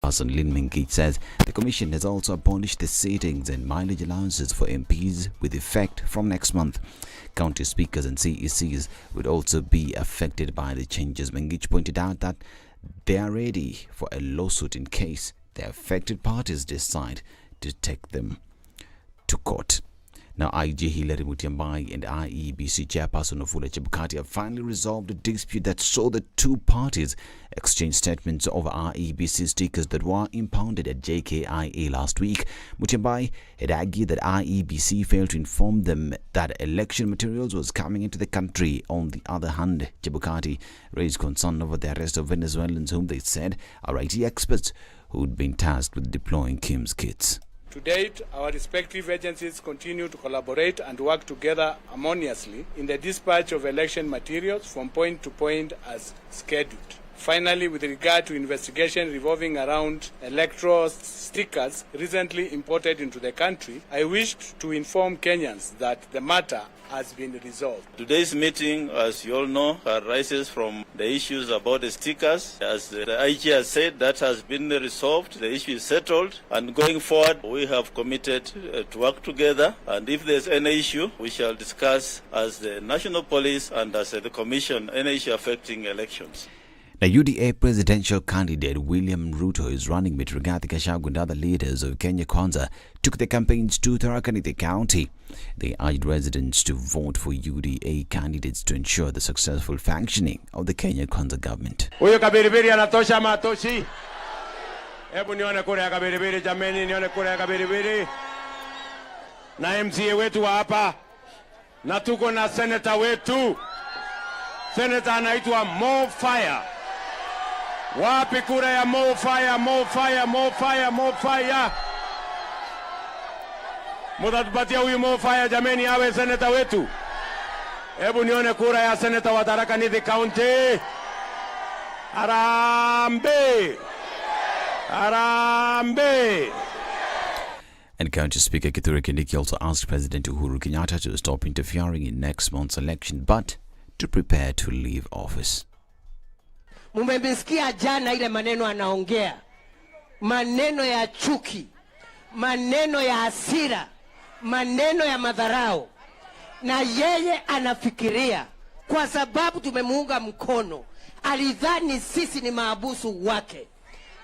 Chairperson Lynn Mengich says the Commission has also abolished the sittings and mileage allowances for MPs with effect from next month. County speakers and CECs would also be affected by the changes. Mengich pointed out that they are ready for a lawsuit in case the affected parties decide to take them to court. Now, IG Hilary Mutyambai and IEBC Chairperson Wafula Chebukati have finally resolved a dispute that saw the two parties exchange statements over IEBC stickers that were impounded at JKIA last week. Mutyambai had argued that IEBC failed to inform them that election materials was coming into the country. On the other hand, Chebukati raised concern over the arrest of Venezuelans whom they said are IT experts who'd been tasked with deploying Kim's kits. To date, our respective agencies continue to collaborate and work together harmoniously in the dispatch of election materials from point to point as scheduled. Finally, with regard to investigation revolving around electoral stickers recently imported into the country, I wish to inform Kenyans that the matter has been resolved. Today's meeting, as you all know, arises from the issues about the stickers. As the IG has said, that has been resolved. The issue is settled. And going forward, we have committed to work together. And if there's any issue, we shall discuss as the National Police and as the Commission any issue affecting elections. Now, UDA presidential candidate William Ruto is running mate Rigathi Gachagua and other leaders of Kenya Kwanza took the campaigns to Tharaka Nithi County. They urged residents to vote for UDA candidates to ensure the successful functioning of the Kenya Kwanza government. Huyo kabiribiri anatosha ama atoshi? Hebu nione kura ya kabiribiri jameni, nione kura ya kabiribiri. Na MCA wetu wa hapa. Na tuko na senator wetu. Senator anaitwa More Fire. Wapi kura ya More Fire, More Fire, More Fire, More Fire? Mutatupatia huyu More Fire jameni awe senator wetu. Hebu nione kura ya senator wa Tharaka Nithi County. Harambee! Harambee! And County Speaker Kithure Kindiki also asked President Uhuru Kenyatta to stop interfering in next month's election, but to prepare to leave office. Mumemsikia jana ile maneno anaongea, maneno ya chuki, maneno ya hasira, maneno ya madharau, na yeye anafikiria kwa sababu tumemuunga mkono alidhani sisi ni maabusu wake.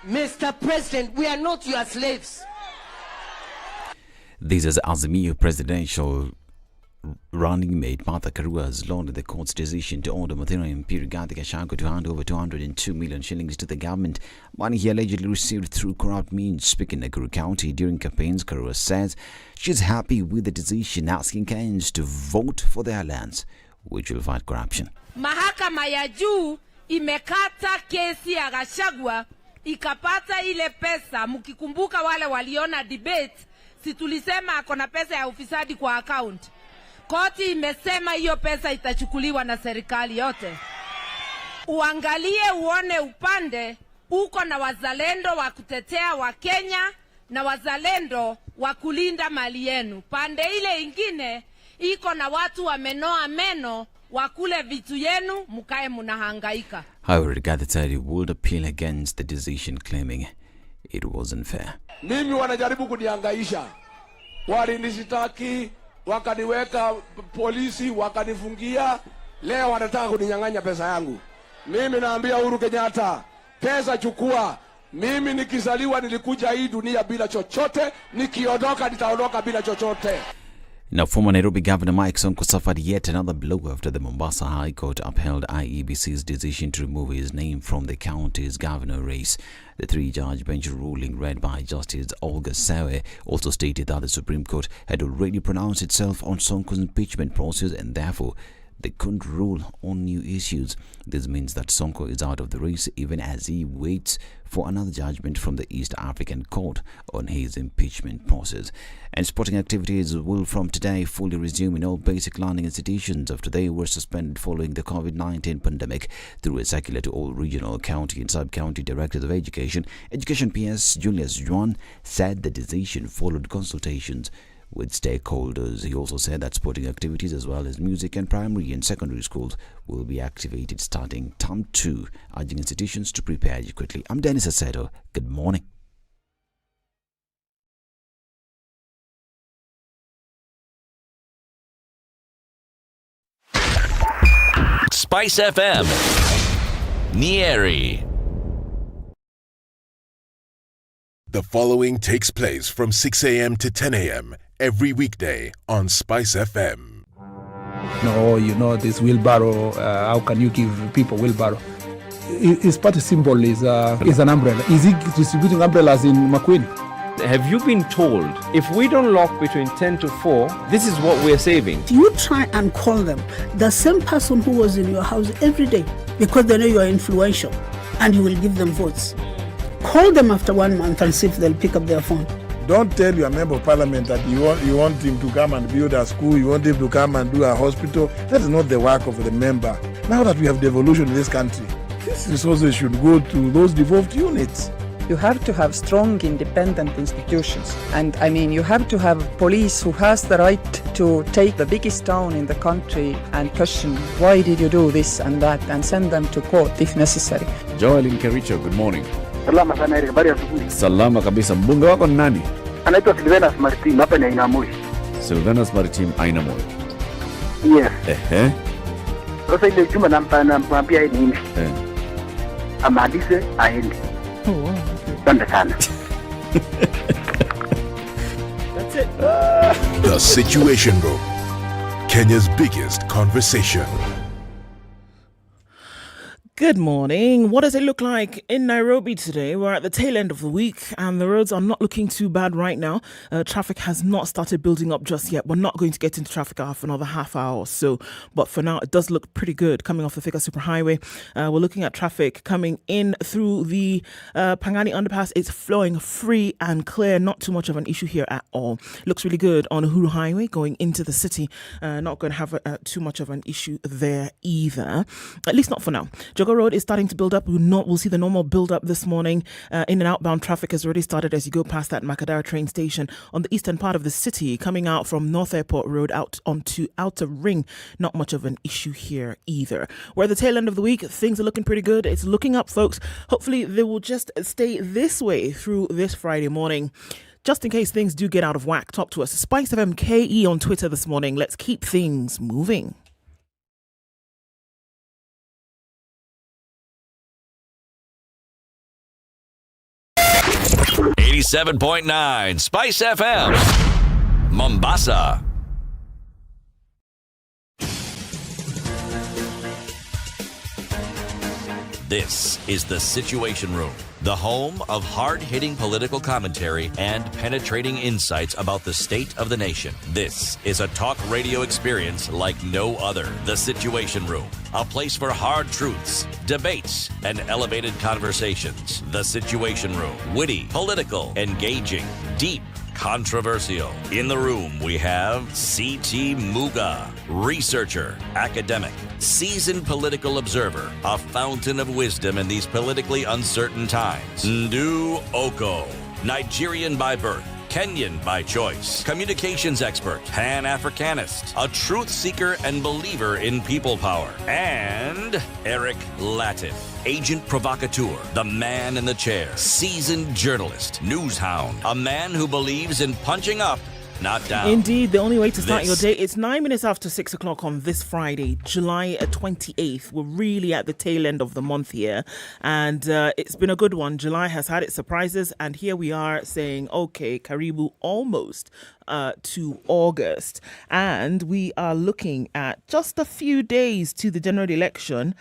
Mr. President, we are not your slaves. This is Azimio presidential running mate Martha Karua has lauded the court's decision to order Mathira MP Rigathi Gachagua to hand over 202 million shillings to the government, money he allegedly received through corrupt means. Speaking in Nakuru County during campaigns, Karua says she's happy with the decision, asking Kenyans to vote for the alliance, which will fight corruption. Mahakama ya juu imekata kesi ya Gachagua, ikapata ile pesa. Mkikumbuka wale waliona debate, si tulisema akona pesa ya ufisadi kwa account. Koti imesema hiyo pesa itachukuliwa na serikali yote. Uangalie uone upande uko na wazalendo wa kutetea wa Kenya na wazalendo wa kulinda mali yenu. Pande ile ingine iko na watu wamenoa meno wakule vitu yenu mkae munahangaika. However, Rigathi said he would appeal against the decision, claiming it wasn't fair. Mimi wanajaribu kunihangaisha. Walinishitaki, wakaniweka polisi, wakanifungia. Leo wanataka kuninyang'anya pesa yangu. Mimi naambia Uhuru Kenyatta, pesa chukua. Mimi nikizaliwa nilikuja hii dunia bila chochote, nikiondoka nitaondoka bila chochote. Now, former Nairobi Governor Mike Sonko suffered yet another blow after the Mombasa High Court upheld IEBC's decision to remove his name from the county's governor race. The three-judge bench ruling, read by Justice Olga Sewe, also stated that the Supreme Court had already pronounced itself on Sonko's impeachment process and therefore they couldn't rule on new issues. This means that Sonko is out of the race even as he waits for another judgment from the East African Court on his impeachment process. And sporting activities will from today fully resume in all basic learning institutions after they were suspended following the COVID-19 pandemic. Through a circular to all regional, county and sub-county directors of education, Education PS Julius Juan said the decision followed consultations with stakeholders. He also said that sporting activities as well as music and primary and secondary schools will be activated starting term 2, urging institutions to prepare adequately. I'm Dennis Aceto. Good morning. SpiceFM, Nyeri. The following takes place from 6 a.m. to 10 a.m. every weekday on SpiceFM. No, this wheelbarrow, how can you give people wheelbarrow? His party symbol is an umbrella. Is he distributing umbrellas in Makueni? Have you been told if we don't lock between 10 to 4, this is what we're saving? You try and call them, the same person who was in your house every day, because they know you are influential and you will give them votes. Call them after 1 month and see if they'll pick up their phone. Don't tell your member of parliament that you want him to come and build a school, you want him to come and do a hospital. That is not the work of the member. Now that we have devolution in this country, these resources should go to those devolved units. You have to have strong, independent institutions. And you have to have police who has the right to take the biggest town in the country and question, why did you do this and that, and send them to court if necessary. Joel in Kericho, good morning. Salama sana Eric, habari ya asubuhi. Salama kabisa. Mbunge wako ni nani? Anaitwa Sylvanus Martin, hapa ni Ainamoi. Sylvanus Martin, Ainamoi. Yes. Sasa ile chuma nampambia yeye nini? Amalize aende. Asante sana. That's it. The Situation Room, Kenya's biggest conversation. Good morning. What does it look like in Nairobi today? We're at the tail end of the week and the roads are not looking too bad right now. Traffic has not started building up just yet. We're not going to get into traffic for another half hour or so. But for now, it does look pretty good coming off the Thika Superhighway. We're looking at traffic coming in through the Pangani Underpass. It's flowing free and clear. Not too much of an issue here at all. Looks really good on Uhuru Highway going into the city. Not going to have too much of an issue there either. At least not for now. Jogo Road is starting to build up. We'll see the normal build up this morning. In and outbound traffic has already started as you go past that Makadara train station on the eastern part of the city, coming out from North Airport Road out onto Outer Ring. Not much of an issue here either. We're at the tail end of the week. Things are looking pretty good. It's looking up, folks. Hopefully they will just stay this way through this Friday morning. Just in case things do get out of whack, talk to us. SpiceFM KE on Twitter this morning. Let's keep things moving. 87.9 Spice FM, Mombasa. This is the Situation Room, the home of hard-hitting political commentary and penetrating insights about the state of the nation. This is a talk radio experience like no other. The Situation Room, a place for hard truths, debates, and elevated conversations. The Situation Room, witty, political, engaging, deep, controversial. In the room, we have C.T. Muga, researcher, academic, seasoned political observer, a fountain of wisdom in these politically uncertain times. Ndu Oko, Nigerian by birth, Kenyan by choice, communications expert, Pan-Africanist, a truth seeker and believer in people power, and Eric Latif, agent provocateur, the man in the chair, seasoned journalist, news hound, a man who believes in punching up, not down. Indeed, the only way to start your day. It's 9 minutes after 6 o'clock on this Friday, July 28th. We're really at the tail end of the month here, and it's been a good one. July has had its surprises, and here we are saying, okay, Karibu almost to August, and we are looking at just a few days to the general election.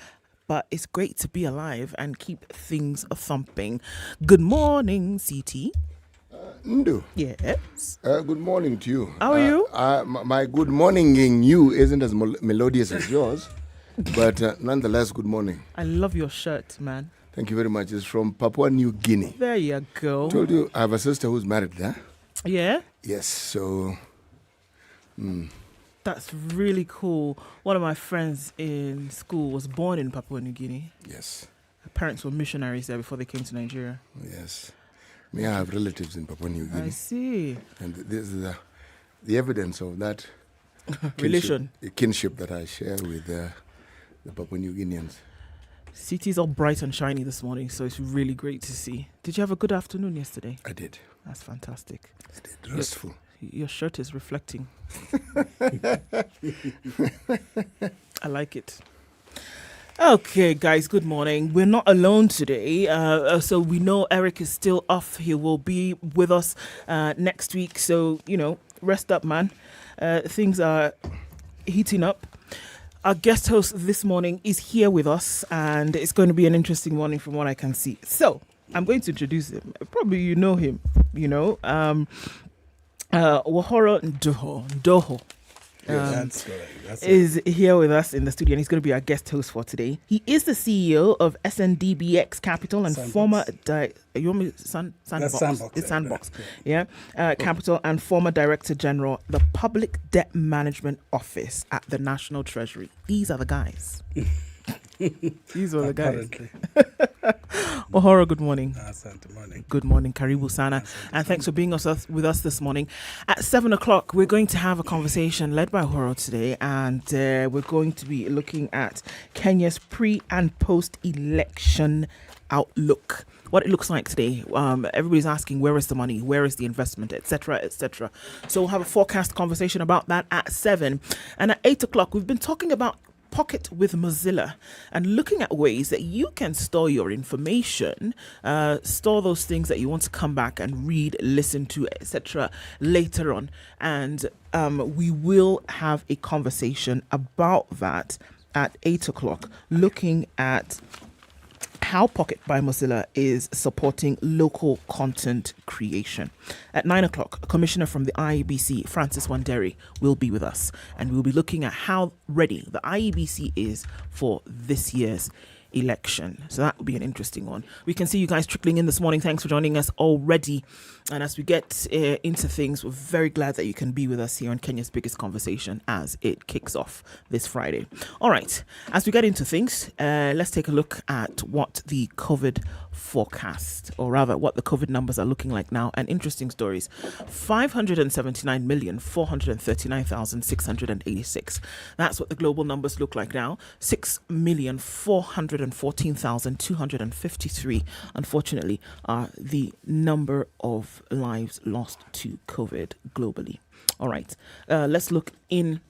But it's great to be alive and keep things thumping. Good morning, CT. Ndu. Yes. Good morning to you. How are you? My good morning in you isn't as melodious as yours, but nonetheless, good morning. I love your shirt, man. Thank you very much. It's from Papua New Guinea. There you go. I told you I have a sister who's married there. Yeah? Yes, so... That's really cool. One of my friends in school was born in Papua New Guinea. Yes. Her parents were missionaries there before they came to Nigeria. Yes. Me, I have relatives in Papua New Guinea. I see. And this is the evidence of that kinship that I share with the Papua New Guineans. City's all bright and shiny this morning, so it's really great to see. Did you have a good afternoon yesterday? I did. That's fantastic. I did. Restful. Your shirt is reflecting. I like it. Okay, guys, good morning. We're not alone today. So we know Eric is still off. He will be with us next week. So, rest up, man. Things are heating up. Our guest host this morning is here with us, and it's going to be an interesting morning from what I can see. So I'm going to introduce him. Probably you know him, Wahoro Ndoho. That's correct. Is here with us in the studio, and he's going to be our guest host for today. He is the CEO of SNDBX Capital and former Sandbox, Capital and former Director General, the Public Debt Management Office at the National Treasury. These are the guys. These are the guys. Ohoro, good morning. Good morning, Karibu Sana. And thanks for being with us this morning. At 7 o'clock, we're going to have a conversation led by Ohoro today, and we're going to be looking at Kenya's pre- and post-election outlook. What it looks like today. Everybody's asking, where is the money? Where is the investment? Etc., etc. So we'll have a forecast conversation about that at 7. And at 8 o'clock, we've been talking about Pocket with Mozilla and looking at ways that you can store your information, store those things that you want to come back and read, listen to, etc. later on. And we will have a conversation about that at 8 o'clock, looking at how Pocket by Mozilla is supporting local content creation. At 9 o'clock, a commissioner from the IEBC, Francis Wanderi, will be with us, and we'll be looking at how ready the IEBC is for this year's election. So that will be an interesting one. We can see you guys trickling in this morning. Thanks for joining us already. And as we get into things, we're very glad that you can be with us here on Kenya's biggest conversation as it kicks off this Friday. All right, as we get into things, let's take a look at what the COVID forecast, or rather what the COVID numbers are looking like now, and interesting stories. 579,439,686. That's what the global numbers look like now. 6,414,253, unfortunately, are the number of lives lost to COVID globally. All right, let's look in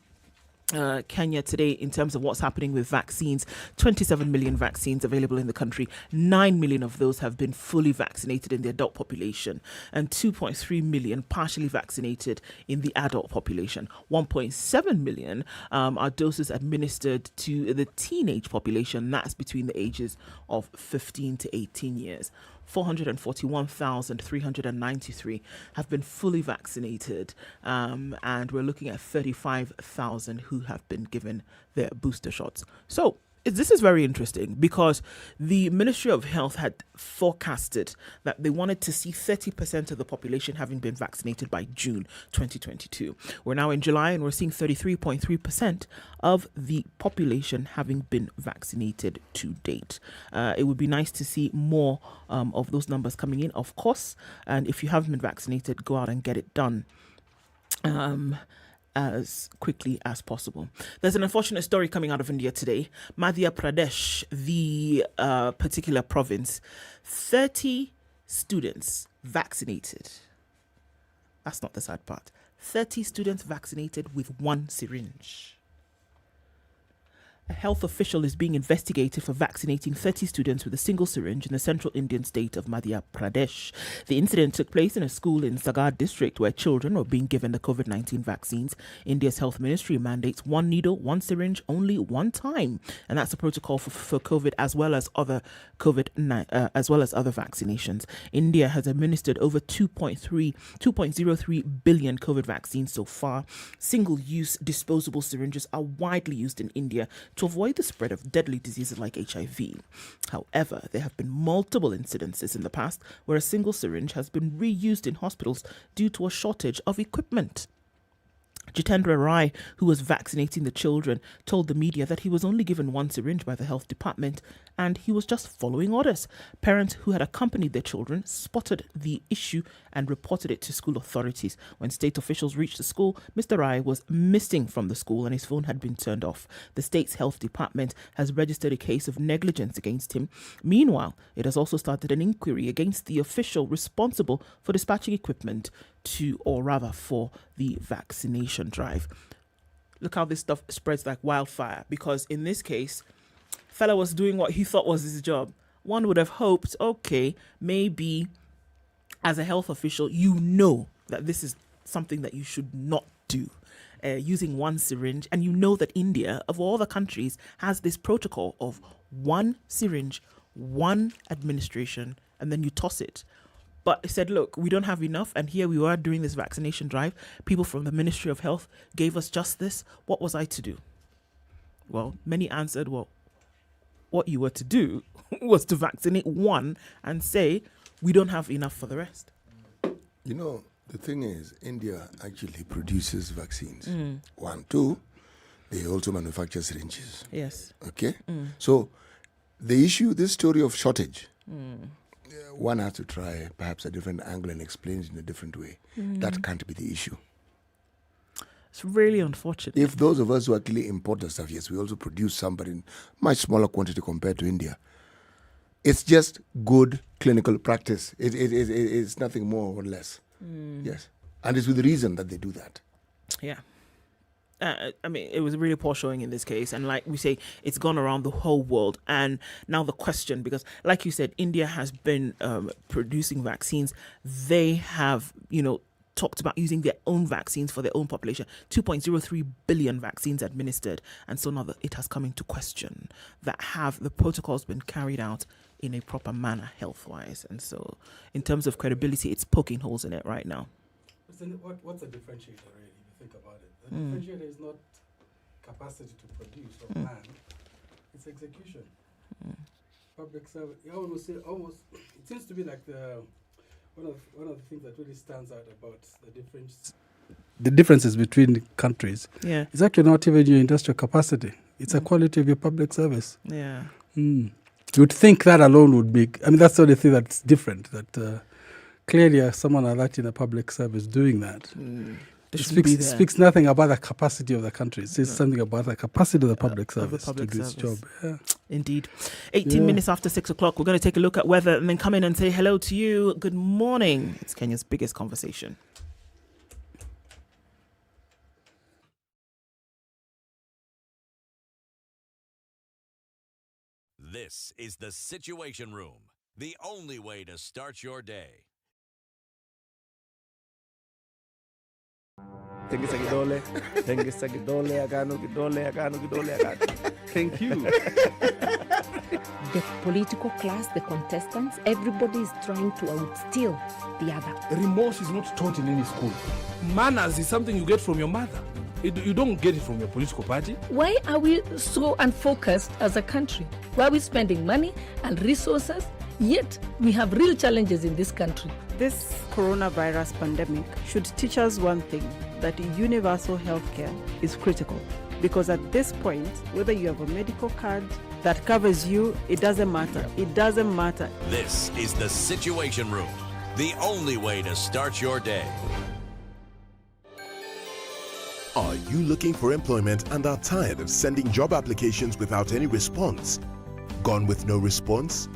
Kenya today in terms of what's happening with vaccines. 27 million vaccines available in the country. 9 million of those have been fully vaccinated in the adult population, and 2.3 million partially vaccinated in the adult population. 1.7 million are doses administered to the teenage population. That's between the ages of 15 to 18 years. 441,393 have been fully vaccinated, and we're looking at 35,000 who have been given their booster shots. So this is very interesting because the Ministry of Health had forecasted that they wanted to see 30% of the population having been vaccinated by June 2022. We're now in July and we're seeing 33.3% of the population having been vaccinated to date. It would be nice to see more of those numbers coming in, of course. And if you haven't been vaccinated, go out and get it done as quickly as possible. There's an unfortunate story coming out of India today. Madhya Pradesh, the particular province, 30 students vaccinated. That's not the sad part. 30 students vaccinated with one syringe. A health official is being investigated for vaccinating 30 students with a single syringe in the central Indian state of Madhya Pradesh. The incident took place in a school in Sagar district where children were being given the COVID-19 vaccines. India's health ministry mandates one needle, one syringe, only one time, and that's a protocol for COVID as well as other vaccinations. India has administered over 2.03 billion COVID vaccines so far. Single-use disposable syringes are widely used in India to avoid the spread of deadly diseases like HIV. However, there have been multiple incidences in the past where a single syringe has been reused in hospitals due to a shortage of equipment. Jitendra Rai, who was vaccinating the children, told the media that he was only given one syringe by the health department and he was just following orders. Parents who had accompanied their children spotted the issue and reported it to school authorities. When state officials reached the school, Mr. Rai was missing from the school and his phone had been turned off. The state's health department has registered a case of negligence against him. Meanwhile, it has also started an inquiry against the official responsible for dispatching equipment for the vaccination drive. Look how this stuff spreads like wildfire, because in this case, Fella was doing what he thought was his job. One would have hoped, okay, maybe as a health official, you know that this is something that you should not do. Using one syringe, and you know that India, of all the countries, has this protocol of one syringe, one administration, and then you toss it. But it said, look, we don't have enough, and here we were doing this vaccination drive. People from the Ministry of Health gave us just this. What was I to do? Well, many answered, well, what you were to do was to vaccinate one and say, we don't have enough for the rest. You know, the thing is, India actually produces vaccines. 1, 2, they also manufacture syringes. Yes. Okay? So the issue, this story of shortage, one has to try perhaps a different angle and explain it in a different way. That can't be the issue. It's really unfortunate. If those of us who actually import the stuff, yes, we also produce some, but in much smaller quantity compared to India. It's just good clinical practice. It's nothing more or less. Yes. And it's with reason that they do that. Yeah. I mean, it was a really poor showing in this case. And like we say, it's gone around the whole world. And now the question, because like you said, India has been producing vaccines. They have, talked about using their own vaccines for their own population. 2.03 billion vaccines administered. And so now it has come into question that have the protocols been carried out in a proper manner health-wise. And so in terms of credibility, it's poking holes in it right now. What's a differentiator, really, if you think about it? The differentiator is not capacity to produce or plan, it's execution. Public service, it seems to be like one of the things that really stands out about the differences between countries. Yeah. It's actually not even your industrial capacity. It's a quality of your public service. Yeah. You'd think that alone would be, that's the only thing that's different, that clearly someone like that in a public service doing that. It speaks nothing about the capacity of the country. It says something about the capacity of the public service to do its job. Yeah. Indeed. 18 minutes after 6 o'clock, we're going to take a look at weather and then come in and say hello to you. Good morning. It's Kenya's biggest conversation. This is the Situation Room, the only way to start your day. Thank you. The political class, the contestants, everybody is trying to outsteal the other. Remorse is not taught in any school. Manners is something you get from your mother. You don't get it from your political party. Why are we so unfocused as a country? Why are we spending money and resources, yet we have real challenges in this country? This coronavirus pandemic should teach us one thing, that universal healthcare is critical. Because at this point, whether you have a medical card that covers you, it doesn't matter. It doesn't matter. This is the Situation Room, the only way to start your day. Are you looking for employment and are tired of sending job applications without any response? Gone with no response?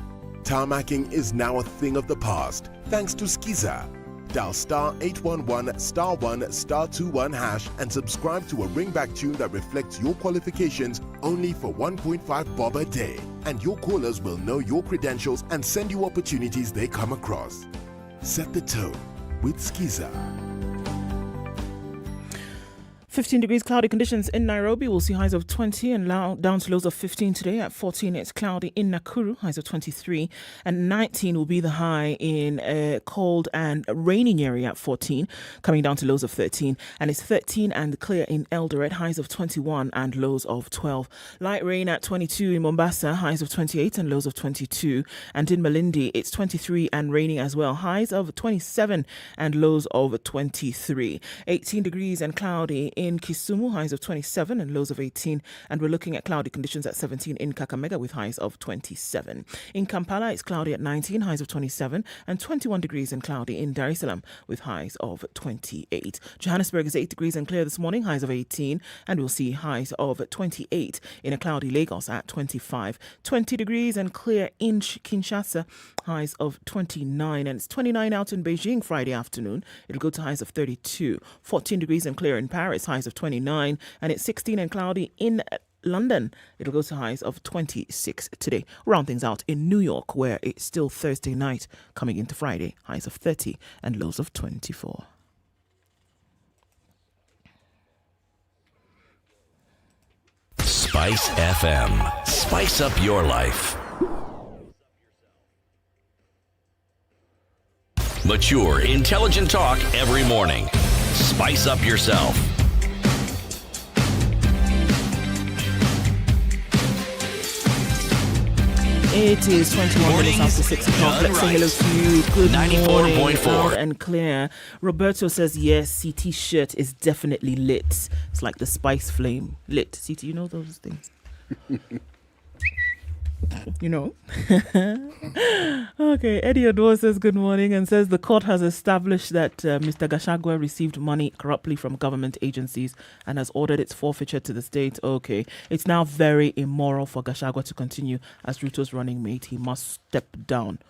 Tarmacking is now a thing of the past thanks to Skiza. Dial star 811 star 1 star 21 hash and subscribe to a ringback tune that reflects your qualifications only for 1.5 bob a day. And your callers will know your credentials and send you opportunities they come across. Set the tone with Skiza. 15 degrees cloudy conditions in Nairobi. We'll see highs of 20 and down to lows of 15 today. At 14, it's cloudy in Nakuru, highs of 23. And 19 will be the high in cold and rainy Nyeri at 14, coming down to lows of 13. And it's 13 and clear in Eldoret, highs of 21 and lows of 12. Light rain at 22 in Mombasa, highs of 28 and lows of 22. And in Malindi, it's 23 and raining as well, highs of 27 and lows of 23. 18 degrees and cloudy in Kisumu, highs of 27 and lows of 18. And we're looking at cloudy conditions at 17 in Kakamega with highs of 27. In Kampala, it's cloudy at 19, highs of 27, and 21 degrees and cloudy in Dar es Salaam with highs of 28. Johannesburg is 8 degrees and clear this morning, highs of 18, and we'll see highs of 28 in a cloudy Lagos at 25. 20 degrees and clear in Kinshasa, highs of 29, and it's 29 out in Beijing Friday afternoon. It'll go to highs of 32. 14 degrees and clear in Paris, highs of 29, and it's 16 and cloudy in London, it'll go to highs of 26 today. Round things out in New York, where it's still Thursday night, coming into Friday, highs of 30 and lows of 24. Spice FM. Spice up your life. Mature, intelligent talk every morning. Spice up yourself. It is 21 minutes after 6 o'clock. Let's say hello to you. Good morning. 94.4. Loud and clear. Roberto says, yes, CT shirt is definitely lit. It's like the Spice Flame. Lit. CT, you know those things? You know? Okay, Eddie Adore says good morning and says the court has established that Mr. Gachagua received money corruptly from government agencies and has ordered its forfeiture to the state. Okay, it's now very immoral for Gachagua to continue as Ruto's running mate. He must step down.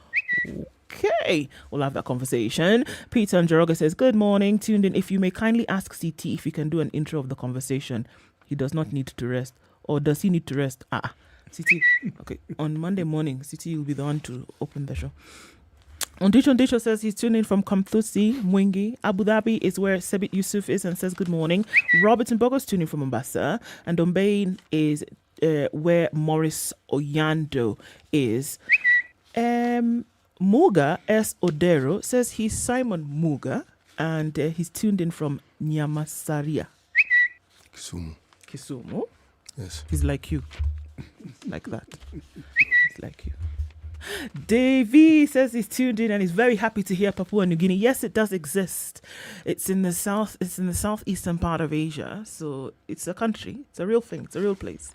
Okay, we'll have that conversation. Peter Njoroge says good morning, tuned in. If you may kindly ask CT if he can do an intro of the conversation. He does not need to rest. Or does he need to rest? City. Okay, on Monday morning, City will be the one to open the show. Ondisho says he's tuning in from Kamthusi, Mwingi. Abu Dhabi is where Sebit Yusuf is and says good morning. Robertson Bogo's tuning from Mombasa. And Dombain is where Morris Oyando is. Muga S. Odero says he's Simon Muga and he's tuned in from Nyamasaria. Kisumu? Yes. He's like you. Like that. It's like you. Davey says he's tuned in and he's very happy to hear Papua New Guinea. Yes, it does exist. It's in the south. It's in the southeastern part of Asia. So it's a country. It's a real thing. It's a real place.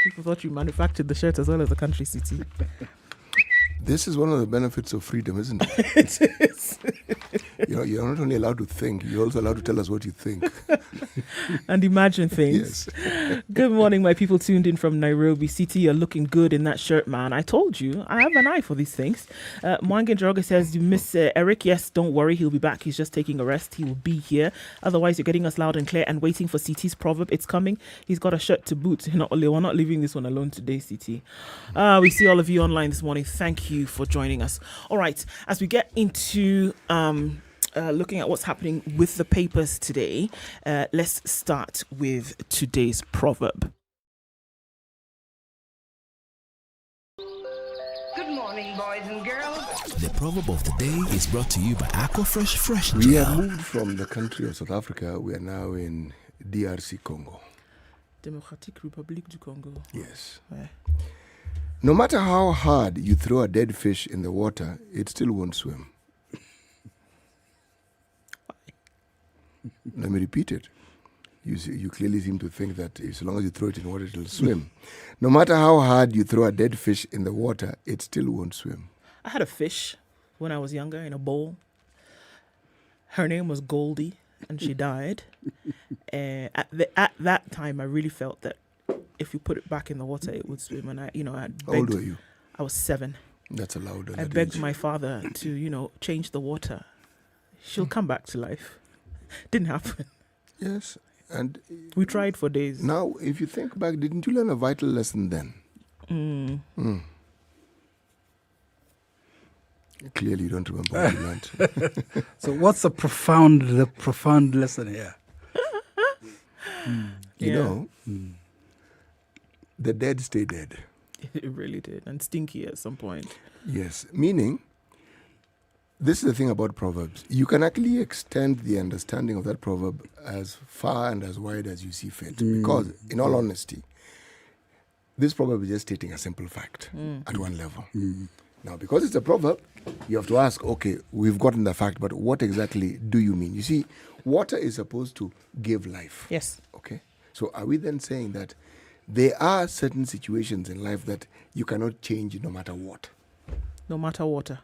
People thought you manufactured the shirt as well as the country city. This is one of the benefits of freedom, isn't it? It is. You're not only allowed to think, you're also allowed to tell us what you think. And imagine things. Yes. Good morning, my people tuned in from Nairobi. CT, you're looking good in that shirt, man. I told you, I have an eye for these things. Mwangi Njoroge says, you miss Eric. Yes, don't worry, he'll be back. He's just taking a rest. He will be here. Otherwise, you're getting us loud and clear and waiting for CT's proverb. It's coming. He's got a shirt to boot. We're not leaving this one alone today, CT. We see all of you online this morning. Thank you for joining us. All right, as we get into looking at what's happening with the papers today, let's start with today's proverb. Good morning, boys and girls. The proverb of the day is brought to you by Aquafresh Fresh We Gel. have moved from the country of South Africa. We are now in DRC Congo. Democratic Republic du Congo. Yes. Where? No matter how hard you throw a dead fish in the water, it still won't swim. Let me repeat it. You clearly seem to think that as long as you throw it in water, it will swim. No matter how hard you throw a dead fish in the water, it still won't swim. I had a fish when I was younger in a bowl. Her name was Goldie, and she died. At that time, I really felt that if you put it back in the water, it would swim. And I begged. How old were you? I was 7. That's allowed. I begged my father to, change the water. She'll come back to life. Didn't happen. Yes, and we tried for days. Now, if you think back, didn't you learn a vital lesson then? Clearly, you don't remember what you learned. So, what's the profound lesson here? You know, the dead stay dead. It really did, and stinky at some point. Yes, meaning, this is the thing about proverbs. You can actually extend the understanding of that proverb as far and as wide as you see fit. Because, in all honesty, this proverb is just stating a simple fact at one level. Now, because it's a proverb, you have to ask, okay, we've gotten the fact, but what exactly do you mean? You see, water is supposed to give life. Yes. Okay. So are we then saying that there are certain situations in life that you cannot change no matter what? No matter water.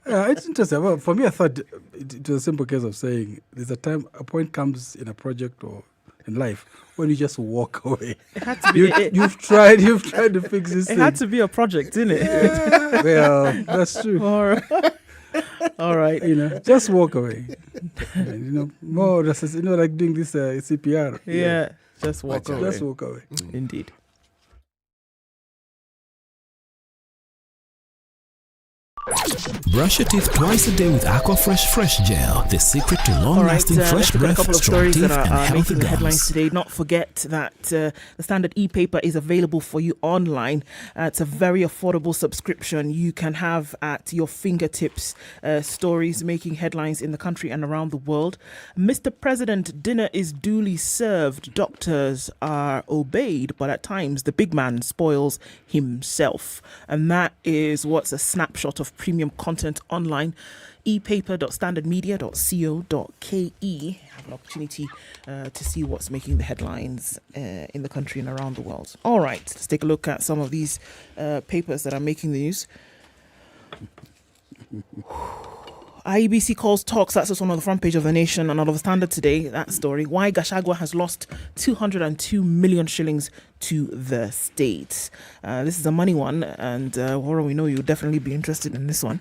It's interesting. Well, for me, I thought it was a simple case of saying there's a point comes in a project or in life when you just walk away. It had to be. You've tried to fix this. It had to be a project, didn't it? Yeah. Well, that's true. All right. Just walk away. And, more like doing this CPR. Yeah, just walk away. Just walk away. Indeed. Brush your teeth twice a day with Aquafresh Fresh Gel, the secret to long-lasting fresh breath, a couple of strong stories teeth, that and are healthy making the headlines gums. today. Not forget that the Standard e-paper is available for you online. It's a very affordable subscription you can have at your fingertips. Stories making headlines in the country and around the world. Mr. President, dinner is duly served. Doctors are obeyed, but at times the big man spoils himself. And that is what's a snapshot of premium content online. epaper.standardmedia.co.ke. Have an opportunity to see what's making the headlines in the country and around the world. All right, let's take a look at some of these papers that are making the news. IEBC calls talks. That's just on the front page of The Nation and on the Standard today. That story. Why Gachagua has lost 202 million shillings to the state. This is a money one, and Warren, we know you'll definitely be interested in this one.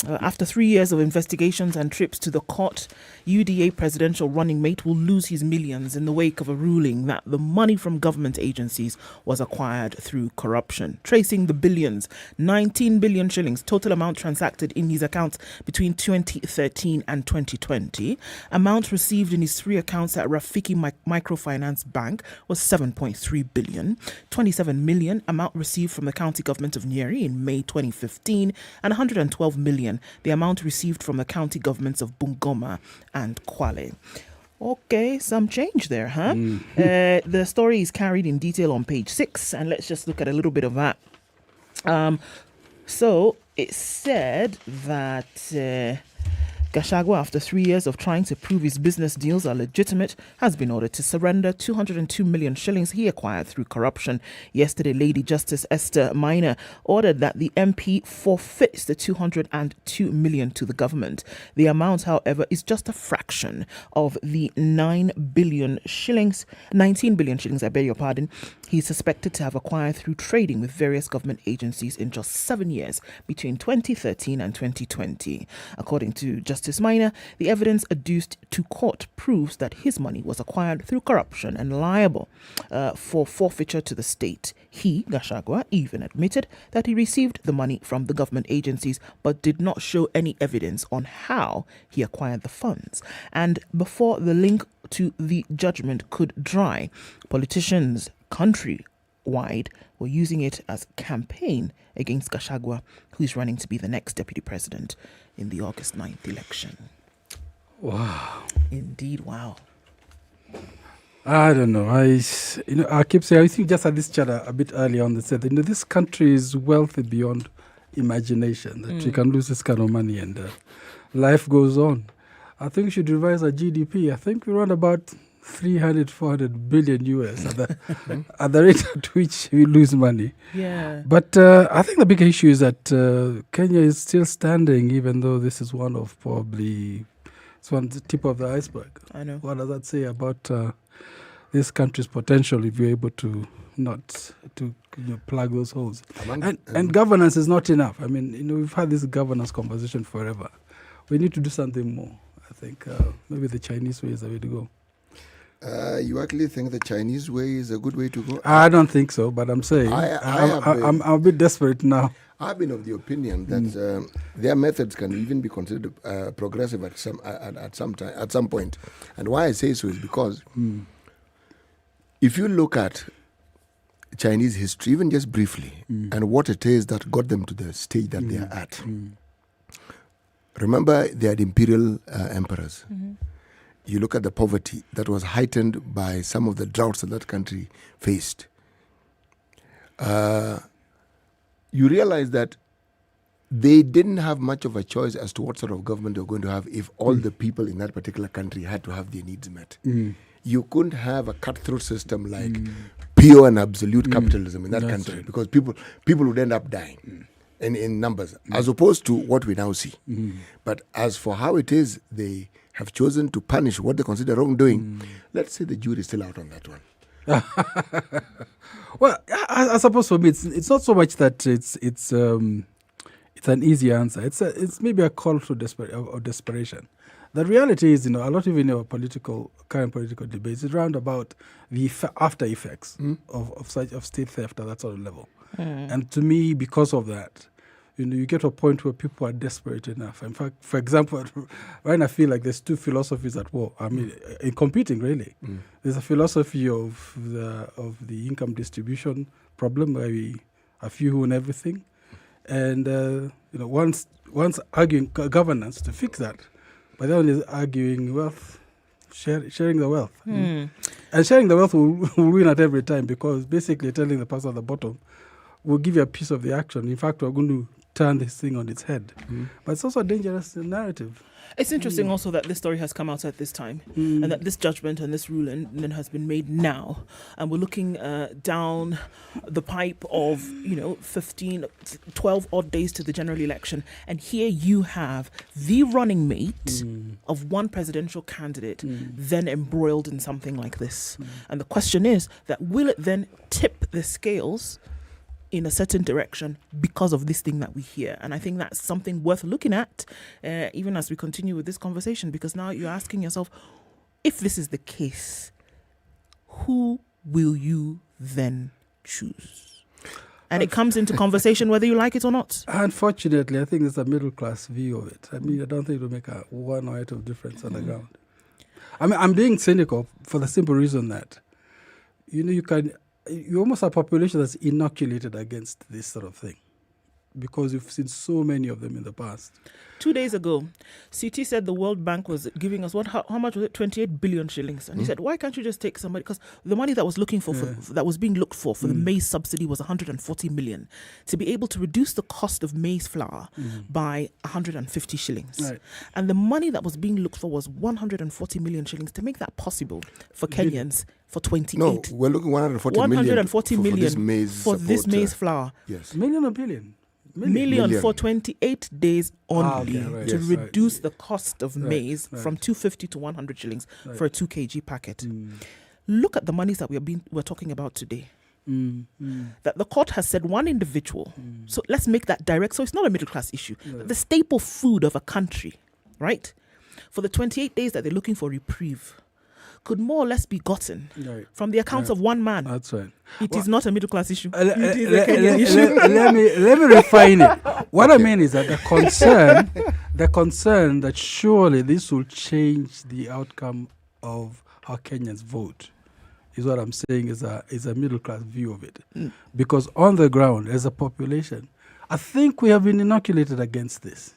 After 3 years of investigations and trips to the court, UDA presidential running mate will lose his millions in the wake of a ruling that the money from government agencies was acquired through corruption. Tracing the billions, 19 billion shillings, total amount transacted in his accounts between 2013 and 2020. Amount received in his 3 accounts at Rafiki Microfinance Bank was 7.3 billion. 27 million amount received from the county government of Nyeri in May 2015, and 112 million the amount received from the county governments of Bungoma and Kwale. Okay, some change there, huh? The story is carried in detail on page 6, and let's just look at a little bit of that. So it said that Gachagua, after 3 years of trying to prove his business deals are legitimate, has been ordered to surrender 202 million shillings he acquired through corruption. Yesterday, Lady Justice Esther Minor ordered that the MP forfeits the 202 million to the government. The amount, however, is just a fraction of the 19 billion shillings, I beg your pardon, he's suspected to have acquired through trading with various government agencies in just 7 years between 2013 and 2020. According to Justice Minor, the evidence adduced to court proves that his money was acquired through corruption and liable for forfeiture to the state. He, Gachagua, even admitted that he received the money from the government agencies but did not show any evidence on how he acquired the funds. And before the link to the judgment could dry, politicians countrywide were using it as campaign against Gachagua, who is running to be the next deputy president in the August 9th election. Wow. Indeed, wow. I don't know. I keep saying, I think just at this chat a bit earlier on, they said, this country is wealthy beyond imagination, that you can lose this kind of money and life goes on. I think we should revise our GDP. I think we run about 300-400 billion US at the rate at which we lose money. Yeah. But I think the big issue is that Kenya is still standing, even though this is one of the tip of the iceberg. I know. What does that say about this country's potential if you're able to not to plug those holes? And governance is not enough. I mean, we've had this governance conversation forever. We need to do something more. I think maybe the Chinese way is the way to go. You actually think the Chinese way is a good way to go? I don't think so, but I'm saying I'm a bit desperate now. I've been of the opinion that their methods can even be considered progressive at some point. And why I say so is because if you look at Chinese history, even just briefly, and what it is that got them to the stage that they are at. Remember, they had imperial emperors. You look at the poverty that was heightened by some of the droughts that country faced. You realize that they didn't have much of a choice as to what sort of government they were going to have if all the people in that particular country had to have their needs met. You couldn't have a cutthroat system like pure and absolute capitalism in that country because people would end up dying in numbers, as opposed to what we now see. But as for how it is, they have chosen to punish what they consider wrongdoing. Let's say the jury is still out on that one. Well, I suppose for me, it's not so much that it's it's an easy answer. It's maybe a call to desperation. The reality is, a lot of in our current political debates is around about the after effects of state theft at that sort of level. And to me, because of that, you get to a point where people are desperate enough. In fact, for example, right now I feel like there's two philosophies at war. I mean, in competing, really. There's a philosophy of the income distribution problem, where a few who own everything, and once arguing governance to fix that, but then is arguing wealth, sharing the wealth, and sharing the wealth will win at every time, because basically telling the person at the bottom, we'll give you a piece of the action. In fact, we're going to turn this thing on its head. But it's also a dangerous narrative. It's interesting also that this story has come out at this time, and that this judgment and this ruling has been made now. And we're looking down the pipe of, 12 odd days to the general election. And here you have the running mate of one presidential candidate then embroiled in something like this. And the question is that will it then tip the scales in a certain direction because of this thing that we hear? And I think that's something worth looking at, even as we continue with this conversation, because now you're asking yourself, if this is the case, who will you then choose? And it comes into conversation whether you like it or not. Unfortunately, I think there's a middle class view of it. I mean, I don't think it will make a one item of difference on the ground. I mean, I'm being cynical for the simple reason that, you almost have a population that's inoculated against this sort of thing, because you've seen so many of them in the past. 2 days ago, CT said the World Bank was giving us how much was it? 28 billion shillings. And he said, why can't you just take somebody? Because the money that was that was being looked for the maize subsidy was 140 million, to be able to reduce the cost of maize flour by 150 shillings. Right. And the money that was being looked for was 140 million shillings to make that possible for Kenyans for 28. No, we're looking 140 million for this maize flour. Yes. Million or billion? Million for 28 days only to reduce the cost of maize from 250 to 100 shillings for a 2 kg packet. Look at the monies that we're talking about today. That the court has said one individual, so let's make that direct, so it's not a middle class issue. The staple food of a country, right, for the 28 days that they're looking for reprieve, could more or less be gotten from the accounts of one man. That's right. It is not a middle class issue. It is a Kenyan issue. Let me refine it. What I mean is that the concern that surely this will change the outcome of how Kenyans vote, is what I'm saying is a middle class view of it. Because on the ground, as a population, I think we have been inoculated against this.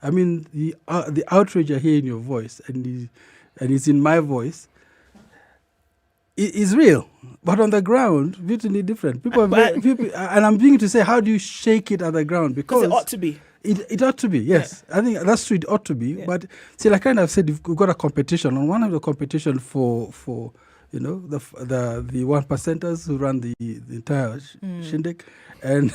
I mean, the outrage I hear in your voice and it's in my voice, is real, but on the ground, beautifully different. People, and I'm beginning to say, how do you shake it at the ground? Because it ought to be. It ought to be, yes. I think that's true. It ought to be, but see, like kind of said, we've got a competition. On one hand, the competition for the 1%ers who run the entire shindig, and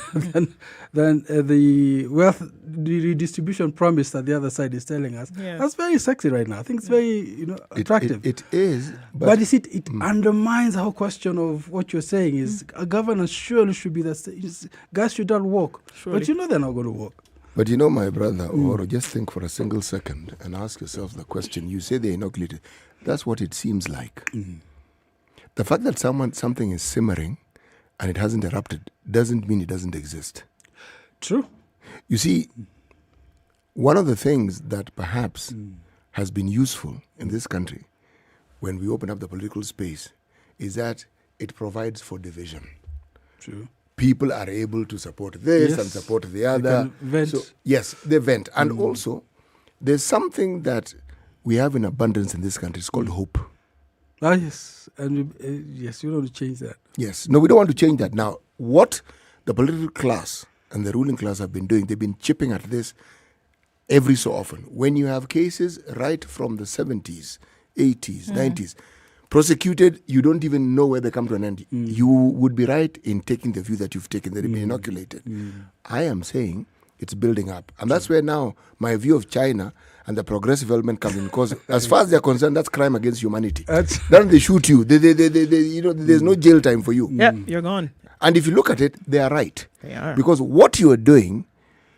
then the wealth redistribution promise that the other side is telling us. That's very sexy right now. I think it's very attractive. It is, but you see, it undermines the whole question of what you're saying. Is a governance surely should be the guys should not work, but they're not going to work. But my brother, Oro, just think for a single second and ask yourself the question. You say they're inoculated. That's what it seems like. The fact that something is simmering and it hasn't erupted doesn't mean it doesn't exist. True. You see, one of the things that perhaps has been useful in this country when we open up the political space is that it provides for division. True. People are able to support this and support the other. So, yes, they vent. And also, there's something that we have in abundance in this country. It's called hope. Yes. And yes, you don't want to change that. Yes. No, we don't want to change that. Now, what the political class and the ruling class have been doing, they've been chipping at this every so often. When you have cases right from the 70s, 80s, 90s, prosecuted, you don't even know where they come to an end. You would be right in taking the view that you've taken, that they've been inoculated. I am saying it's building up. And that's where now my view of China and the progressive element comes in, because as far as they're concerned, that's crime against humanity. Then they shoot you. There's no jail time for you. Yeah, you're gone. And if you look at it, they are right. They are. Because what you are doing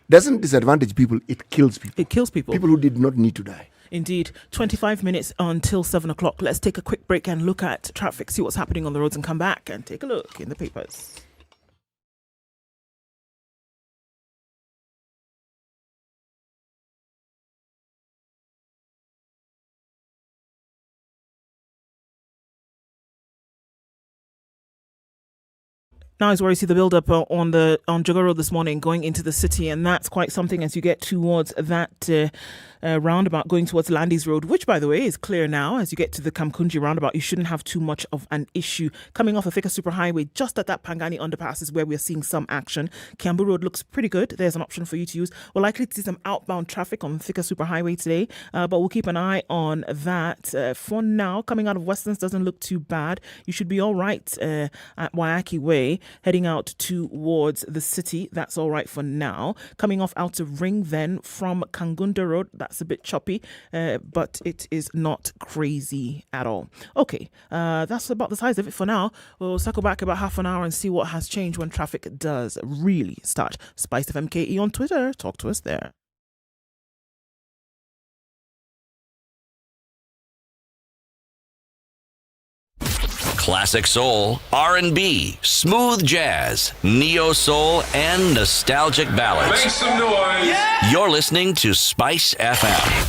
doesn't disadvantage people, it kills people. It kills people. People who did not need to die. Indeed. 25 minutes until 7 o'clock. Let's take a quick break and look at traffic, see what's happening on the roads, and come back and take a look in the papers. Now is where you see the build-up on Jogger Road this morning going into the city, and that's quite something as you get towards that roundabout going towards Landys Road, which, by the way, is clear now. As you get to the Kamkunji roundabout, you shouldn't have too much of an issue. Coming off the Thika Superhighway, just at that Pangani underpass is where we are seeing some action. Kiambu Road looks pretty good. There's an option for you to use. We're likely to see some outbound traffic on Thika Superhighway today, but we'll keep an eye on that. For now, coming out of Westlands doesn't look too bad. You should be all right at Waiaki Way, heading out towards the city. That's all right for now. Coming off Outer Ring then from Kangunda Road, that's a bit choppy, but it is not crazy at all. Okay, that's about the size of it for now. We'll circle back about half an hour and see what has changed when traffic does really start. SpiceFM KE on Twitter. Talk to us there. Classic soul, R&B, smooth jazz, neo soul, and nostalgic ballads. Make some noise. Yeah! You're listening to Spice FM.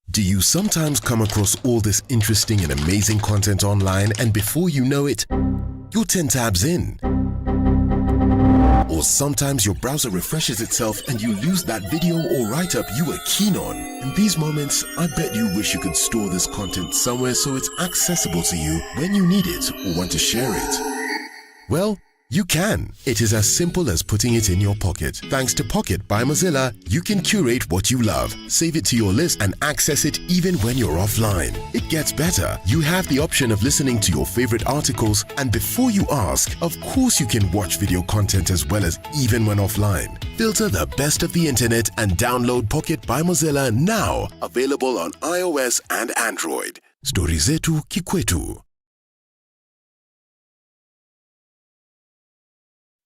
Do you sometimes come across all this interesting and amazing content online, and before you know it, you're 10 tabs in? Or sometimes your browser refreshes itself and you lose that video or write-up you were keen on. In these moments, I bet you wish you could store this content somewhere so it's accessible to you when you need it or want to share it. Well, you can. It is as simple as putting it in your pocket. Thanks to Pocket by Mozilla, you can curate what you love, save it to your list, and access it even when you're offline. It gets better. You have the option of listening to your favorite articles, and before you ask, of course you can watch video content as well as even when offline. Filter the best of the internet and download Pocket by Mozilla now. Available on iOS and Android. Stori zetu kikwetu.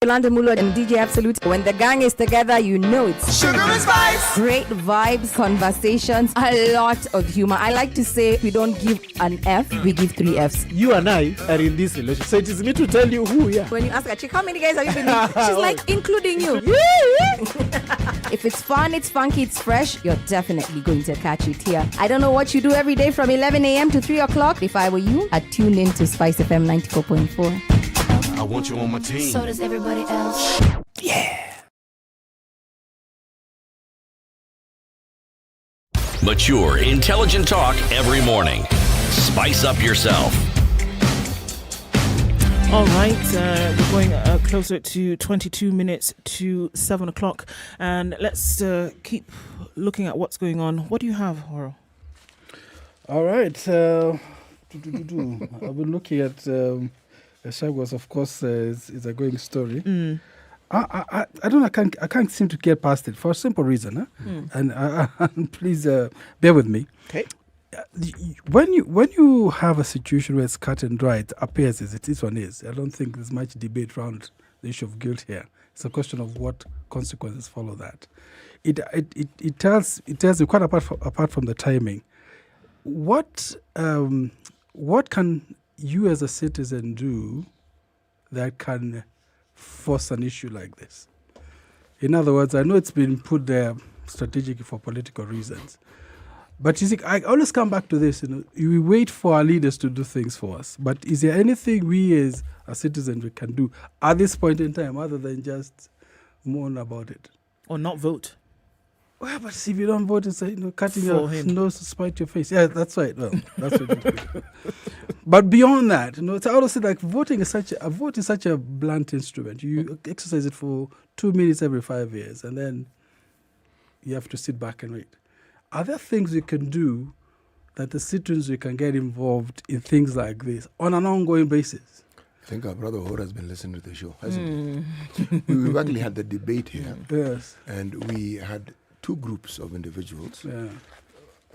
Yolanda Mulo and DJ Absolute. When the gang is together, you know it's Sugar and Spice. Great vibes, conversations, a lot of humor. I like to say we don't give an F, we give 3 Fs. You and I are in this relationship, so it is me to tell you who we are. When you ask a chick, how many guys have you been with? She's like, including you. If it's fun, it's funky, it's fresh, you're definitely going to catch it here. I don't know what you do every day from 11 a.m. to 3 o'clock. If I were you, I'd tune in to SpiceFM 94.4. I want you on my team. So does everybody else. Yeah. Mature, intelligent talk every morning. Spice up yourself. All right, we're going closer to 22 minutes to 7 o'clock, and let's keep looking at what's going on. What do you have, Horo? All right. I've been looking at Shagwas, of course, is a going story. I don't know. I can't seem to get past it for a simple reason. And please bear with me. Okay. When you have a situation where it's cut and dry, it appears as this one is. I don't think there's much debate around the issue of guilt here. It's a question of what consequences follow that. It tells you quite apart from the timing. What can you as a citizen do that can force an issue like this? In other words, I know it's been put there strategically for political reasons. But you see, I always come back to this. We wait for our leaders to do things for us. But is there anything we as a citizen we can do at this point in time other than just moan about it? Or not vote? Well, but if you don't vote, it's cutting your nose to spite your face. Yeah, that's right. Well, that's what But beyond that, it's honestly like voting is a vote is such a blunt instrument. You exercise it for 2 minutes every 5 years, and then you have to sit back and wait. Are there things we can do that the citizens we can get involved in things like this on an ongoing basis? I think our brother Hora has been listening to the show, hasn't he? We've actually had the debate here. Yes. And we had 2 groups of individuals. Yeah.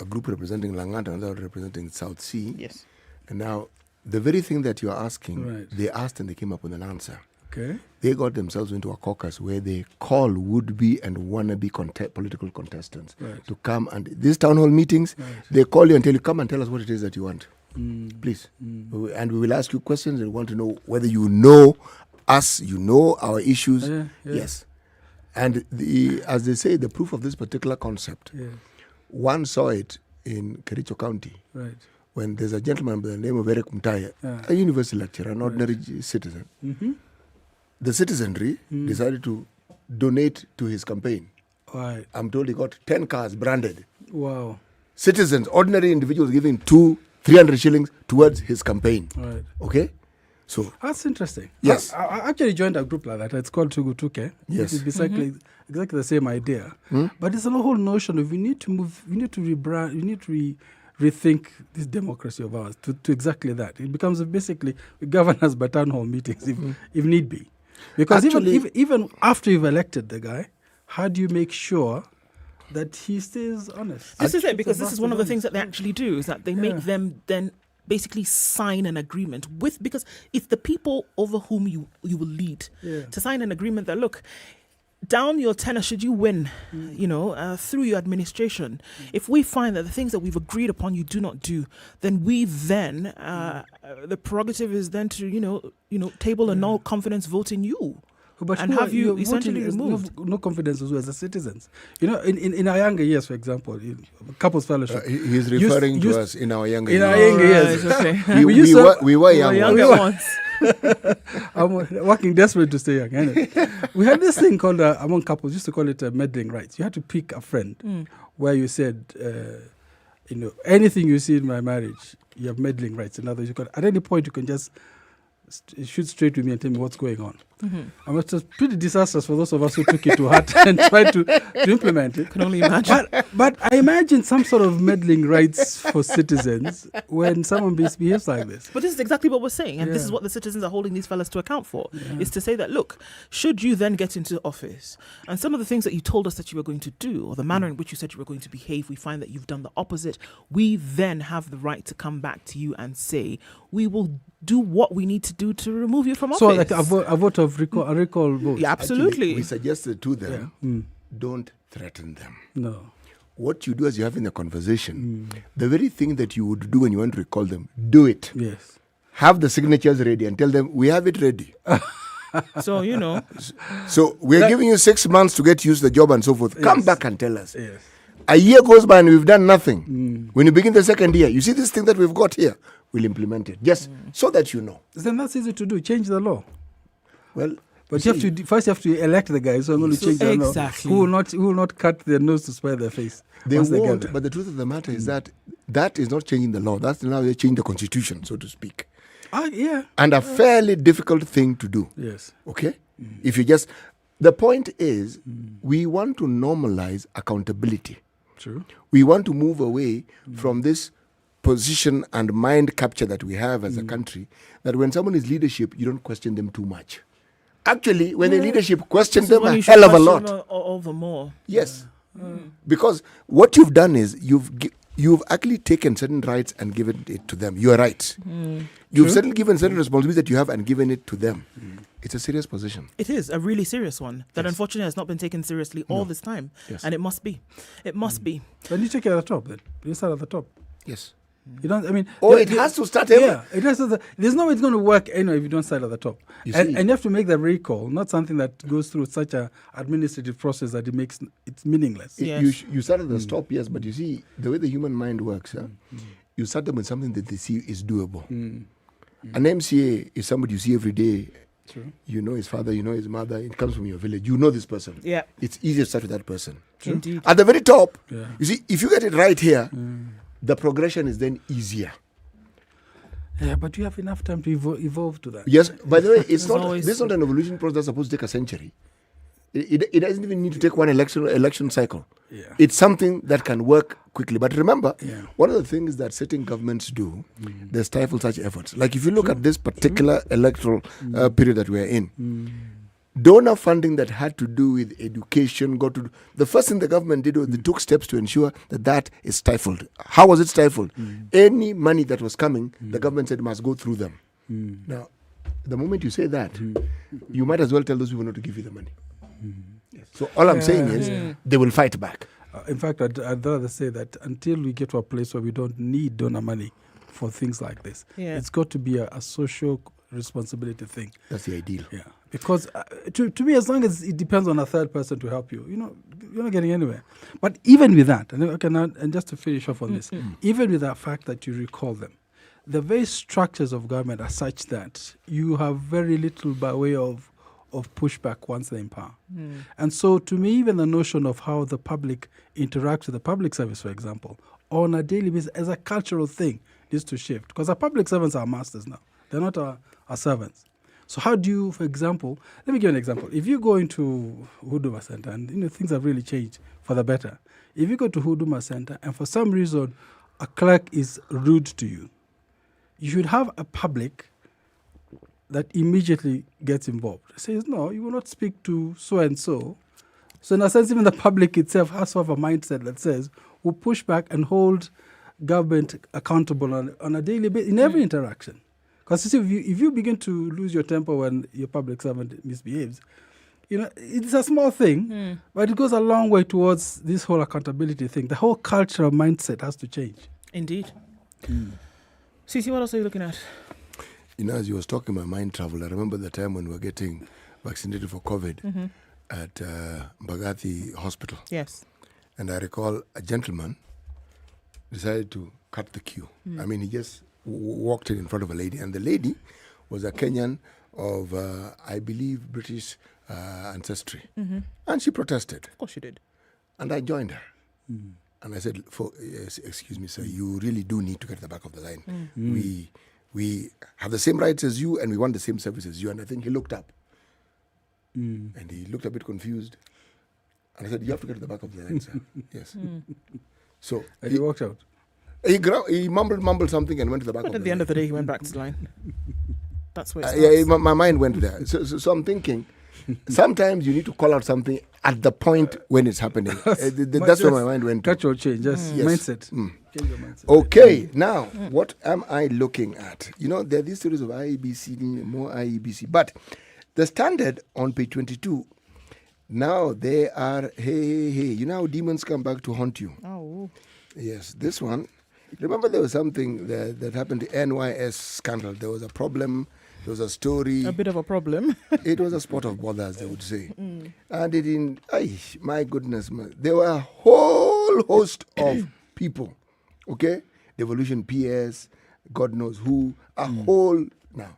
A group representing Langata, another representing South Sea. Yes. And now, the very thing that you're asking, right, they asked and they came up with an answer. Okay. They got themselves into a caucus where they call would-be and wannabe political contestants to come, and these town hall meetings, they call you and tell you, come and tell us what it is that you want. Please. And we will ask you questions and we want to know whether you know us, you know our issues. Yes. And as they say, the proof of this particular concept, one saw it in Kericho County. Right. When there's a gentleman by the name of Eric Mutaya, a university lecturer, an ordinary citizen. The citizenry decided to donate to his campaign. Right. I'm told he got 10 cars branded. Wow. Citizens, ordinary individuals giving 300 shillings towards his campaign. Right. Okay? So that's interesting. Yes. I actually joined a group like that. It's called Tugutuke. Yes. It's exactly the same idea. But it's a whole notion of we need to move, we need to rebrand, we need to rethink this democracy of ours to exactly that. It becomes basically we govern us by town hall meetings if need be. Because actually, even after you've elected the guy, how do you make sure that he stays honest? This is it, because this is one of the things that they actually do, is that they make them then basically sign an agreement with, because it's the people over whom you will lead to sign an agreement that, look, down your tenure, should you win, through your administration, if we find that the things that we've agreed upon you do not do, then we then, the prerogative is then to, table a no confidence vote in you. But and have you essentially removed. No confidence as well as the citizens. In our younger years, for example, couples fellowship. He's referring to us in our younger years. In our younger years. Okay. we were younger ones. I'm working desperate to stay young. Anyway. We had this thing called, among couples, used to call it meddling rights. You had to pick a friend where you said, anything you see in my marriage, you have meddling rights. In other words, at any point you can just shoot straight with me and tell me what's going on. And it was pretty disastrous for those of us who took it to heart and tried to implement it. Can only imagine. But I imagine some sort of meddling rights for citizens when someone behaves like this. But this is exactly what we're saying, and this is what the citizens are holding these fellas to account for, is to say that, look, should you then get into office, and some of the things that you told us that you were going to do, or the manner in which you said you were going to behave, we find that you've done the opposite, we then have the right to come back to you and say, we will do what we need to do to remove you from office. So like a vote of recall vote. Yeah, absolutely. Actually, we suggested to them, don't threaten them. No. What you do is you have in the conversation, the very thing that you would do when you want to recall them, do it. Yes. Have the signatures ready and tell them, we have it ready. So, So we're giving you 6 months to get used to the job and so forth. Yes. Come back and tell us. Yes. A year goes by and we've done nothing. When you begin the second year, you see this thing that we've got here, we'll implement it. Just so that you know. Then that's easy to do. Change the law. Well, but you have to elect the guy, so I'm going to change the law. Who will not cut their nose to spare their face. They won't, but the truth of the matter is that is not changing the law. That's now they're changing the constitution, so to speak. Yeah. And a fairly difficult thing to do. Yes. Okay? If you just... The point is, we want to normalize accountability. True. We want to move away from this position and mind capture that we have as a country, that when someone is leadership, you don't question them too much. Actually, when the leadership, question them a hell of a lot. All the more. Yes. Because what you've done is you've actually taken certain rights and given it to them. You are right. You've certainly given certain responsibilities that you have and given it to them. It's a serious position. It is a really serious one that unfortunately has not been taken seriously all this time. Yes. And it must be. It must be. Then you take it at the top then. You start at the top. Yes. You don't. I mean, it has to start. Yeah, it has to. There's no way it's going to work anyway if you don't start at the top. And you have to make that recall, not something that goes through such a administrative process that it's meaningless. Yes. You start at the top, yes, but you see the way the human mind works. You start them with something that they see is doable. An MCA is somebody you see every day. True. You know his father, you know his mother. It comes from your village. You know this person. Yeah, it's easy to start with that person. True. Indeed. At the very top, you see, if you get it right here. The progression is then easier. Yeah, but you have enough time to evolve to that. Yes, by the way, this is not an evolution process that's supposed to take a century. It doesn't even need to take one election cycle. Yeah. It's something that can work quickly. But remember, one of the things that certain governments do, they stifle such efforts. Like if you look at this particular electoral period that we are in, donor funding that had to do with education the first thing the government did was they took steps to ensure that is stifled. How was it stifled? Any money that was coming, the government said must go through them. Now, the moment you say that, you might as well tell those people not to give you the money. Yes. So all I'm saying is they will fight back. In fact, I'd rather say that until we get to a place where we don't need donor money for things like this, it's got to be a social responsibility thing. That's the ideal. Yeah, because to me, as long as it depends on a third person to help you, you're not getting anywhere. But even with that, and just to finish off on this, even with that fact that you recall them, the very structures of government are such that you have very little by way of pushback once they're in power. And so to me, even the notion of how the public interacts with the public service, for example, on a daily basis as a cultural thing needs to shift. Because our public servants are masters now. They're not our servants. So how do you, for example, let me give you an example. If you go into Huduma Center, and things have really changed for the better. If you go to Huduma Center and for some reason a clerk is rude to you, you should have a public that immediately gets involved. It says, no, you will not speak to so-and-so. So in a sense, even the public itself has sort of a mindset that says, we'll push back and hold government accountable on a daily basis in every interaction. Because you see, if you begin to lose your temper when your public servant misbehaves, it's a small thing, but it goes a long way towards this whole accountability thing. The whole cultural mindset has to change. Indeed. Cece, what else are you looking at? As you was talking, my mind traveled. I remember the time when we were getting vaccinated for COVID at Mbagathi Hospital. Yes. And I recall a gentleman decided to cut the queue. I mean, he just walked in front of a lady, and the lady was a Kenyan of, I believe, British ancestry. And she protested. Of course she did. And I joined her. And I said, excuse me, sir, you really do need to get to the back of the line. We have the same rights as you, and we want the same service as you. And I think he looked up. And he looked a bit confused. And I said, you have to get to the back of the line, sir. Yes. So and he walked out. He mumbled something and went to the back of the line. At the end of the day, he went back to the line. That's where my mind went there. So I'm thinking, sometimes you need to call out something at the point when it's happening. That's where my mind went to. Cultural change, yes. Mindset. Change your mindset. Okay, now, what am I looking at? There are these stories of IEBC, more IEBC. But the Standard on page 22, now they are, hey, how demons come back to haunt you. Oh. Yes, this one. Remember there was something that happened to NYS scandal. There was a problem. There was a story. A bit of a problem. It was a spot of bother, as they would say. And it didn't, my goodness, there were a whole host of people, okay? Devolution PS, God knows who, a whole, now.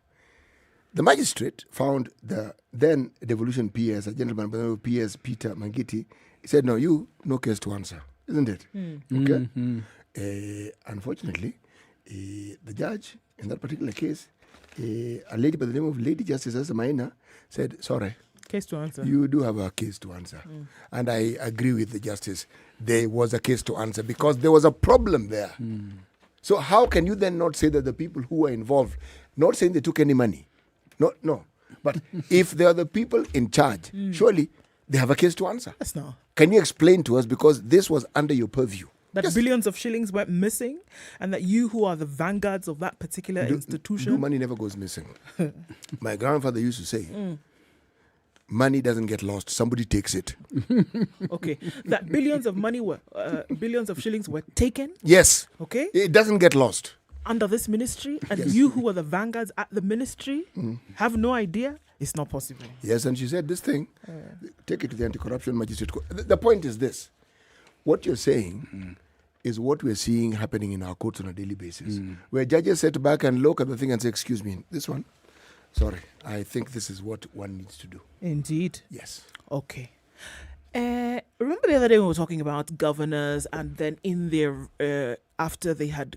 The magistrate found the then devolution PS, a gentleman by the name of PS Peter Mangiti. He said, no case to answer, isn't it? Okay? Unfortunately, the judge in that particular case, a lady by the name of Lady Justice Asamaina said, sorry. Case to answer. You do have a case to answer. And I agree with the justice. There was a case to answer because there was a problem there. So how can you then not say that the people who were involved, not saying they took any money, no. But if they are the people in charge, surely they have a case to answer. Yes, no. Can you explain to us, because this was under your purview? That billions of shillings went missing, and that you, who are the vanguards of that particular institution... money never goes missing. My grandfather used to say, money doesn't get lost, somebody takes it. Okay. That billions of shillings were taken? Yes. Okay. It doesn't get lost. Under this ministry, and you, who are the vanguards at the ministry, have no idea? It's not possible. Yes, and she said this thing, take it to the anti-corruption magistrate court. The point is this. What you're saying is what we're seeing happening in our courts on a daily basis, where judges sit back and look at the thing and say, excuse me, this one, sorry, I think this is what one needs to do. Indeed. Yes. Okay. Remember the other day we were talking about governors, and then in their, after they had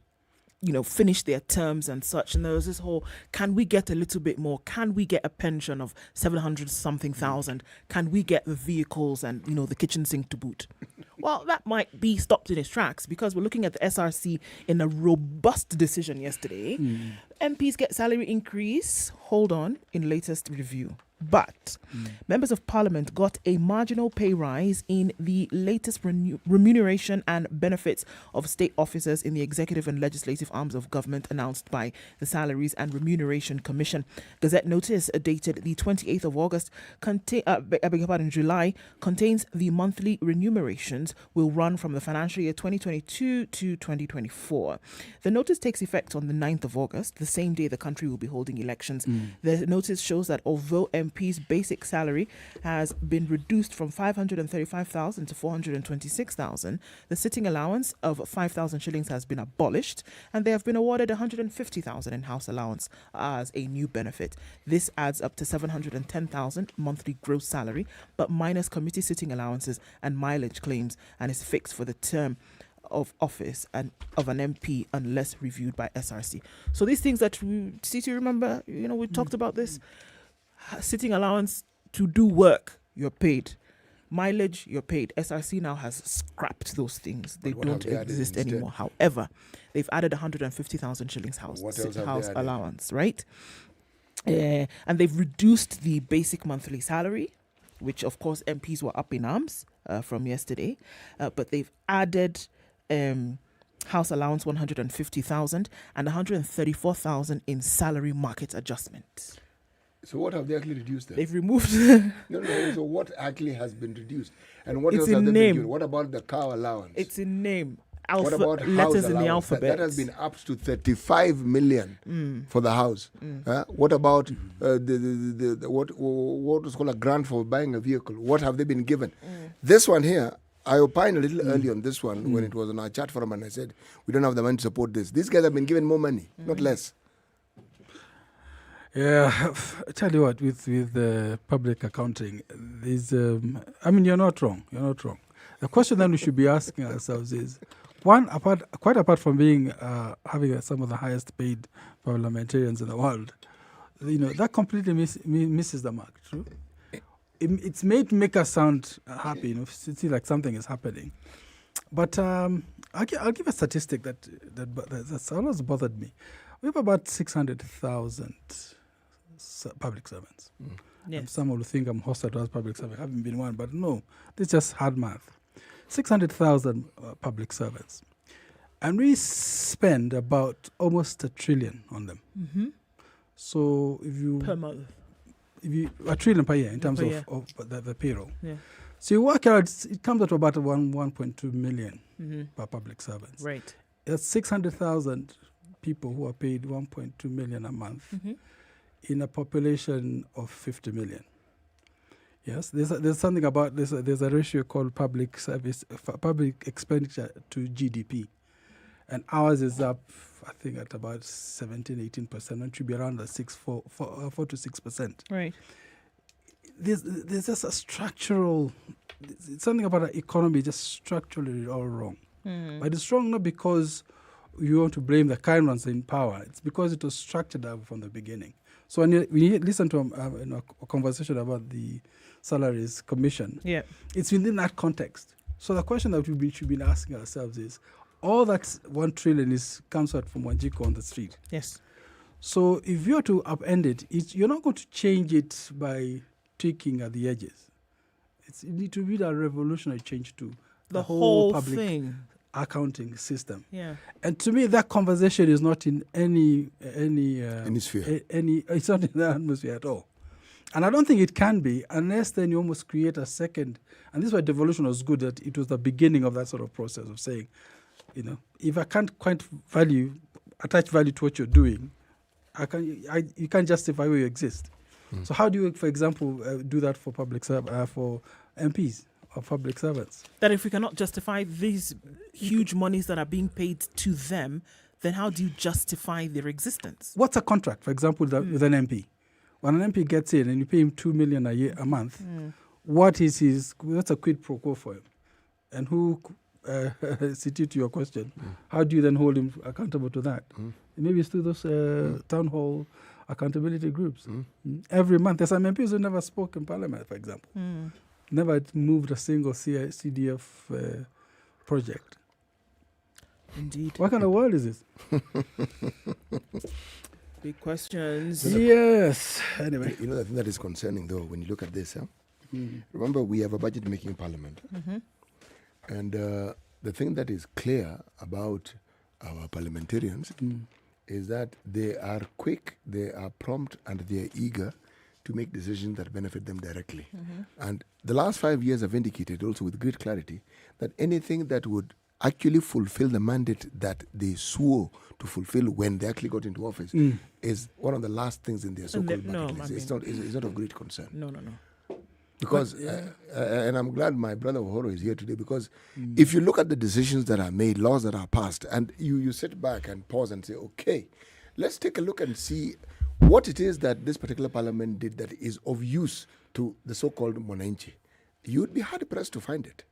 finished their terms and such, and there was this whole, can we get a little bit more? Can we get a pension of 700-something thousand? Can we get the vehicles and, the kitchen sink to boot? Well, that might be stopped in its tracks, because we're looking at the SRC in a robust decision yesterday. MPs get salary increase? Hold on, in latest review. But members of parliament got a marginal pay rise in the latest remuneration and benefits of state officers in the executive and legislative arms of government announced by the Salaries and Remuneration Commission. Gazette notice dated the 28th of August, July, contains the monthly remunerations will run from the financial year 2022 to 2024. The notice takes effect on the 9th of August, the same day the country will be holding elections. The notice shows that although MP's basic salary has been reduced from 535,000 to 426,000, the sitting allowance of 5,000 shillings has been abolished, and they have been awarded 150,000 in house allowance as a new benefit. This adds up to 710,000 monthly gross salary, but minus committee sitting allowances and mileage claims, and is fixed for the term of office and of an MP unless reviewed by SRC. So these things that we see, to remember, we talked about this. Sitting allowance to do work, you're paid. Mileage, you're paid. SRC now has scrapped those things. They don't exist anymore. However, they've added 150,000 shillings house allowance, right? And they've reduced the basic monthly salary, which of course MPs were up in arms from yesterday. But they've added house allowance 150,000 and 134,000 in salary market adjustment. So what have they actually reduced then? They've removed... No. So what actually has been reduced? And what else have they been given? What about the car allowance? It's in name. What about letters in the alphabet? That has been up to 35 million for the house. What about what was called a grant for buying a vehicle? What have they been given? This one here, I opined a little early on this one when it was on our chat forum, and I said, we don't have the money to support this. These guys have been given more money, not less. Yeah, I tell you what, with public accounting, there's, you're not wrong. The question that we should be asking ourselves is, quite apart from being having some of the highest paid parliamentarians in the world, that completely misses the mark. True, it's made to make us sound happy, it seems like something is happening. But I'll give a statistic that's always bothered me. We have about 600,000 public servants. Yes. Some will think I'm hostile as public servant. I haven't been one, but no, this is just hard math. 600,000 public servants. And we spend about almost $1 trillion on them. So if you... Per month. $1 trillion per year in terms of the payroll. Yeah. So you work out, it comes out to about 1.2 million per public servants. Right. That's 600,000 people who are paid 1.2 million a month in a population of 50 million. Yes, there's something about this. There's a ratio called public expenditure to GDP, and ours is up, I think, at about 17-18%. It should be around the 4 to 6%. Right. There's just a structural. Something about our economy just structurally all wrong. But it's wrong not because you want to blame the current ones in power. It's because it was structured up from the beginning. So when you listen to a conversation about the Salaries Commission, it's within that context. So the question that we should be asking ourselves is, all that 1 trillion comes out from Wanjiko on the street. Yes. So if you're to upend it, you're not going to change it by tweaking at the edges. You need to be a revolutionary change to the whole public thing. Accounting system. Yeah. And to me, that conversation is not in any sphere. It's not in the atmosphere at all. And I don't think it can be unless then you almost create a second. And this is why devolution was good, that it was the beginning of that sort of process of saying, if I can't quite attach value to what you're doing, you can't justify where you exist. So how do you, for example, do that for for MPs? Of public servants. That if we cannot justify these huge monies that are being paid to them, then how do you justify their existence? What's a contract, for example, with an MP? When an MP gets in and you pay him 2 million a month, what's a quid pro quo for him? And who, to your question, how do you then hold him accountable to that? Maybe it's through those town hall accountability groups. Every month, there's some MPs who never spoke in Parliament, for example. Never moved a single CDF project. Indeed. What kind of world is this? Big questions. Yes. Anyway. You know, the thing that is concerning, though, when you look at this, remember we have a budget-making parliament. And the thing that is clear about our parliamentarians is that they are quick, they are prompt, and they are eager to make decisions that benefit them directly. And the last 5 years have indicated also with great clarity that anything that would actually fulfill the mandate that they swore to fulfill when they actually got into office is one of the last things in their so-called bucket list. It's not of great concern. No. Because, and I'm glad my brother Uhuru is here today, because if you look at the decisions that are made, laws that are passed, and you sit back and pause and say, okay, let's take a look and see what it is that this particular parliament did that is of use to the so-called Mwananchi, you'd be hard-pressed to find it.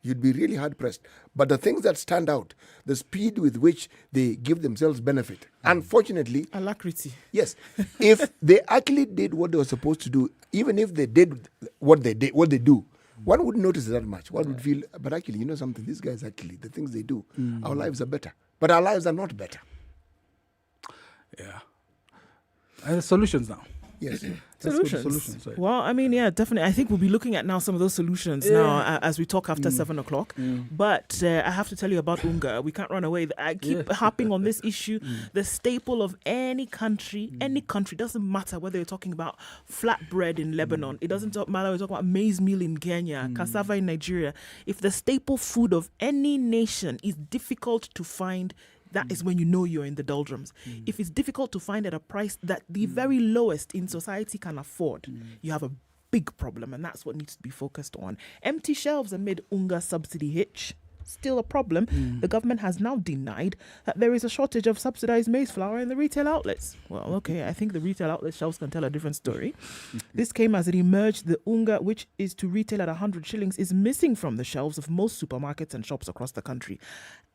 You'd be really hard-pressed. But the things that stand out, the speed with which they give themselves benefit, unfortunately... Alacrity. Yes. If they actually did what they were supposed to do, even if they did what they do, one wouldn't notice that much. One would feel, but actually, you know something, these guys actually, the things they do, our lives are better. But our lives are not better. Yeah. And the solutions now. Yes. Solutions. Right. Well, I mean, yeah, definitely. I think we'll be looking at now some of those solutions now as we talk after 7 o'clock. But I have to tell you about UNGA. We can't run away. I keep harping on this issue. The staple of any country, doesn't matter whether you're talking about flatbread in Lebanon. It doesn't matter whether you're talking about maize meal in Kenya, cassava in Nigeria. If the staple food of any nation is difficult to find, that is when you know you're in the doldrums. If it's difficult to find at a price that the very lowest in society can afford, you have a big problem, and that's what needs to be focused on. Empty shelves amid UNGA subsidy hitch. Still a problem. The government has now denied that there is a shortage of subsidized maize flour in the retail outlets. Well, okay, I think the retail outlet shelves can tell a different story. This came as it emerged the UNGA, which is to retail at 100 shillings, is missing from the shelves of most supermarkets and shops across the country.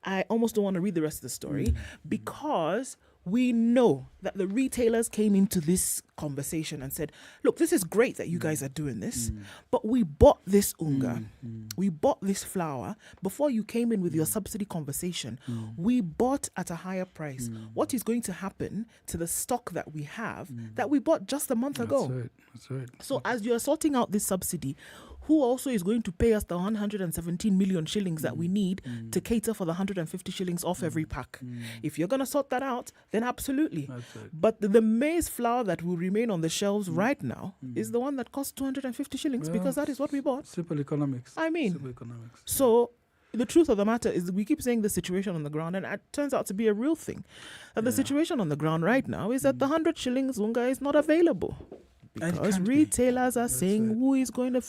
I almost don't want to read the rest of the story because we know that the retailers came into this conversation and said, look, this is great that you guys are doing this, but we bought this UNGA, we bought this flour before you came in with your subsidy conversation. We bought at a higher price. What is going to happen to the stock that we have that we bought just a month ago? That's right. So as you're sorting out this subsidy, who also is going to pay us the 117 million shillings that we need to cater for the 150 shillings off every pack? If you're going to sort that out, then absolutely. Right. But the maize flour that will remain on the shelves right now is the one that costs 250 shillings because that is what we bought. Simple economics. Simple economics. So the truth of the matter is we keep saying the situation on the ground, and it turns out to be a real thing. And the situation on the ground right now is that the 100 shillings UNGA is not available. Because retailers are saying who is going to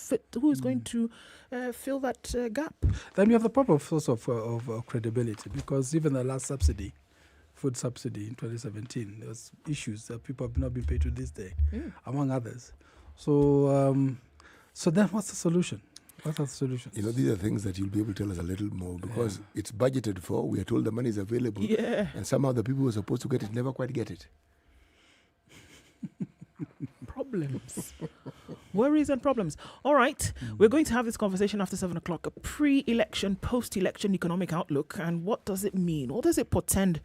fill that gap. Then we have the problem of credibility, because even the last subsidy, food subsidy in 2017, there was issues that people have not been paid to this day, among others. So, so then what's the solution? What are the solutions? You know, these are things that you'll be able to tell us a little more, because it's budgeted for. We are told the money is available, and somehow the people who are supposed to get it never quite get it. Problems. Worries and problems. All right. We're going to have this conversation after 7 o'clock. A pre-election, post-election economic outlook. And what does it mean? What does it portend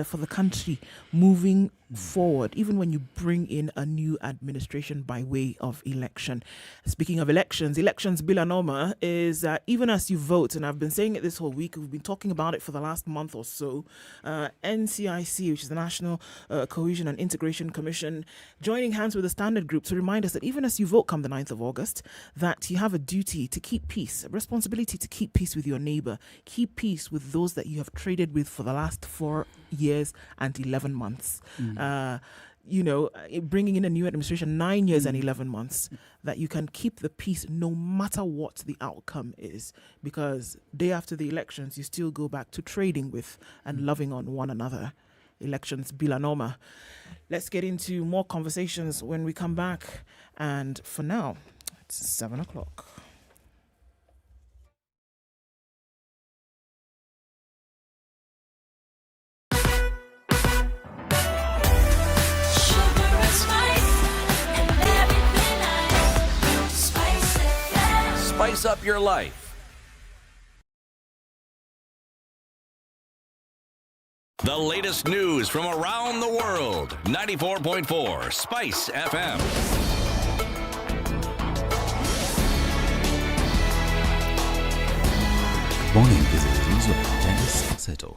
for the country moving forward, even when you bring in a new administration by way of election? Speaking of elections Bill Anoma is even as you vote, and I've been saying it this whole week, we've been talking about it for the last month or so, NCIC, which is the National Cohesion and Integration Commission, joining hands with the Standard Group to remind us that even as you vote come the 9th of August, that you have a duty to keep peace, a responsibility to keep peace with your neighbor, keep peace with those that you have traded with for the last 4 years and 11 months. Bringing in a new administration, 9 years and 11 months, that you can keep the peace no matter what the outcome is, because day after the elections, you still go back to trading with and loving on one another. Elections bila noma. Let's get into more conversations when we come back. And for now, it's 7 o'clock. Spice up your life. The latest news from around the world. 94.4 Spice FM. Good morning, this is news with Dennis Seto.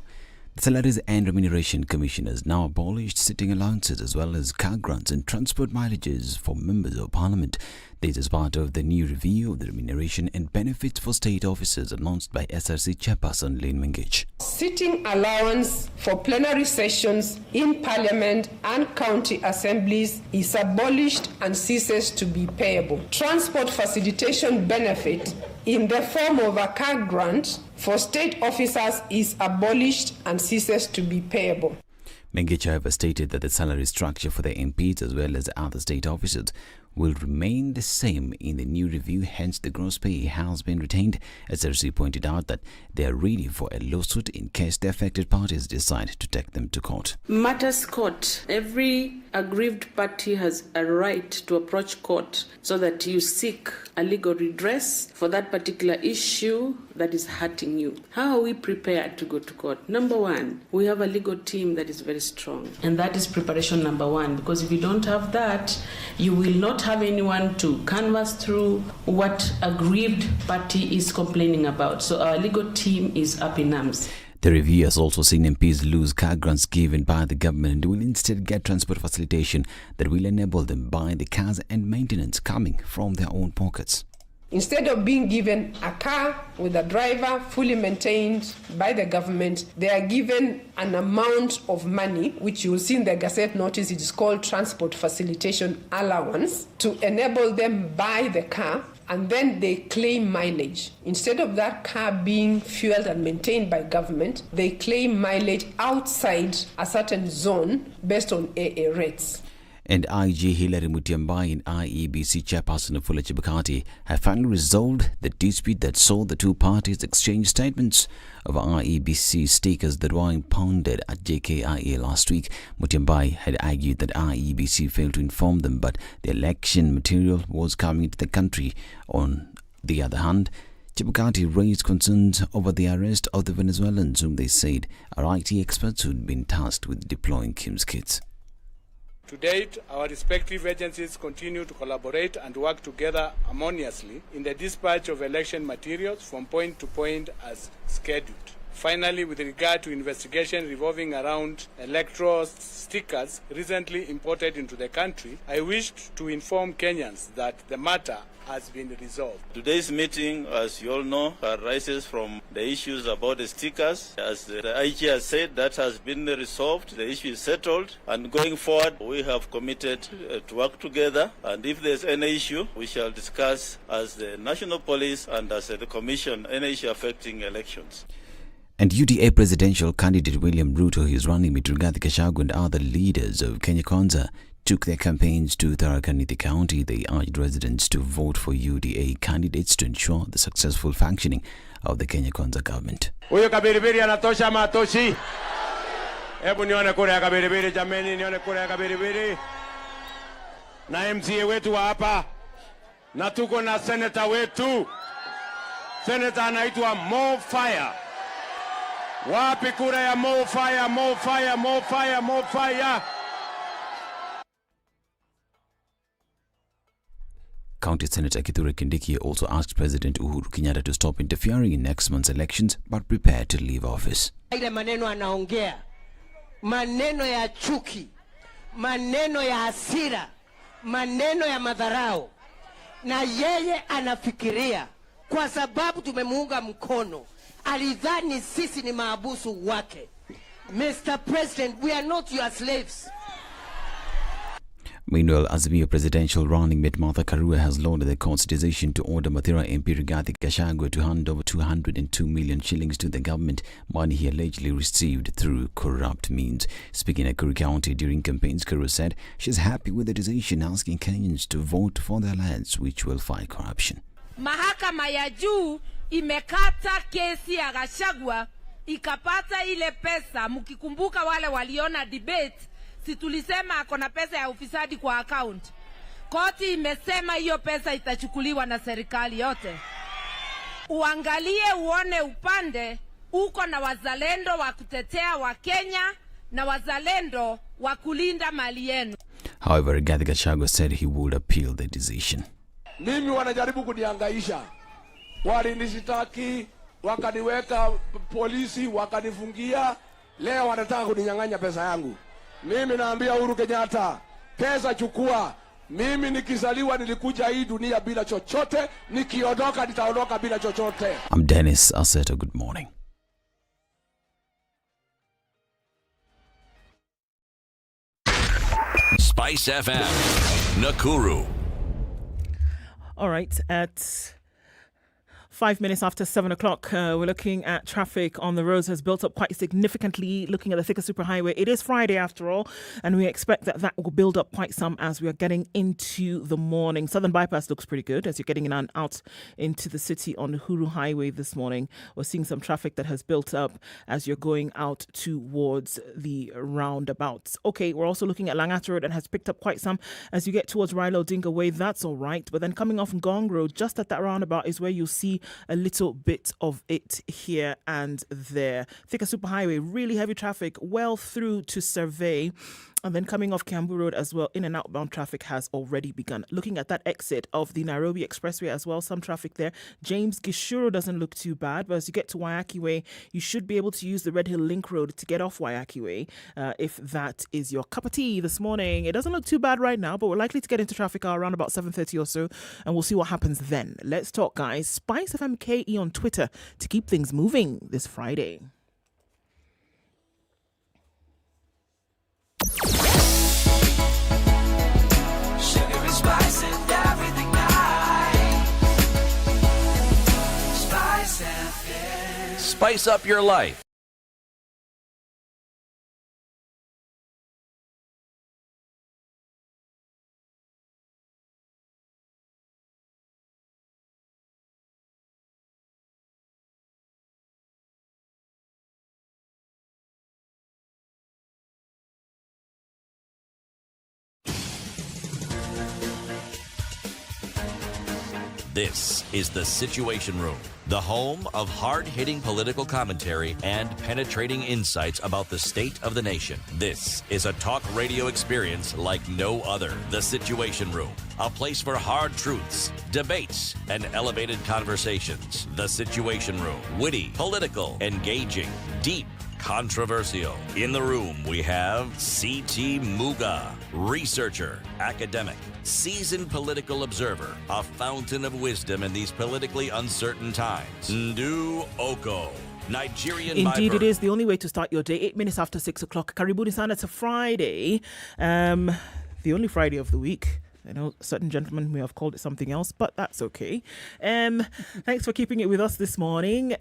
The Salaries and Remuneration Commission has now abolished sitting allowances as well as car grants and transport mileages for members of Parliament. This is part of the new review of the remuneration and benefits for state officers announced by SRC chairperson Lynn Mengich. Sitting allowance for plenary sessions in Parliament and county assemblies is abolished and ceases to be payable. Transport facilitation benefit in the form of a car grant for state officers is abolished and ceases to be payable. Mengich, however, stated that the salary structure for the MPs as well as other state officers will remain the same in the new review, hence the gross pay has been retained. SRC pointed out that they are ready for a lawsuit in case the affected parties decide to take them to court. Matters court. Every aggrieved party has a right to approach court so that you seek a legal redress for that particular issue that is hurting you. How are we prepared to go to court? Number one, we have a legal team that is very strong, and that is preparation number one, because if you don't have that, you will not have anyone to canvass through what aggrieved party is complaining about. So our legal team is up in arms. The review has also seen MPs lose car grants given by the government and will instead get transport facilitation that will enable them buy the cars and maintenance coming from their own pockets. Instead of being given a car with a driver fully maintained by the government, they are given an amount of money, which you will see in the Gazette notice. It is called Transport Facilitation Allowance, to enable them buy the car, and then they claim mileage. Instead of that car being fueled and maintained by government, they claim mileage outside a certain zone based on AA rates. And IG Hilary Mutyambai and IEBC chairperson Afula Chebukati have finally resolved the dispute that saw the two parties exchange statements of IEBC stickers that were impounded at JKIA last week. Mutyambai had argued that IEBC failed to inform them, but the election material was coming into the country. On the other hand, Chebukati raised concerns over the arrest of the Venezuelans whom they said are IT experts who had been tasked with deploying Kim's kits. To date, our respective agencies continue to collaborate and work together harmoniously in the dispatch of election materials from point to point as scheduled. Finally, with regard to investigation revolving around electoral stickers recently imported into the country, I wished to inform Kenyans that the matter has been resolved. Today's meeting, as you all know, arises from the issues about the stickers. As the IG has said, that has been resolved. The issue is settled. And going forward, we have committed to work together. And if there's any issue, we shall discuss as the National Police and as the Commission any issue affecting elections. And UDA presidential candidate William Ruto, who is running with Rigathi Gachagua and other leaders of Kenya Kwanza, took their campaigns to Tharaka Nithi County. They urged residents to vote for UDA candidates to ensure the successful functioning of the Kenya Kwanza government. Huyo kabiribiri anatosha ama atoshi? Hebu nione kura ya kabiribiri jameni, nione kura ya kabiribiri. Na MCA wetu wa hapa. Na tuko na senator wetu. Senator anaitwa Mo Fire. Wapi kura ya Mo Fire, Mo Fire, Mo Fire, Mo Fire? County Senator Kithure Kindiki also asked President Uhuru Kenyatta to stop interfering in next month's elections, but prepared to leave office. Ile maneno anaongea, maneno ya chuki, maneno ya hasira, maneno ya madharau, na yeye anafikiria kwa sababu tumemuunga mkono, alidhani sisi ni maabusu wake. Mr. President, we are not your slaves. Meanwhile, Azimio presidential running mate Martha Karua has lauded the court's decision to order Mathira MP Rigathi Gachagua to hand over 202 million shillings to the government, money he allegedly received through corrupt means. Speaking at Nakuru County during campaigns, Karua said she's happy with the decision, asking Kenyans to vote for the alliance which will fight corruption. Mahakama ya juu imekata kesi ya Gachagua, ikapata ile pesa. Mkikumbuka wale waliona debate, si tulisema akona pesa ya ufisadi kwa account. Koti imesema hiyo pesa itachukuliwa na serikali yote. Uangalie uone upande uko na wazalendo wa kutetea wa Kenya na wazalendo wa kulinda mali yenu. However, Rigathi Gachagua said he would appeal the decision. Mimi wanajaribu kunihangaisha. Walinishitaki, wakaniweka polisi, wakanifungia. Leo wanataka kuninyang'anya pesa yangu. Mimi naambia Uhuru Kenyatta, pesa chukua. Mimi nikizaliwa nilikuja hii dunia bila chochote, nikiondoka nitaondoka bila chochote. I'm Dennis Aseto. Good morning. Spice FM, Nakuru. All right, at 5 minutes after 7 o'clock, we're looking at traffic on the roads has built up quite significantly, looking at the thicker superhighway. It is Friday after all, and we expect that will build up quite some as we are getting into the morning. Southern Bypass looks pretty good as you're getting in and out into the city on the Uhuru Highway this morning. We're seeing some traffic that has built up as you're going out towards the roundabouts. Okay, we're also looking at Langata Road and has picked up quite some as you get towards Raila Odinga Way. That's all right. But then coming off Ngong Road, just at that roundabout is where you'll see a little bit of it here and there. Thicker superhighway, really heavy traffic well through to Survey. And then coming off Kiambu Road as well, in and outbound traffic has already begun. Looking at that exit of the Nairobi Expressway as well, some traffic there. James Gishuru doesn't look too bad, but as you get to Waiaki Way, you should be able to use the Red Hill Link Road to get off Waiaki Way if that is your cup of tea this morning. It doesn't look too bad right now, but we're likely to get into traffic around about 7:30 or so, and we'll see what happens then. Let's talk, guys. SpiceFM KE on Twitter to keep things moving this Friday. Spice up your life. This is the Situation Room, the home of hard-hitting political commentary and penetrating insights about the state of the nation. This is a talk radio experience like no other. The Situation Room, a place for hard truths, debates, and elevated conversations. The Situation Room, witty, political, engaging, deep, controversial. In the room, we have C.T. Muga, researcher, academic, seasoned political observer, a fountain of wisdom in these politically uncertain times. Ndu Oko, Nigerian Indeed, by it is the only way to start your day. 8 minutes after 6 o'clock. Karibuni sana. It's a Friday, the only Friday of the week. I know certain gentlemen may have called it something else, but that's okay. Thanks for keeping it with us this morning.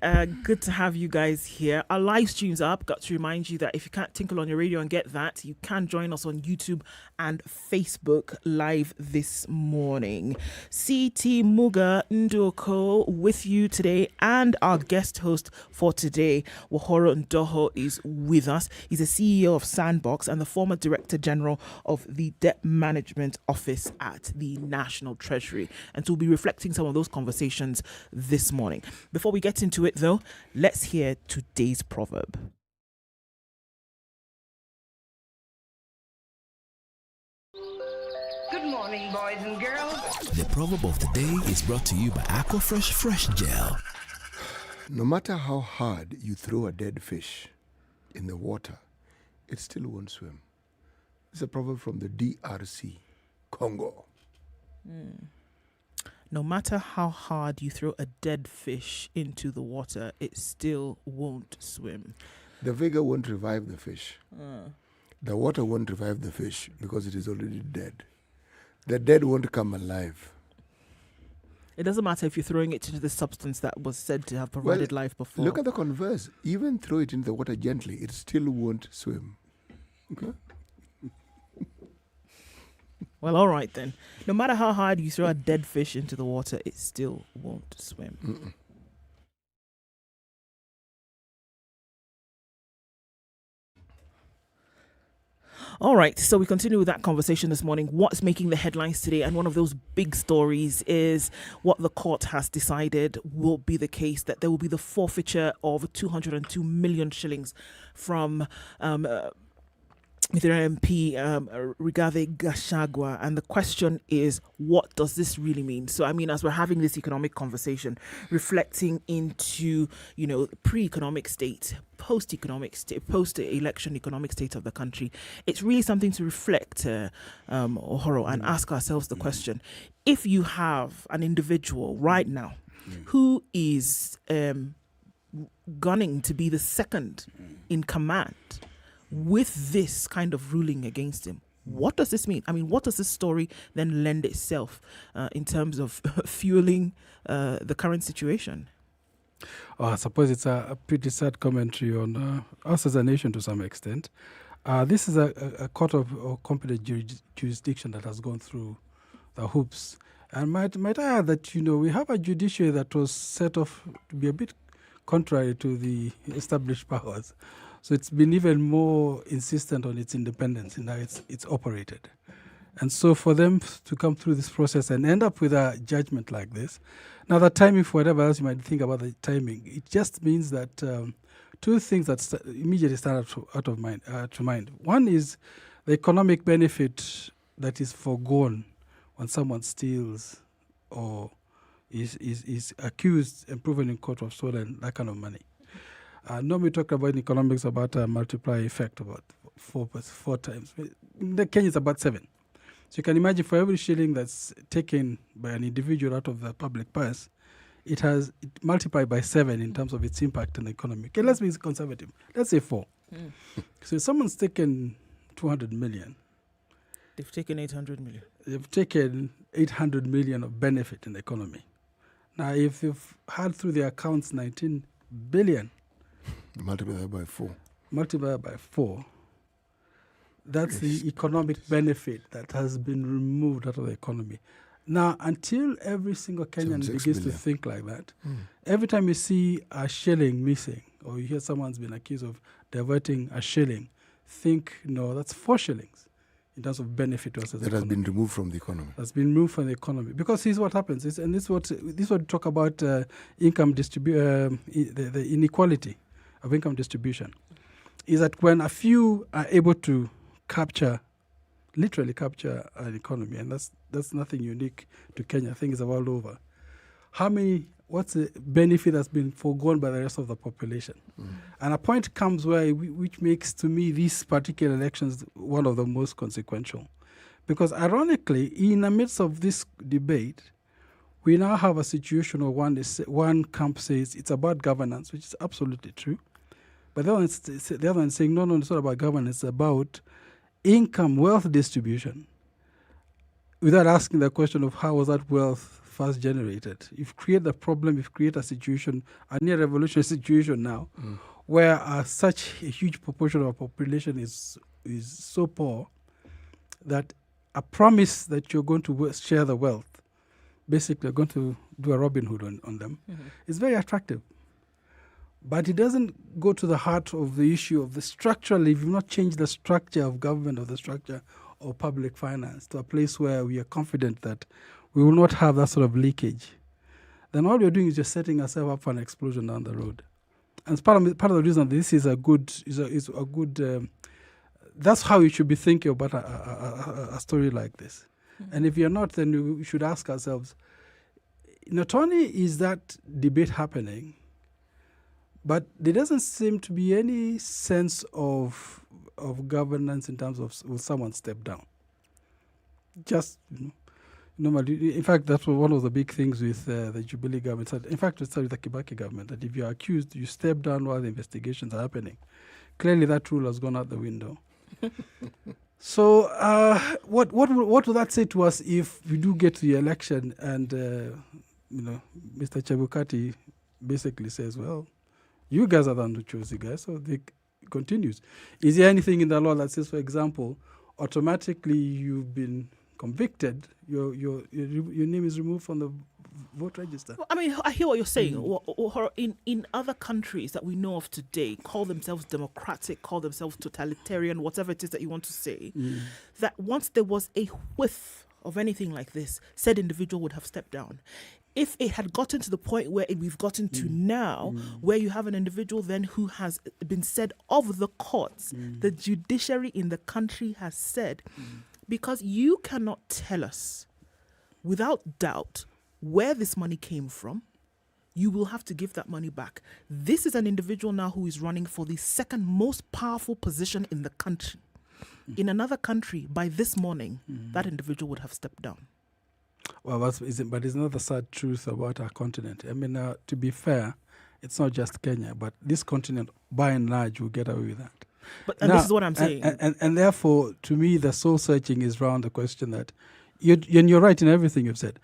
Good to have you guys here. Our live stream's up. Got to remind you that if you can't tinkle on your radio and get that, you can join us on YouTube and Facebook live this morning. CT Muga Ndoko with you today, and our guest host for today, Wahoro Ndoho, is with us. He's the CEO of Sandbox and the former Director General of the Debt Management Office at the National Treasury, and so we'll be reflecting some of those conversations this morning. Before we get into it though, let's hear today's proverb. Good morning, boys and girls. The proverb of the day is brought to you by Aquafresh Fresh Gel. No matter how hard you throw a dead fish in the water, it still won't swim. It's a proverb from the DRC. Congo. No matter how hard you throw a dead fish into the water, it still won't swim. The vigor won't revive the fish. The water won't revive the fish because it is already dead. The dead won't come alive. It doesn't matter if you're throwing it into the substance that was said to have provided life before. Look at the converse. Even throw it into the water gently, it still won't swim. Okay? Well, all right then. No matter how hard you throw a dead fish into the water, it still won't swim. Mm-mm. All right, so we continue with that conversation this morning. What's making the headlines today? And one of those big stories is what the court has decided will be the case, that there will be the forfeiture of 202 million shillings from Mithira MP Rigathi Gachagua. And the question is, what does this really mean? So, I mean, as we're having this economic conversation, reflecting into, pre-economic state, post-economic state, post-election economic state of the country, it's really something to reflect, Ohoro, and ask ourselves the question. If you have an individual right now who is gunning to be the second in command, with this kind of ruling against him, what does this mean? I mean, what does this story then lend itself in terms of fueling the current situation? I suppose it's a pretty sad commentary on us as a nation to some extent. This is a court of competent jurisdiction that has gone through the hoops. And might I add that, we have a judiciary that was set off to be a bit contrary to the established powers. So it's been even more insistent on its independence in how it's operated. And so for them to come through this process and end up with a judgment like this, now the timing, for whatever else you might think about the timing, it just means that two things that immediately stand out of mind to mind. One is the economic benefit that is foregone when someone steals or is accused and proven in court of stolen that kind of money. Normally talk about in economics about a multiplier effect, about four times. In the Kenya, it's about 7. So you can imagine for every shilling that's taken by an individual out of the public purse, it multiplied by 7 in terms of its impact on the economy. Okay, let's be conservative. Let's say 4. So if someone's taken 200 million. They've taken 800 million. They've taken 800 million of benefit in the economy. Now, if you've had through the accounts 19 billion, multiply by 4. Multiply by 4. That's the economic benefit that has been removed out of the economy. Now, until every single Kenyan begins to think like that, every time you see a shilling missing or you hear someone's been accused of diverting a shilling, think, no, that's 4 shillings in terms of benefit to us as that has been removed from the economy. That's been removed from the economy. Because here's what happens, this is what we talk about income distribution, the inequality of income distribution, is that when a few are able to literally capture an economy, and that's nothing unique to Kenya, I think it's all over. What's the benefit that's been foregone by the rest of the population? And a point comes which makes, to me, these particular elections one of the most consequential. Because ironically, in the midst of this debate, we now have a situation where one camp says it's about governance, which is absolutely true. But the other one is saying, no, it's not about governance, it's about income, wealth distribution, without asking the question of how was that wealth first generated. You've created a problem, you've created a situation, a near revolutionary situation now, where such a huge proportion of our population is so poor that a promise that you're going to share the wealth, basically you're going to do a Robin Hood on them, is very attractive. But it doesn't go to the heart of the issue of the structurally, if you've not changed the structure of government or the structure of public finance to a place where we are confident that we will not have that sort of leakage, then all we're doing is just setting ourselves up for an explosion down the road. And part of the reason this is a good, that's how we should be thinking about a story like this. And if you're not, then we should ask ourselves, not only is that debate happening, but there doesn't seem to be any sense of governance in terms of will someone step down. Just normally, in fact, that's one of the big things with the Jubilee government. In fact, it started with the Kibaki government, that if you're accused, you step down while the investigations are happening. Clearly, that rule has gone out the window. So, what will that say to us if we do get to the election and Mr. Chebukati basically says, well, you guys are the one who chose the guys, so it continues. Is there anything in the law that says, for example, automatically you've been convicted, your name is removed from the vote register. Well, I mean, I hear what you're saying. Or in other countries that we know of today, call themselves democratic, call themselves totalitarian, whatever it is that you want to say, that once there was a whiff of anything like this, said individual would have stepped down. If it had gotten to the point where we've gotten to now, where you have an individual then who has been said of the courts, the judiciary in the country has said, because you cannot tell us without doubt where this money came from, you will have to give that money back. This is an individual now who is running for the second most powerful position in the country. In another country, by this morning, that individual would have stepped down. Well, but it's not the sad truth about our continent. I mean, to be fair, it's not just Kenya, but this continent, by and large, will get away with that. But this is what I'm saying. And therefore, to me, the soul searching is around the question that, you're right in everything you've said,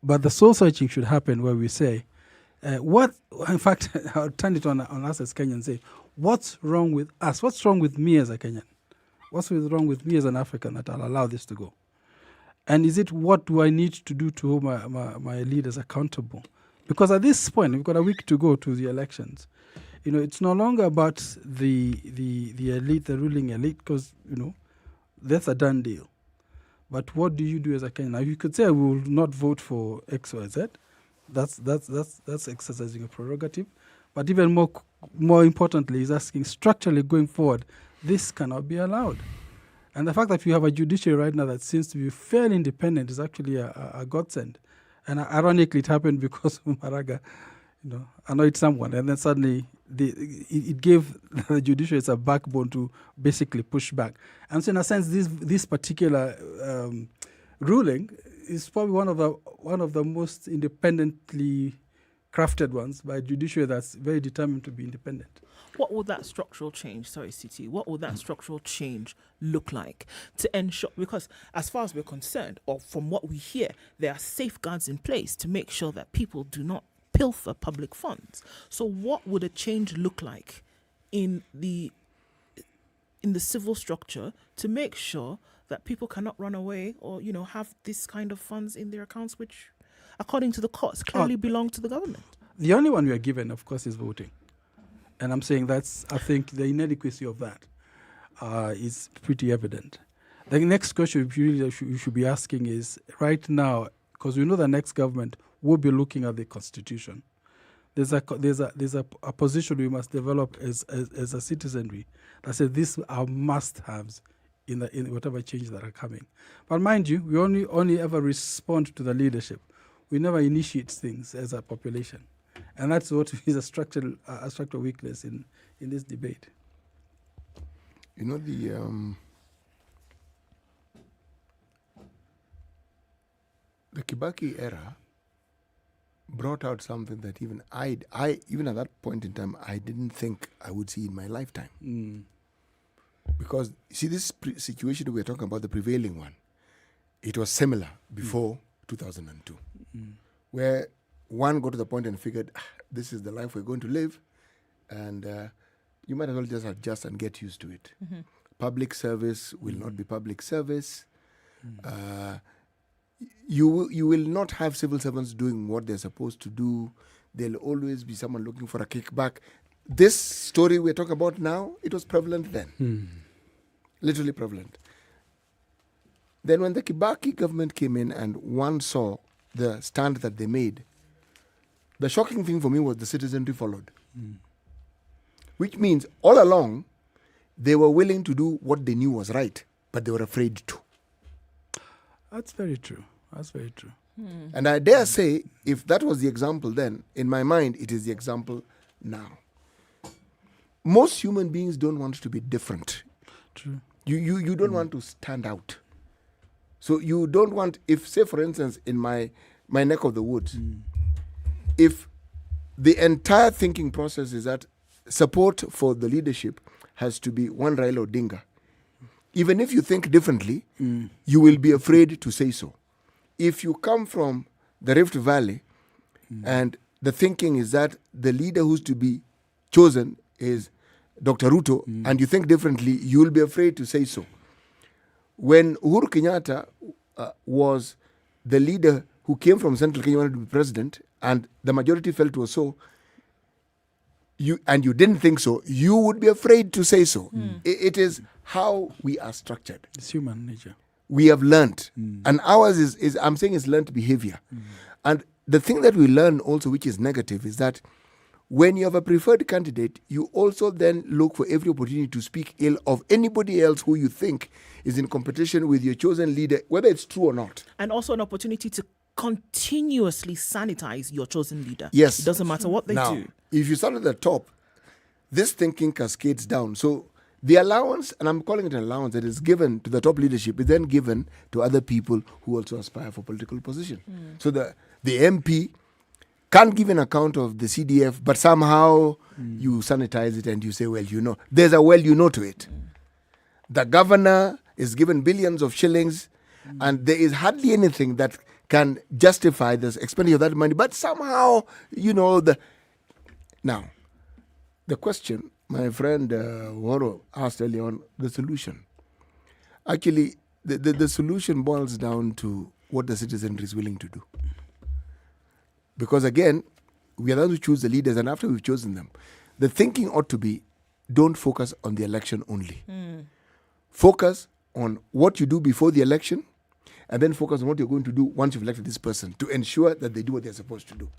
but the soul searching should happen where we say, in fact, I'll turn it on us as Kenyans and say, what's wrong with us? What's wrong with me as a Kenyan? What's wrong with me as an African that I'll allow this to go? And is it what do I need to do to hold my leaders accountable? Because at this point, we've got a week to go to the elections. It's no longer about the elite, the ruling elite, because, that's a done deal. But what do you do as a Kenyan? Now, you could say I will not vote for X or Z. That's exercising a prerogative. But even more importantly, is asking structurally going forward, this cannot be allowed. And the fact that we have a judiciary right now that seems to be fairly independent is actually a godsend. And ironically, it happened because of Maraga, annoyed someone, and then suddenly it gave the judiciary a backbone to basically push back. And so, in a sense, this particular ruling is probably one of the most independently crafted ones by a judiciary that's very determined to be independent. What would that structural change, what would that structural change look like to ensure, because as far as we're concerned, or from what we hear, there are safeguards in place to make sure that people do not pilfer public funds. So what would a change look like in the civil structure to make sure that people cannot run away or, have this kind of funds in their accounts, which, according to the courts, clearly belong to the government? The only one we are given, of course, is voting. And I'm saying I think the inadequacy of that is pretty evident. The next question you should be asking is, right now, because we know the next government will be looking at the constitution. There's a position we must develop as a citizenry that says these are must-haves in whatever changes that are coming. But mind you, we only ever respond to the leadership. We never initiate things as a population. And that's what is a structural weakness in this debate. The Kibaki era brought out something that even I even at that point in time, I didn't think I would see in my lifetime. Because, see, this situation we're talking about, the prevailing one, it was similar before 2002, where one got to the point and figured, this is the life we're going to live, and you might as well just adjust and get used to it. Public service will not be public service. You will not have civil servants doing what they're supposed to do. There'll always be someone looking for a kickback. This story we're talking about now, it was prevalent then. Literally prevalent. Then when the Kibaki government came in and one saw the stand that they made, the shocking thing for me was the citizenry followed. Which means all along, they were willing to do what they knew was right, but they were afraid to. That's very true. And I dare say, if that was the example then, in my mind, it is the example now. Most human beings don't want to be different. True. You don't want to stand out. So you don't want, if, say, for instance, in my neck of the woods, if the entire thinking process is that support for the leadership has to be one Raila Odinga, even if you think differently, you will be afraid to say so. If you come from the Rift Valley and the thinking is that the leader who's to be chosen is Dr. Ruto, and you think differently, you will be afraid to say so. When Uhuru Kenyatta was the leader who came from Central Kenya wanted to be president, and the majority felt it was so, you didn't think so, you would be afraid to say so. It is how we are structured. It's human nature. We have learned, and ours is I'm saying is learned behavior. And the thing that we learn also, which is negative, is that when you have a preferred candidate, you also then look for every opportunity to speak ill of anybody else who you think is in competition with your chosen leader, whether it's true or not. And also an opportunity to continuously sanitize your chosen leader. Yes. It doesn't matter what they do. If you start at the top, this thinking cascades down. So the allowance, and I'm calling it an allowance, that is given to the top leadership is then given to other people who also aspire for political position. So the MP can't give an account of the CDF, but somehow you sanitize it and you say, well, you know. There's a well, you know to it. The governor is given billions of shillings, and there is hardly anything that can justify this expenditure of that money, but somehow, you know, Now, the question my friend Woro asked earlier on, the solution. Actually, the solution boils down to what the citizenry is willing to do. Because again, we are going to choose the leaders, and after we've chosen them, the thinking ought to be, don't focus on the election only. Focus on what you do before the election, and then focus on what you're going to do once you've elected this person to ensure that they do what they're supposed to do.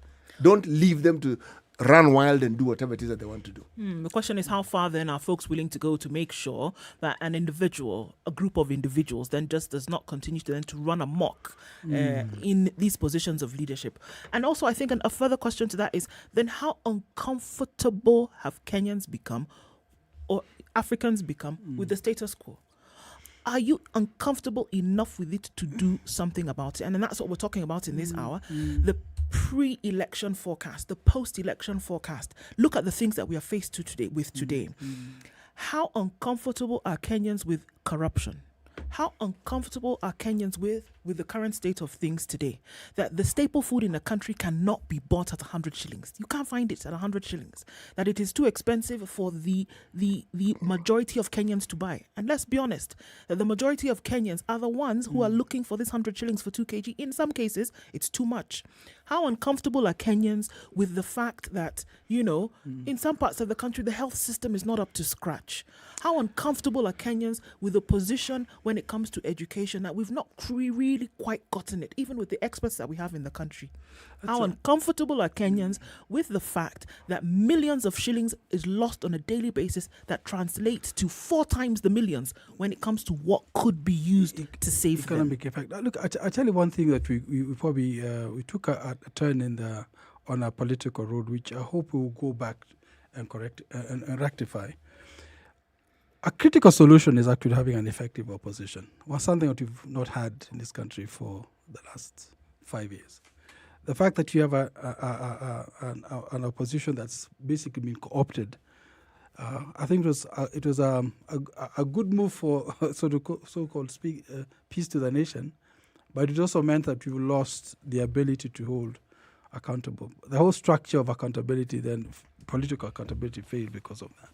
Don't leave them to run wild and do whatever it is that they want to do. The question is, how far then are folks willing to go to make sure that an individual, a group of individuals, then just does not continue to run amok in these positions of leadership? And also, I think a further question to that is, then how uncomfortable have Kenyans become, or Africans become, with the status quo? Are you uncomfortable enough with it to do something about it? And then that's what we're talking about in this hour. The pre-election forecast, the post-election forecast. Look at the things that we are faced with today. How uncomfortable are Kenyans with corruption? How uncomfortable are Kenyans with the current state of things today? That the staple food in the country cannot be bought at 100 shillings. You can't find it at 100 shillings. That it is too expensive for the majority of Kenyans to buy. And let's be honest, that the majority of Kenyans are the ones who are looking for this 100 shillings for 2 kg. In some cases, it's too much. How uncomfortable are Kenyans with the fact that, in some parts of the country, the health system is not up to scratch? How uncomfortable are Kenyans with the position when it comes to education, that we've not really quite gotten it, even with the experts that we have in the country? How uncomfortable are Kenyans with the fact that millions of shillings is lost on a daily basis that translates to 4 times the millions when it comes to what could be used to save economic them? effect. Look, I tell you one thing that we probably we took a turn on a political road, which I hope we will go back and correct and rectify. A critical solution is actually having an effective opposition. Well, something that we've not had in this country for the last 5 years. The fact that you have an opposition that's basically been co-opted, I think it was a good move for so-called peace to the nation, but it also meant that we lost the ability to hold accountable. The whole structure of accountability then, political accountability, failed because of that.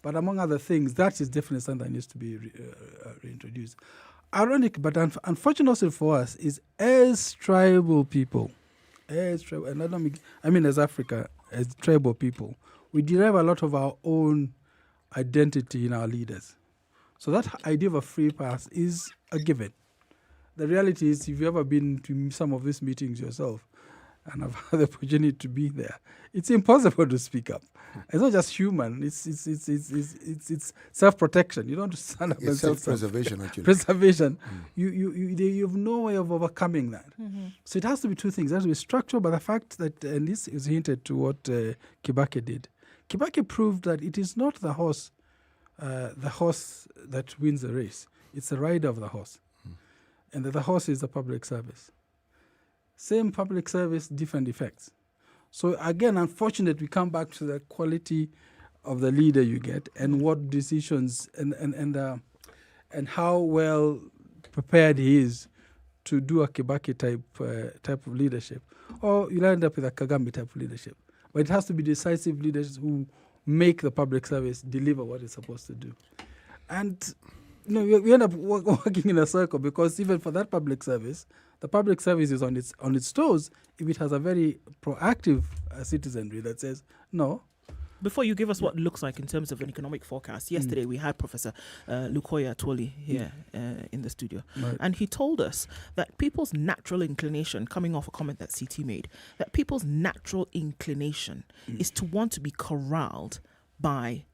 But among other things, that is definitely something that needs to be reintroduced. Ironic, but unfortunately for us, is as tribal people, as Africa, as tribal people, we derive a lot of our own identity in our leaders. So that idea of a free pass is a given. The reality is, if you've ever been to some of these meetings yourself, and I've had the opportunity to be there, it's impossible to speak up. It's not just human. It's self-protection. You don't stand up and self-preservation. Actually, preservation. You have no way of overcoming that. So it has to be two things. It has to be structural, but the fact that, and this is hinted to what Kibaki did. Kibaki proved that it is not the horse that wins the race. It's the rider of the horse, and that the horse is the public service. Same public service, different effects. So again, unfortunately, we come back to the quality of the leader you get and what decisions and how well prepared he is to do a Kibaki type of leadership, or you'll end up with a Kagame type of leadership. But it has to be decisive leaders who make the public service deliver what it's supposed to do. And we end up working in a circle, because even for that public service, the public service is on its toes if it has a very proactive citizenry that says, no. Before you give us what it looks like in terms of an economic forecast, yesterday we had Professor Lukoya Twoli here in the studio. Right. And he told us that people's natural inclination, coming off a comment that CT made, that people's natural inclination is to want to be corralled by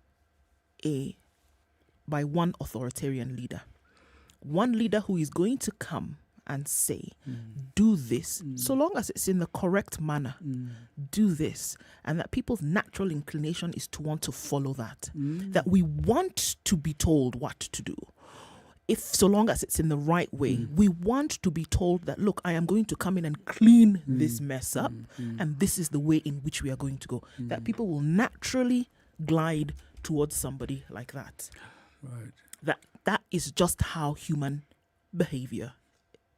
one authoritarian leader. One leader who is going to come and say, do this, so long as it's in the correct manner, do this. And that people's natural inclination is to want to follow that. That we want to be told what to do. If so long as it's in the right way, we want to be told that, look, I am going to come in and clean this mess up, and this is the way in which we are going to go. That people will naturally glide towards somebody like that. Right. That is just how human behavior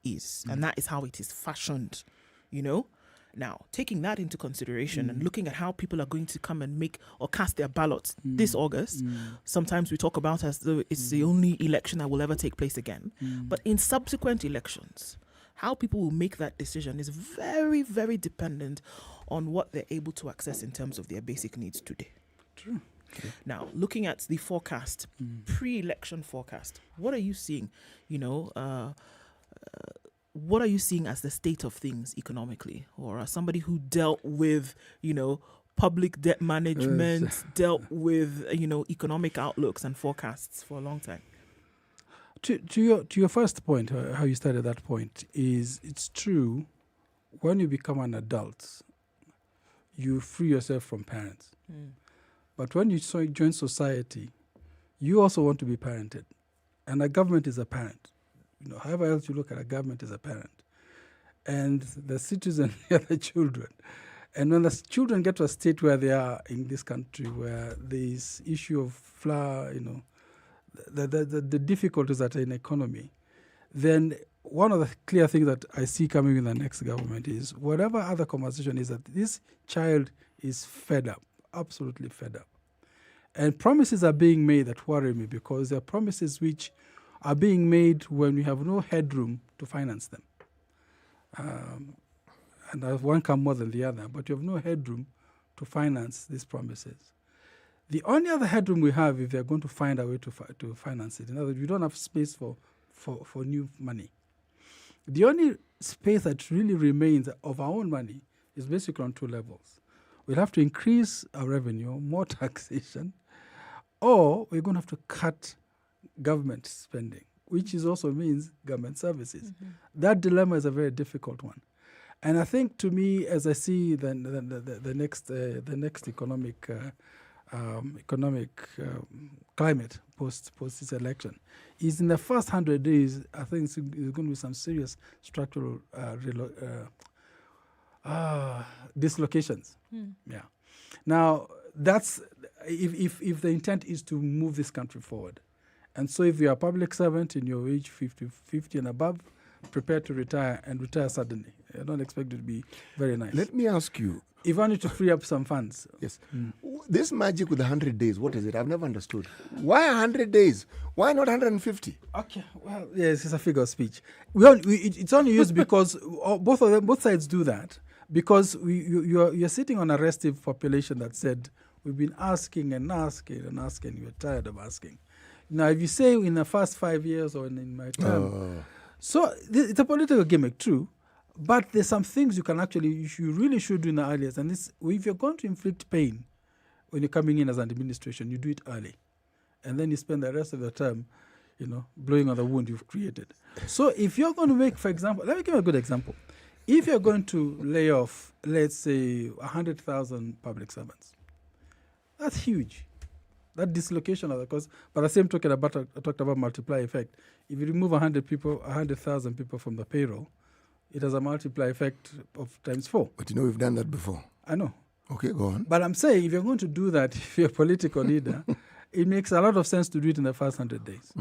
is, and that is how it is fashioned, you know. Now, taking that into consideration and looking at how people are going to come and make or cast their ballots this August, sometimes we talk about as though it's the only election that will ever take place again. But in subsequent elections, how people will make that decision is very, very dependent on what they're able to access in terms of their basic needs today. True. Okay. Now, looking at the forecast, pre-election forecast, what are you seeing, what are you seeing as the state of things economically? Or as somebody who dealt with, public debt management, dealt with, economic outlooks and forecasts for a long time? To your first point, how you started that point, is it's true, when you become an adult, you free yourself from parents. But when you join society, you also want to be parented. And a government is a parent. However else you look at a government is a parent. And the citizens are the children. And when the children get to a state where they are in this country, where this issue of flour, the difficulties that are in the economy, then one of the clear things that I see coming in the next government is whatever other conversation is that this child is fed up, absolutely fed up. And promises are being made that worry me, because they are promises which are being made when we have no headroom to finance them. And one come more than the other, but you have no headroom to finance these promises. The only other headroom we have, if they're going to find a way to finance it, in other words, we don't have space for new money. The only space that really remains of our own money is basically on two levels. We'll have to increase our revenue, more taxation, or we're going to have to cut government spending, which also means government services. That dilemma is a very difficult one. And I think, to me, as I see the next economic climate post this election, is in the first 100 days, I think there's going to be some serious structural dislocations. Yeah. Now, that's if the intent is to move this country forward. And so if you're a public servant in your age 50 and above, prepare to retire, and retire suddenly. I don't expect it to be very nice. Let me ask you. If I need to free up some funds. Yes. This magic with 100 days, what is it? I've never understood. Why 100 days? Why not 150? Okay, well, yes, it's a figure of speech. It's only used because both sides do that, because you're sitting on a restive population that said, we've been asking and asking and asking, you're tired of asking. Now, if you say in the first 5 years or in my term, so it's a political gimmick, true, but there's some things you really should do in the earliest. And if you're going to inflict pain when you're coming in as an administration, you do it early. And then you spend the rest of the term, blowing on the wound you've created. So if you're going to make, for example, let me give you a good example. If you're going to lay off, let's say, 100,000 public servants, that's huge. That dislocation of the cost. But the same token I talked about multiply effect. If you remove 100,000 people from the payroll, it has a multiply effect of times 4. But we've done that before. I know. Okay, go on. But I'm saying, if you're going to do that, if you're a political leader, it makes a lot of sense to do it in the first 100 days.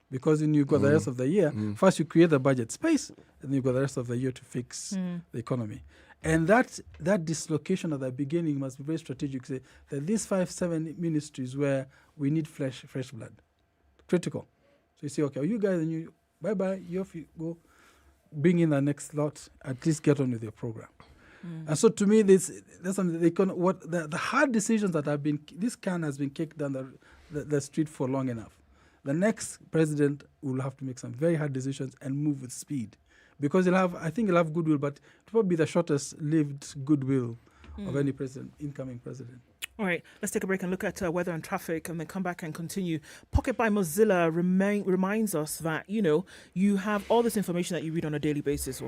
Because then you've got the rest of the year. First, you create the budget space, and then you've got the rest of the year to fix the economy. And that dislocation at the beginning must be very strategic. Say that these 5-7 ministries where we need fresh blood, critical. So you say, okay, you guys, and you bye-bye, you off you go. bring in the next lot, at least get on with your program. And so to me, that's something the hard decisions that have been, this can has been kicked down the street for long enough. The next president will have to make some very hard decisions and move with speed, because he'll have goodwill, but it will be the shortest lived goodwill of any incoming president. All right, let's take a break and look at weather and traffic, and then come back and continue. Pocket by Mozilla reminds us that, you have all this information that you read on a daily basis.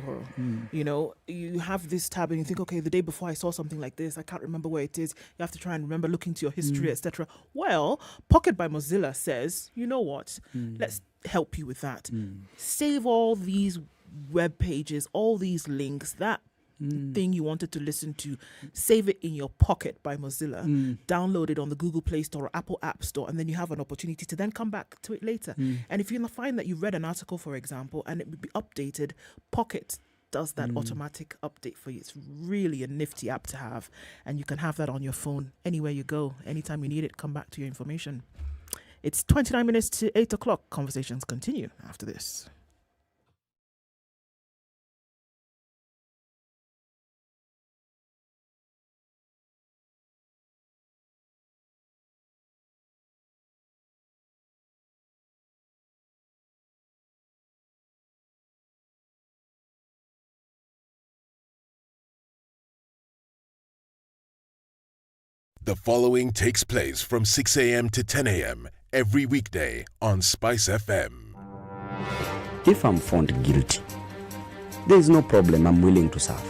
You have this tab and you think, okay, the day before I saw something like this, I can't remember where it is. You have to try and remember, look into your history, etc. Well, Pocket by Mozilla says, you know what? Let's help you with that. Save all these web pages, all these links, that thing you wanted to listen to, save it in your Pocket by Mozilla, download it on the Google Play Store or Apple App Store, and then you have an opportunity to then come back to it later. And if you find that you've read an article, for example, and it would be updated, Pocket does that automatic update for you. It's really a nifty app to have, and you can have that on your phone anywhere you go. Anytime you need it, come back to your information. It's 29 minutes to 8 o'clock. Conversations continue after this. The following takes place from 6 a.m. to 10 a.m. every weekday on SpiceFM. If I'm found guilty, there is no problem. I'm willing to serve.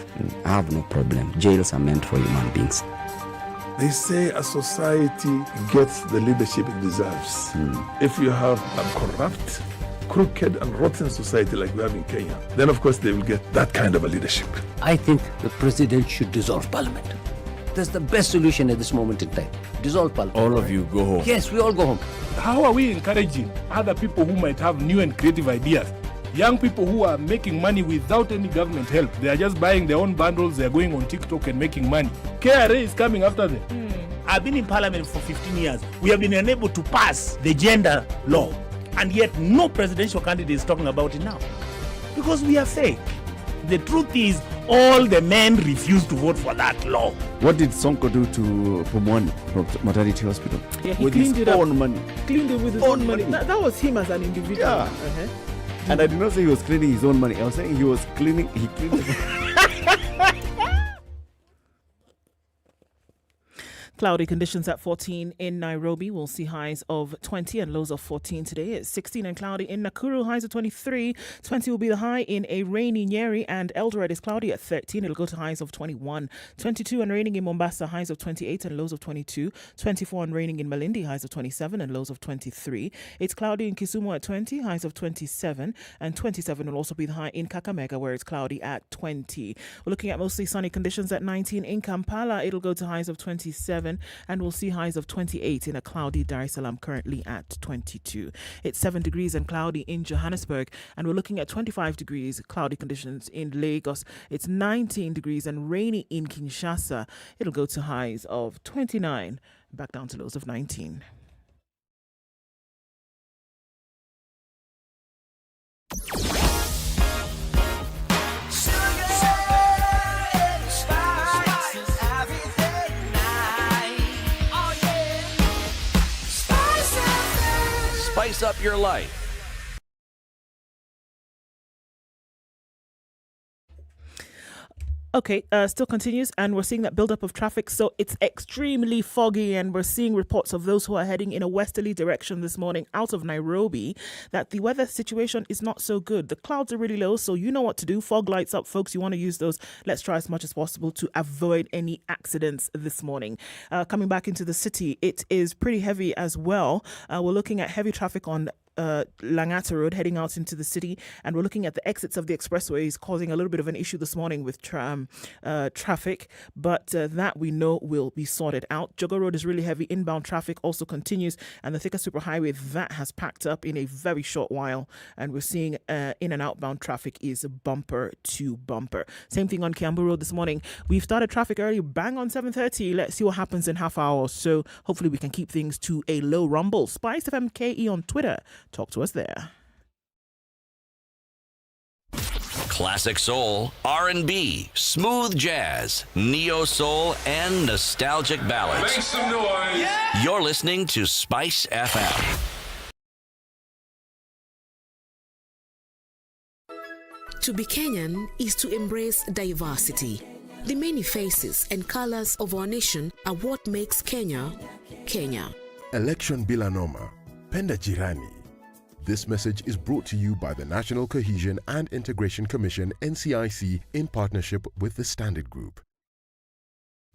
I have no problem. Jails are meant for human beings. They say a society gets the leadership it deserves. If you have a corrupt, crooked and rotten society like we have in Kenya, then of course they will get that kind of a leadership. I think the president should dissolve parliament. That's the best solution at this moment in time. Dissolve parliament. All of you go home. Yes, we all go home. How are we encouraging other people who might have new and creative ideas? Young people who are making money without any government help. They are just buying their own bundles. They are going on TikTok and making money. KRA is coming after them. I've been in parliament for 15 years. We have been unable to pass the gender law. And yet no presidential candidate is talking about it now. Because we are fake. The truth is, all the men refused to vote for that law. What did Sonko do to Pumwani maternity hospital? Yeah, he with cleaned his it own up. money. Cleaned it with his own money. That was him as an individual. Yeah. And I did not say he was cleaning his own money. I was saying he cleaned Cloudy conditions at 14 in Nairobi. We'll see highs of 20 and lows of 14 today. It's 16 and cloudy in Nakuru, highs of 23. 20 will be the high in a rainy Nyeri, and Eldoret is cloudy at 13. It'll go to highs of 21. 22 and raining in Mombasa, highs of 28 and lows of 22. 24 and raining in Malindi, highs of 27 and lows of 23. It's cloudy in Kisumu at 20, highs of 27. And 27 will also be the high in Kakamega, where it's cloudy at 20. We're looking at mostly sunny conditions at 19 in Kampala. It'll go to highs of 27. And we'll see highs of 28 in a cloudy Dar es Salaam, currently at 22. It's 7 degrees and cloudy in Johannesburg, and we're looking at 25 degrees cloudy conditions in Lagos. It's 19 degrees and rainy in Kinshasa. It'll go to highs of 29, back down to lows of 19. Spice up your life. Okay, still continues, and we're seeing that buildup of traffic. So it's extremely foggy, and we're seeing reports of those who are heading in a westerly direction this morning out of Nairobi, that the weather situation is not so good. The clouds are really low, so you know what to do. Fog lights up, folks. You want to use those. Let's try as much as possible to avoid any accidents this morning. Coming back into the city, it is pretty heavy as well. We're looking at heavy traffic on Langata Road heading out into the city, and we're looking at the exits of the expressways, causing a little bit of an issue this morning with traffic, but that we know will be sorted out. Jogo Road is really heavy. Inbound traffic also continues, and the Thika Superhighway, that has packed up in a very short while, and we're seeing in and outbound traffic is bumper to bumper. Same thing on Kiambu Road this morning. We've started traffic early, bang on 7:30. Let's see what happens in half hour or so. Hopefully we can keep things to a low rumble. SpiceFM KE on Twitter. Talk to us there. Classic soul, R&B, smooth jazz, neo soul, and nostalgic ballads. Make some noise. Yeah. You're listening to Spice FM. To be Kenyan is to embrace diversity. The many faces and colors of our nation are what makes Kenya, Kenya. Election bila noma, penda jirani. This message is brought to you by the National Cohesion and Integration Commission, NCIC, in partnership with the Standard Group.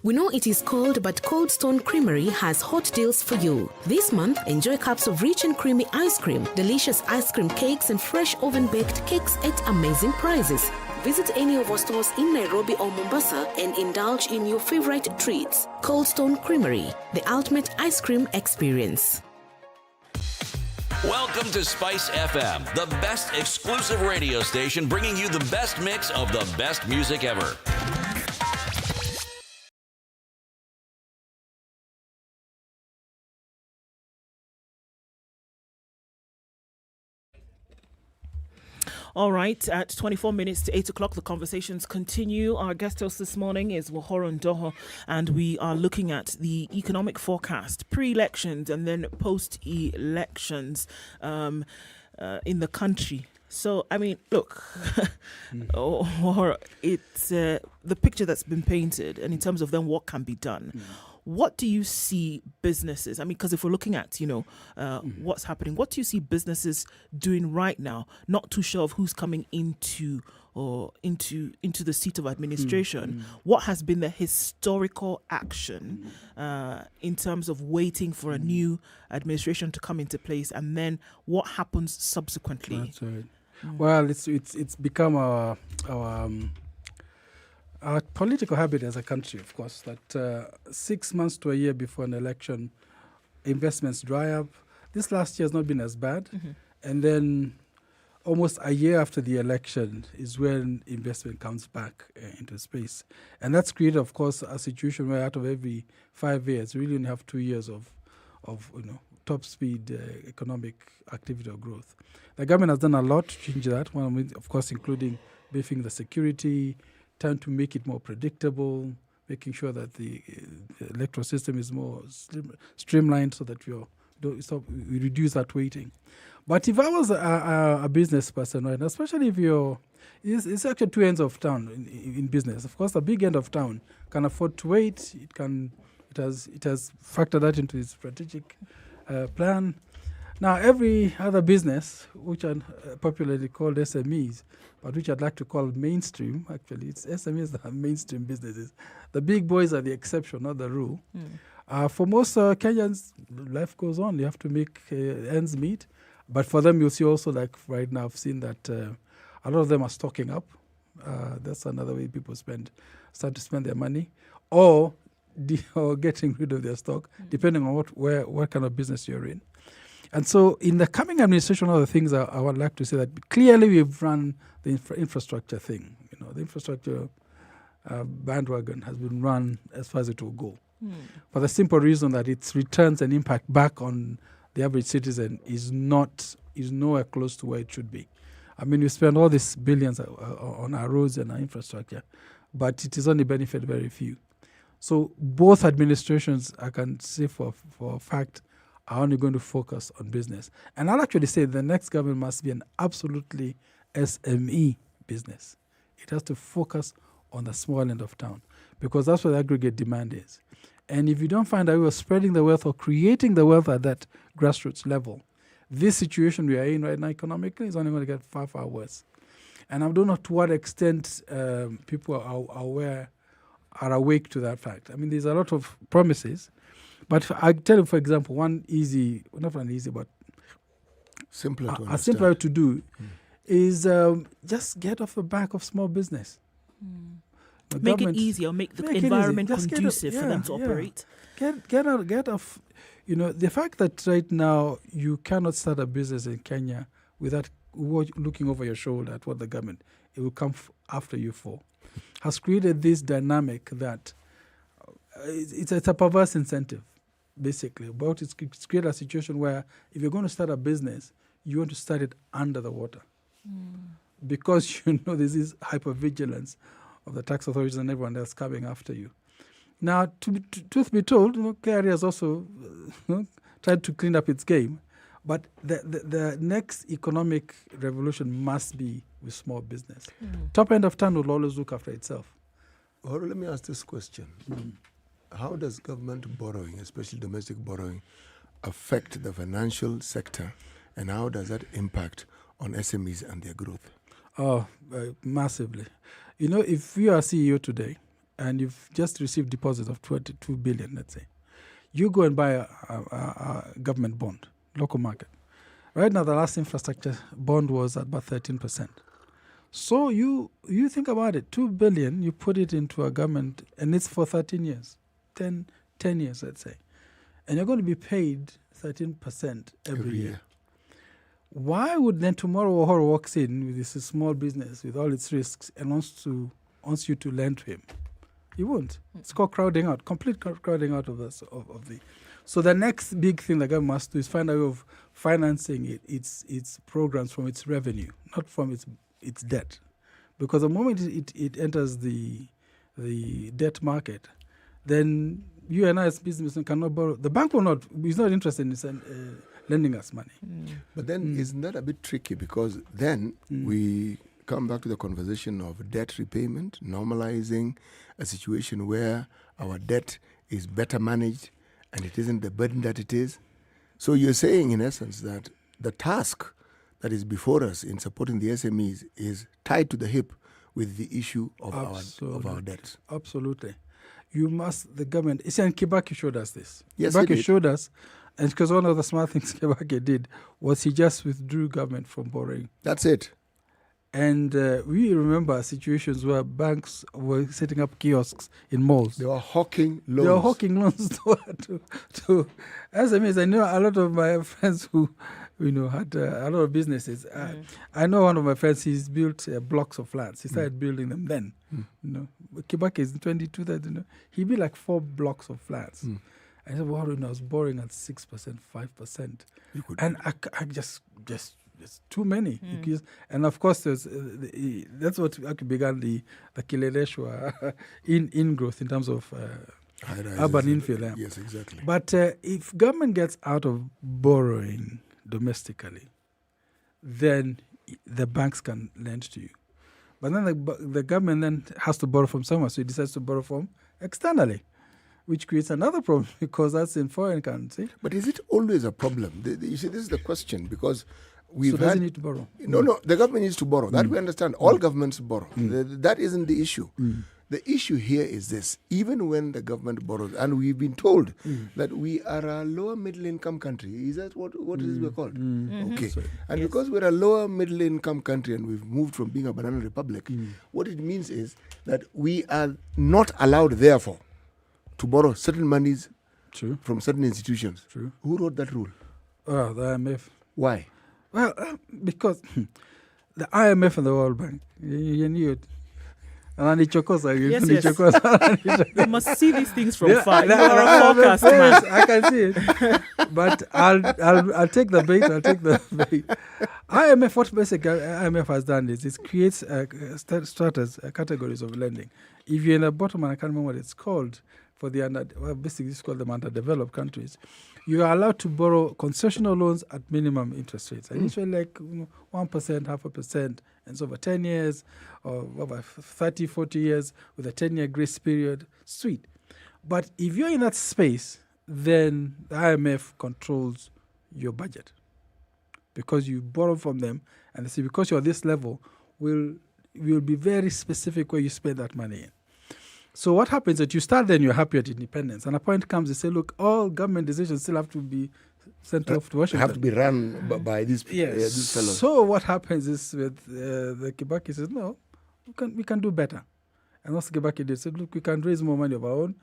We know it is cold, but Cold Stone Creamery has hot deals for you. This month, enjoy cups of rich and creamy ice cream, delicious ice cream cakes, and fresh oven-baked cakes at amazing prices. Visit any of our stores in Nairobi or Mombasa and indulge in your favorite treats. Cold Stone Creamery, the ultimate ice cream experience. Welcome to Spice FM, the best exclusive radio station bringing you the best mix of the best music ever. All right, at 24 minutes to 8 o'clock, the conversations continue. Our guest host this morning is Wahoron Doho, and we are looking at the economic forecast, pre-elections and then post-elections in the country. So, I mean, look, it's the picture that's been painted, and in terms of then what can be done. What do you see businesses? I mean, because if we're looking at, what's happening, what do you see businesses doing right now? Not too sure of who's coming into the seat of administration. What has been the historical action in terms of waiting for a new administration to come into place, and then what happens subsequently? That's right. Well, it's become our political habit as a country, of course, that 6 months to a year before an election, investments dry up. This last year has not been as bad. And then almost a year after the election is when investment comes back into space. And that's created, of course, a situation where out of every 5 years, we really only have 2 years of top speed economic activity or growth. The government has done a lot to change that, of course, including beefing the security, trying to make it more predictable, making sure that the electoral system is more streamlined so that we reduce that waiting. But if I was a business person, right, especially if it's actually two ends of town in business. Of course, the big end of town can afford to wait. It has factored that into its strategic plan. Now, every other business, which are popularly called SMEs, but which I'd like to call mainstream, actually, it's SMEs that are mainstream businesses. The big boys are the exception, not the rule. For most Kenyans, life goes on. You have to make ends meet. But for them, you'll see also, like right now, I've seen that a lot of them are stocking up. That's another way people start to spend their money. Or getting rid of their stock, depending on what kind of business you're in. And so in the coming administration, one of the things I would like to say that clearly we've run the infrastructure thing. The infrastructure bandwagon has been run as far as it will go. For the simple reason that its returns and impact back on the average citizen is nowhere close to where it should be. I mean, we spend all these billions on our roads and our infrastructure, but it is only benefit very few. So both administrations, I can say for a fact, are only going to focus on business. And I'll actually say the next government must be an absolutely SME business. It has to focus on the small end of town because that's where the aggregate demand is. And if you don't find a way of spreading the wealth or creating the wealth at that grassroots level, this situation we are in right now economically is only going to get far, far worse. And I don't know to what extent people are awake to that fact. I mean, there's a lot of promises. But I tell you, for example, simpler to do is just get off the back of small business. Make it easier, make the environment conducive for them to operate. Get off. The fact that right now you cannot start a business in Kenya without looking over your shoulder at what the government will come after you for has created this dynamic that it's a perverse incentive. Basically, it's created a situation where if you're going to start a business, you want to start it under the water. because you know this is hypervigilance of the tax authorities and everyone else coming after you. Now, truth be told, KRA has also tried to clean up its game, but the next economic revolution must be with small business. Top end of town will always look after itself. Well, let me ask this question. How does government borrowing, especially domestic borrowing, affect the financial sector, and how does that impact on SMEs and their growth? Oh, massively. You know, if you are CEO today and you've just received deposits of 22 billion, let's say, you go and buy a government bond, local market. Right now, the last infrastructure bond was at about 13%. So you think about it, 2 billion, you put it into a government, and it's for 13 years, 10 years, let's say. And you're going to be paid 13% every year. Why would then tomorrow Ohoro walks in with this small business with all its risks and wants you to lend to him? He won't. It's called crowding out, complete crowding out of the. So the next big thing the government must do is find a way of financing its programs from its revenue, not from its debt, because the moment it enters the debt market, then you and I as businessmen cannot borrow. The bank will not. Is not interested in lending us money. But then isn't that a bit tricky, because then we come back to the conversation of debt repayment, normalizing a situation where our debt is better managed and it isn't the burden that it is. So you're saying, in essence, that the task that is before us in supporting the SMEs is tied to the hip with the issue of our debts. Absolutely. The government, and Kibaki showed us this. Yes, Kibaki showed us, and because one of the smart things Kibaki did was he just withdrew government from borrowing. That's it. And we remember situations where banks were setting up kiosks in malls. They were hawking loans. To SMEs. I know a lot of my friends who had a lot of businesses. I know one of my friends, he's built blocks of flats. He started building them then. Kibaki is in 22, he built like 4 blocks of flats. I said, well, I was borrowing at 6%, 5%. And I just it's too many. And of course, that's what actually began the Kileleshwa in growth in terms of urban infill. Yes, exactly. But if government gets out of borrowing domestically, then the banks can lend to you. But then the government then has to borrow from somewhere, so it decides to borrow from externally, which creates another problem because that's in foreign currency. But is it always a problem? You see, this is the question, because does it need to borrow? No, the government needs to borrow. That we understand. All governments borrow. That isn't the issue. The issue here is this. Even when the government borrows, and we've been told that we are a lower middle income country. Is that what it is we're called? Okay. And because we're a lower middle income country and we've moved from being a banana republic, what it means is that we are not allowed, therefore, to borrow certain monies from certain institutions. Who wrote that rule? The IMF. Why? Well, because the IMF and the World Bank, you knew it. And Yes. You must see these things from far. You are a forecast man. I can see it. But I'll take the bait. IMF, what basically IMF has done is it creates stratas, categories of lending. If you're in the bottom, and I can't remember what it's called, for the basically it's called the underdeveloped countries, you are allowed to borrow concessional loans at minimum interest rates. And usually like 1%, 0.5%, and so over 10 years or over 30, 40 years with a 10-year grace period. Sweet. But if you're in that space, then the IMF controls your budget because you borrow from them, and they say because you're at this level, we'll be very specific where you spend that money in. So what happens is that you start then, you're happy at independence, and a point comes, they say, look, all government decisions still have to be sent off to Washington. Have to be run by these fellows. So what happens is with the Kibaki says, no, we can do better. And what Kibaki did, said, look, we can raise more money of our own.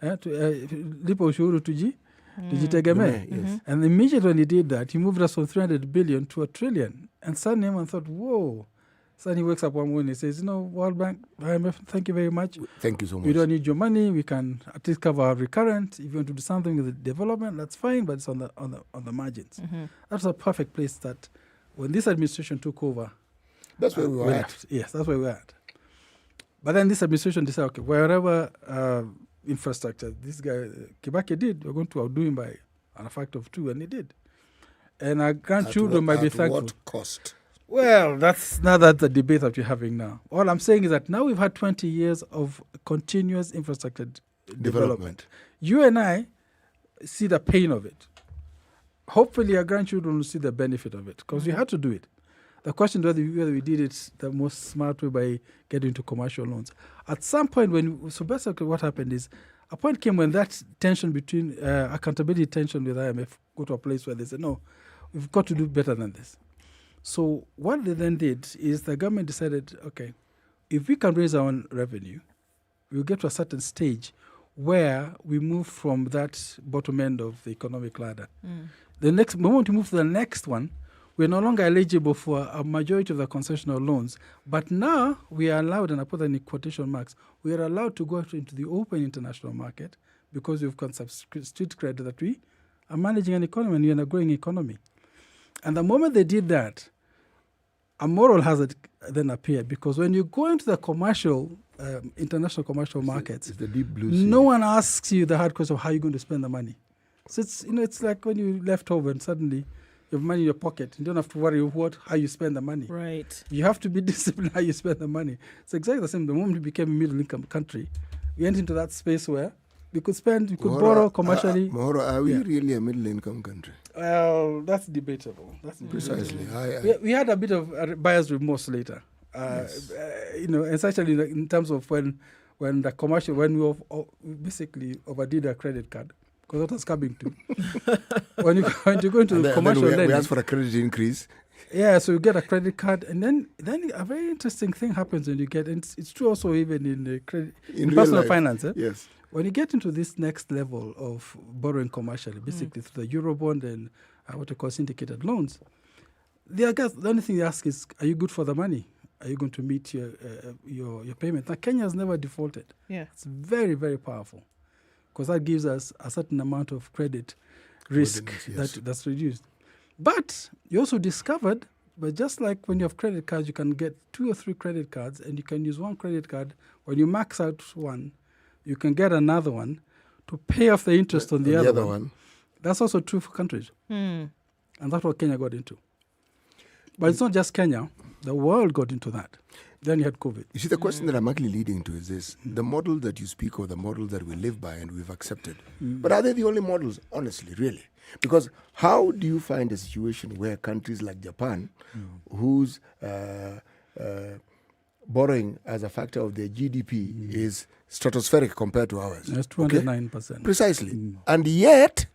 Lipo ushuru tujitegemee. Yes. And immediately when he did that, he moved us from 300 billion to $1 trillion. And suddenly everyone thought, whoa. So he wakes up one morning and says, World Bank, IMF, thank you very much. Thank you so much. We don't need your money. We can at least cover our recurrent. If you want to do something with the development, that's fine, but it's on the margins. That's a perfect place that when this administration took over, That's where we were at. Yes, that's where we were at. But then this administration decided, okay, wherever infrastructure this guy Kibaki did, we're going to outdo him by a factor of 2, and he did. And our grandchildren might be thankful. At what cost? Well, that's the debate that we're having now. All I'm saying is that now we've had 20 years of continuous infrastructure development. You and I see the pain of it. Hopefully our grandchildren will see the benefit of it, because we had to do it. The question is whether we did it the most smart way by getting into commercial loans. At some point, so basically what happened is, a point came when that tension between accountability tension with IMF got to a place where they said, no, we've got to do better than this. So what they then did is the government decided, okay, if we can raise our own revenue, we'll get to a certain stage where we move from that bottom end of the economic ladder. The next moment we move to the next one, we're no longer eligible for a majority of the concessional loans, but now we are allowed, and I put that in quotation marks, we are allowed to go into the open international market because we've got some street credit that we are managing an economy and we're in a growing economy. And the moment they did that, a moral hazard then appeared, because when you go into the commercial, international commercial markets, it's the deep blue sea. No one asks you the hard question of how you're going to spend the money. So it's like when you left home and suddenly you have money in your pocket. You don't have to worry how you spend the money. Right. You have to be disciplined how you spend the money. It's exactly the same. The moment we became a middle-income country, we went into that space where we could borrow commercially. Mohoro, are we really a middle-income country? Well, that's debatable. Precisely. We had a bit of buyer's remorse later. Essentially in terms of when we basically overdid our credit card. Because that was coming too. when you go into the commercial lending, we ask for a credit increase. Yeah, so you get a credit card, and then a very interesting thing happens when you get. And it's true also even in personal finance. Yes. When you get into this next level of borrowing commercially, basically through the Eurobond and what you call syndicated loans, the only thing they ask is, are you good for the money? Are you going to meet your payment? Now, Kenya has never defaulted. Yeah. It's very, very powerful, because that gives us a certain amount of credit risk that's reduced. But you also discovered, but just like when you have credit cards, you can get 2 or 3 credit cards, and you can use one credit card. When you max out one, you can get another one to pay off the interest on the other one. That's also true for countries. And that's what Kenya got into. But it's not just Kenya. The world got into that. Then you had COVID. You see, the question that I'm actually leading to is this. The model that you speak of, the model that we live by and we've accepted. But are they the only models, honestly, really? Because how do you find a situation where countries like Japan, whose borrowing as a factor of their GDP is stratospheric compared to ours? That's 209%. Okay? Precisely. And yet,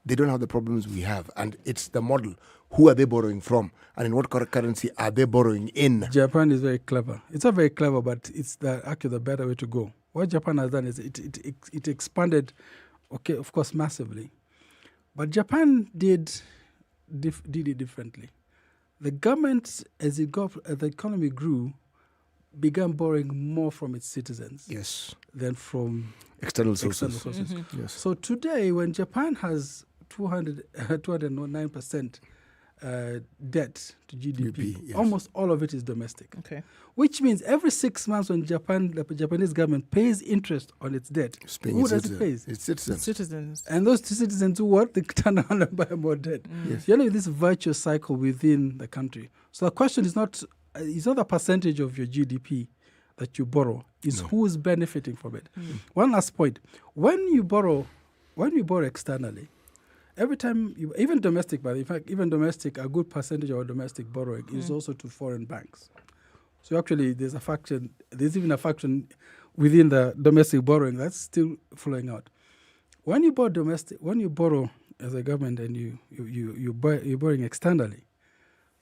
they don't have the problems we have. And it's the model. Who are they borrowing from? And in what currency are they borrowing in? Japan is very clever. It's not very clever, but it's actually the better way to go. What Japan has done is it expanded, okay, of course, massively. But Japan did it differently. The government, as the economy grew, began borrowing more from its citizens. Yes. Than from external sources. Mm-hmm. Yes. So today, when Japan has 209% debt to GDP, yes. Almost all of it is domestic. Okay. Which means every 6 months when the Japanese government pays interest on its debt, who does it pay? It's citizens. Citizens. And those citizens do what? They turn around and buy more debt. Yes. You know, this virtuous cycle within the country. So the question is not a percentage of your GDP that you borrow, is who is benefiting from it. One last point. When you borrow externally, every time, even domestic, but in fact, even domestic, a good percentage of our domestic borrowing is also to foreign banks. So actually, there's even a fraction within the domestic borrowing that's still flowing out. When you borrow as a government and you're borrowing externally,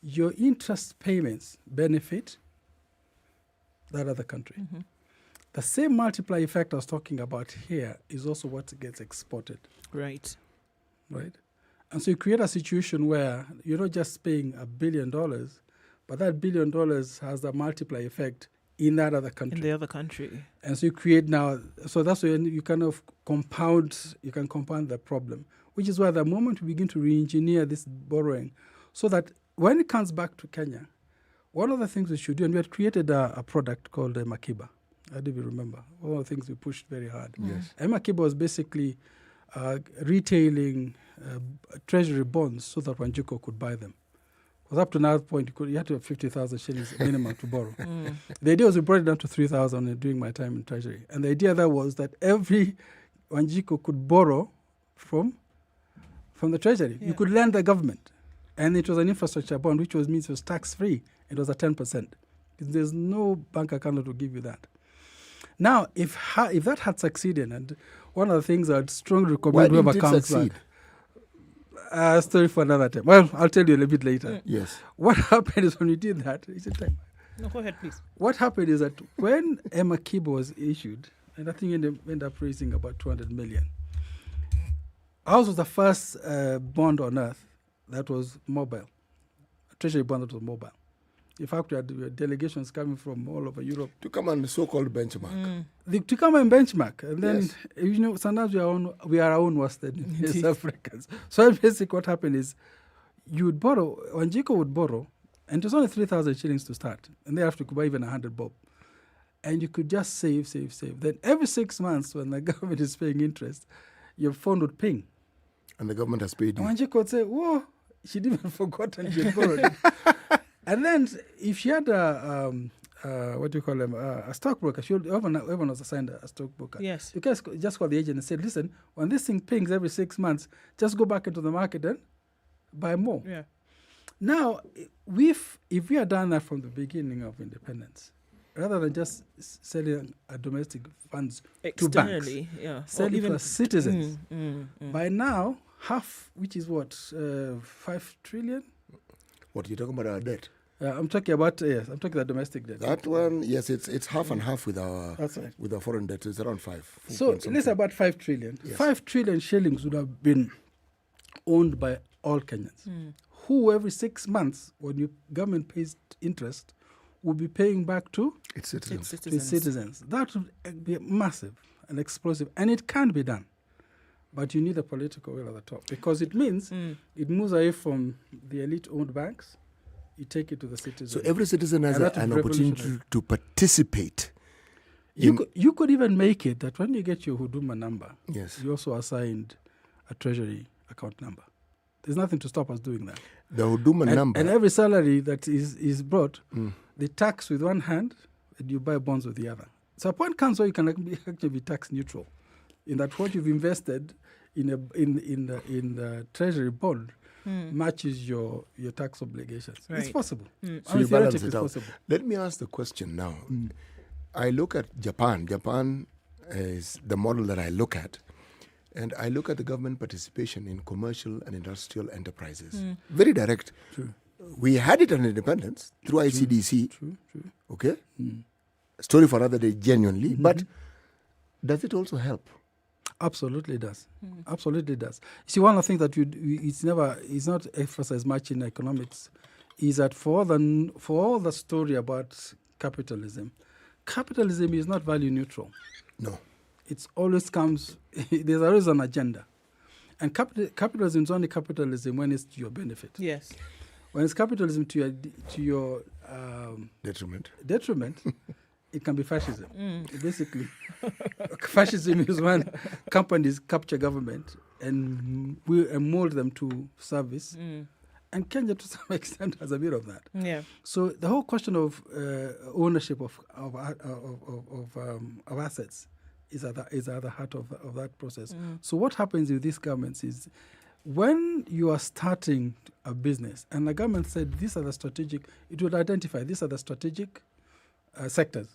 your interest payments benefit that other country. The same multiplier effect I was talking about here is also what gets exported. Right. And so you create a situation where you're not just paying $1 billion, but that $1 billion has the multiplier effect in that other country. In the other country. And so you create now, so that's when you kind of compound the problem, which is why the moment we begin to re-engineer this borrowing, so that when it comes back to Kenya, one of the things we should do, and we had created a product called Makiba. I do remember. One of the things we pushed very hard. Yes. Makiba was basically retailing treasury bonds so that Wanjiku could buy them. Because up to that point, you had to have 50,000 shillings minimum to borrow. The idea was we brought it down to 3,000 during my time in treasury. And the idea there was that every Wanjiku could borrow from the treasury. You could lend the government. And it was an infrastructure bond, which means it was tax-free. It was at 10%. There's no bank account that will give you that. Now, if that had succeeded, and one of the things I'd strongly recommend whoever comes back. Story for another time. Well, I'll tell you a little bit later. Yes. What happened is when we did that, is it time? No, go ahead, please. What happened is that when Makiba was issued, and I think it ended up raising about 200 million, ours was the first bond on earth that was mobile, a treasury bond that was mobile. In fact, we had delegations coming from all over Europe. To come on the so-called benchmark. To come and benchmark. And then, sometimes we are our own worst enemy as Africans. So basically what happened is you would borrow, Wanjiku would borrow, and it was only 3,000 shillings to start. And thereafter you could buy even 100 bob. And you could just save. Then every 6 months when the government is paying interest, your phone would ping. And the government has paid you. And Wanjiku would say, whoa, she'd even forgotten she had borrowed it. And then, if she had a stockbroker, everyone was assigned a stockbroker. Yes. You guys just call the agent and say, listen, when this thing pings every 6 months, just go back into the market and buy more. Yeah. Now, if we had done that from the beginning of independence, rather than just selling domestic funds externally, to banks, selling for citizens, by now, half, which is what, 5 trillion? What, you're talking about our debt? I'm talking about the domestic debt. That one, yes, it's half and half with our with our foreign debt. It's around 5. So let's say about 5 trillion. Yes. 5 trillion shillings would have been owned by all Kenyans, who every 6 months, when your government pays interest, will be paying back to its citizens. Its citizens. That would be massive and explosive, and it can be done. But you need a political will at the top, because it means it moves away from the elite-owned banks. You take it to the citizens. So every citizen has an opportunity to participate. You could even make it that when you get your Huduma number, yes, you also assigned a treasury account number. There's nothing to stop us doing that. The Huduma number. And every salary that is brought, they tax with one hand and you buy bonds with the other. So a point comes where you can actually be tax neutral, in that what you've invested in the treasury bond matches your tax obligations. Right. It's possible. So you balance it out. Possible. Let me ask the question now. I look at Japan. Japan is the model that I look at. And I look at the government participation in commercial and industrial enterprises. Very direct. True. We had it on independence through ICDC. True. Okay? Story for another day, genuinely. But does it also help? Absolutely does. Absolutely does. See, one of the things that it's not emphasized much in economics is that for all the story about capitalism is not value neutral. No. It always comes, there's always an agenda. And capitalism is only capitalism when it's to your benefit. Yes. When it's capitalism to your detriment, it can be fascism. Basically, fascism is when companies capture government and mold them to service. And Kenya, to some extent, has a bit of that. Yeah. So the whole question of ownership of assets is at the heart of that process. So what happens with these governments is, when you are starting a business and the government said these are the strategic, it would identify these are the strategic sectors.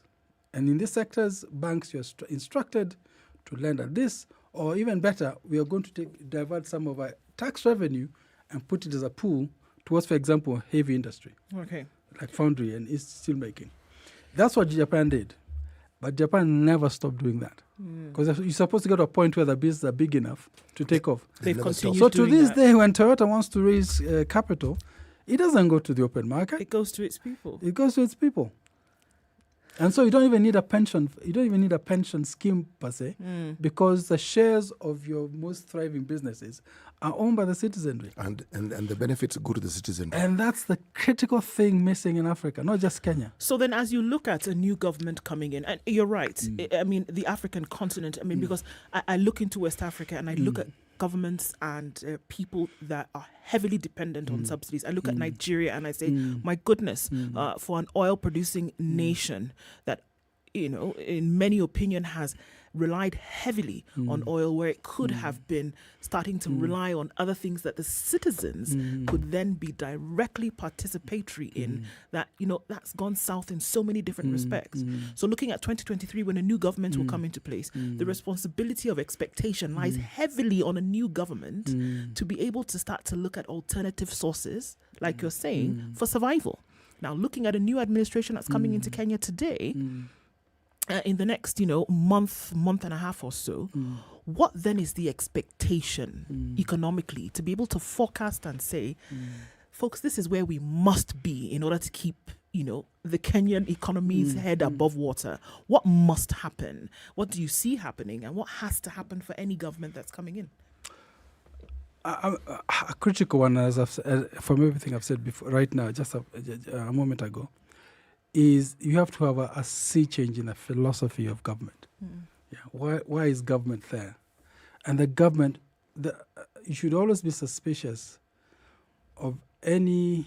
And in these sectors, banks, you're instructed to lend at this, or even better, we are going to divert some of our tax revenue and put it as a pool towards, for example, heavy industry. Okay. Like foundry and steel making. That's what Japan did. But Japan never stopped doing that. Because you're supposed to get to a point where the businesses are big enough to take off. They've continued so to this that. day, when Toyota wants to raise capital, it doesn't go to the open market. It goes to its people. It goes to its people. And so you don't even need a pension. You don't even need a pension scheme per se, because the shares of your most thriving businesses are owned by the citizenry. And the benefits go to the citizenry. And that's the critical thing missing in Africa, not just Kenya. So then as you look at a new government coming in, and you're right, I mean, the African continent, I mean, because I look into West Africa and I look at governments and people that are heavily dependent on subsidies. I look at Nigeria and I say, my goodness, for an oil-producing nation that, you know, in many opinion has relied heavily on oil, where it could have been starting to rely on other things that the citizens could then be directly participatory in, that, you know, that's gone south in so many different respects. So looking at 2023, when a new government will come into place, the responsibility of expectation lies heavily on a new government to be able to start to look at alternative sources, like you're saying, for survival. Now, looking at a new administration that's coming into Kenya today, in the next, you know, month and a half or so, what then is the expectation economically to be able to forecast and say, folks, this is where we must be in order to keep, you know, the Kenyan economy's head above water? What must happen? What do you see happening? And what has to happen for any government that's coming in? A critical one, as I've said, from everything I've said before, right now, just a moment ago, is you have to have a sea change in the philosophy of government. Why is government there? And the government, you should always be suspicious of any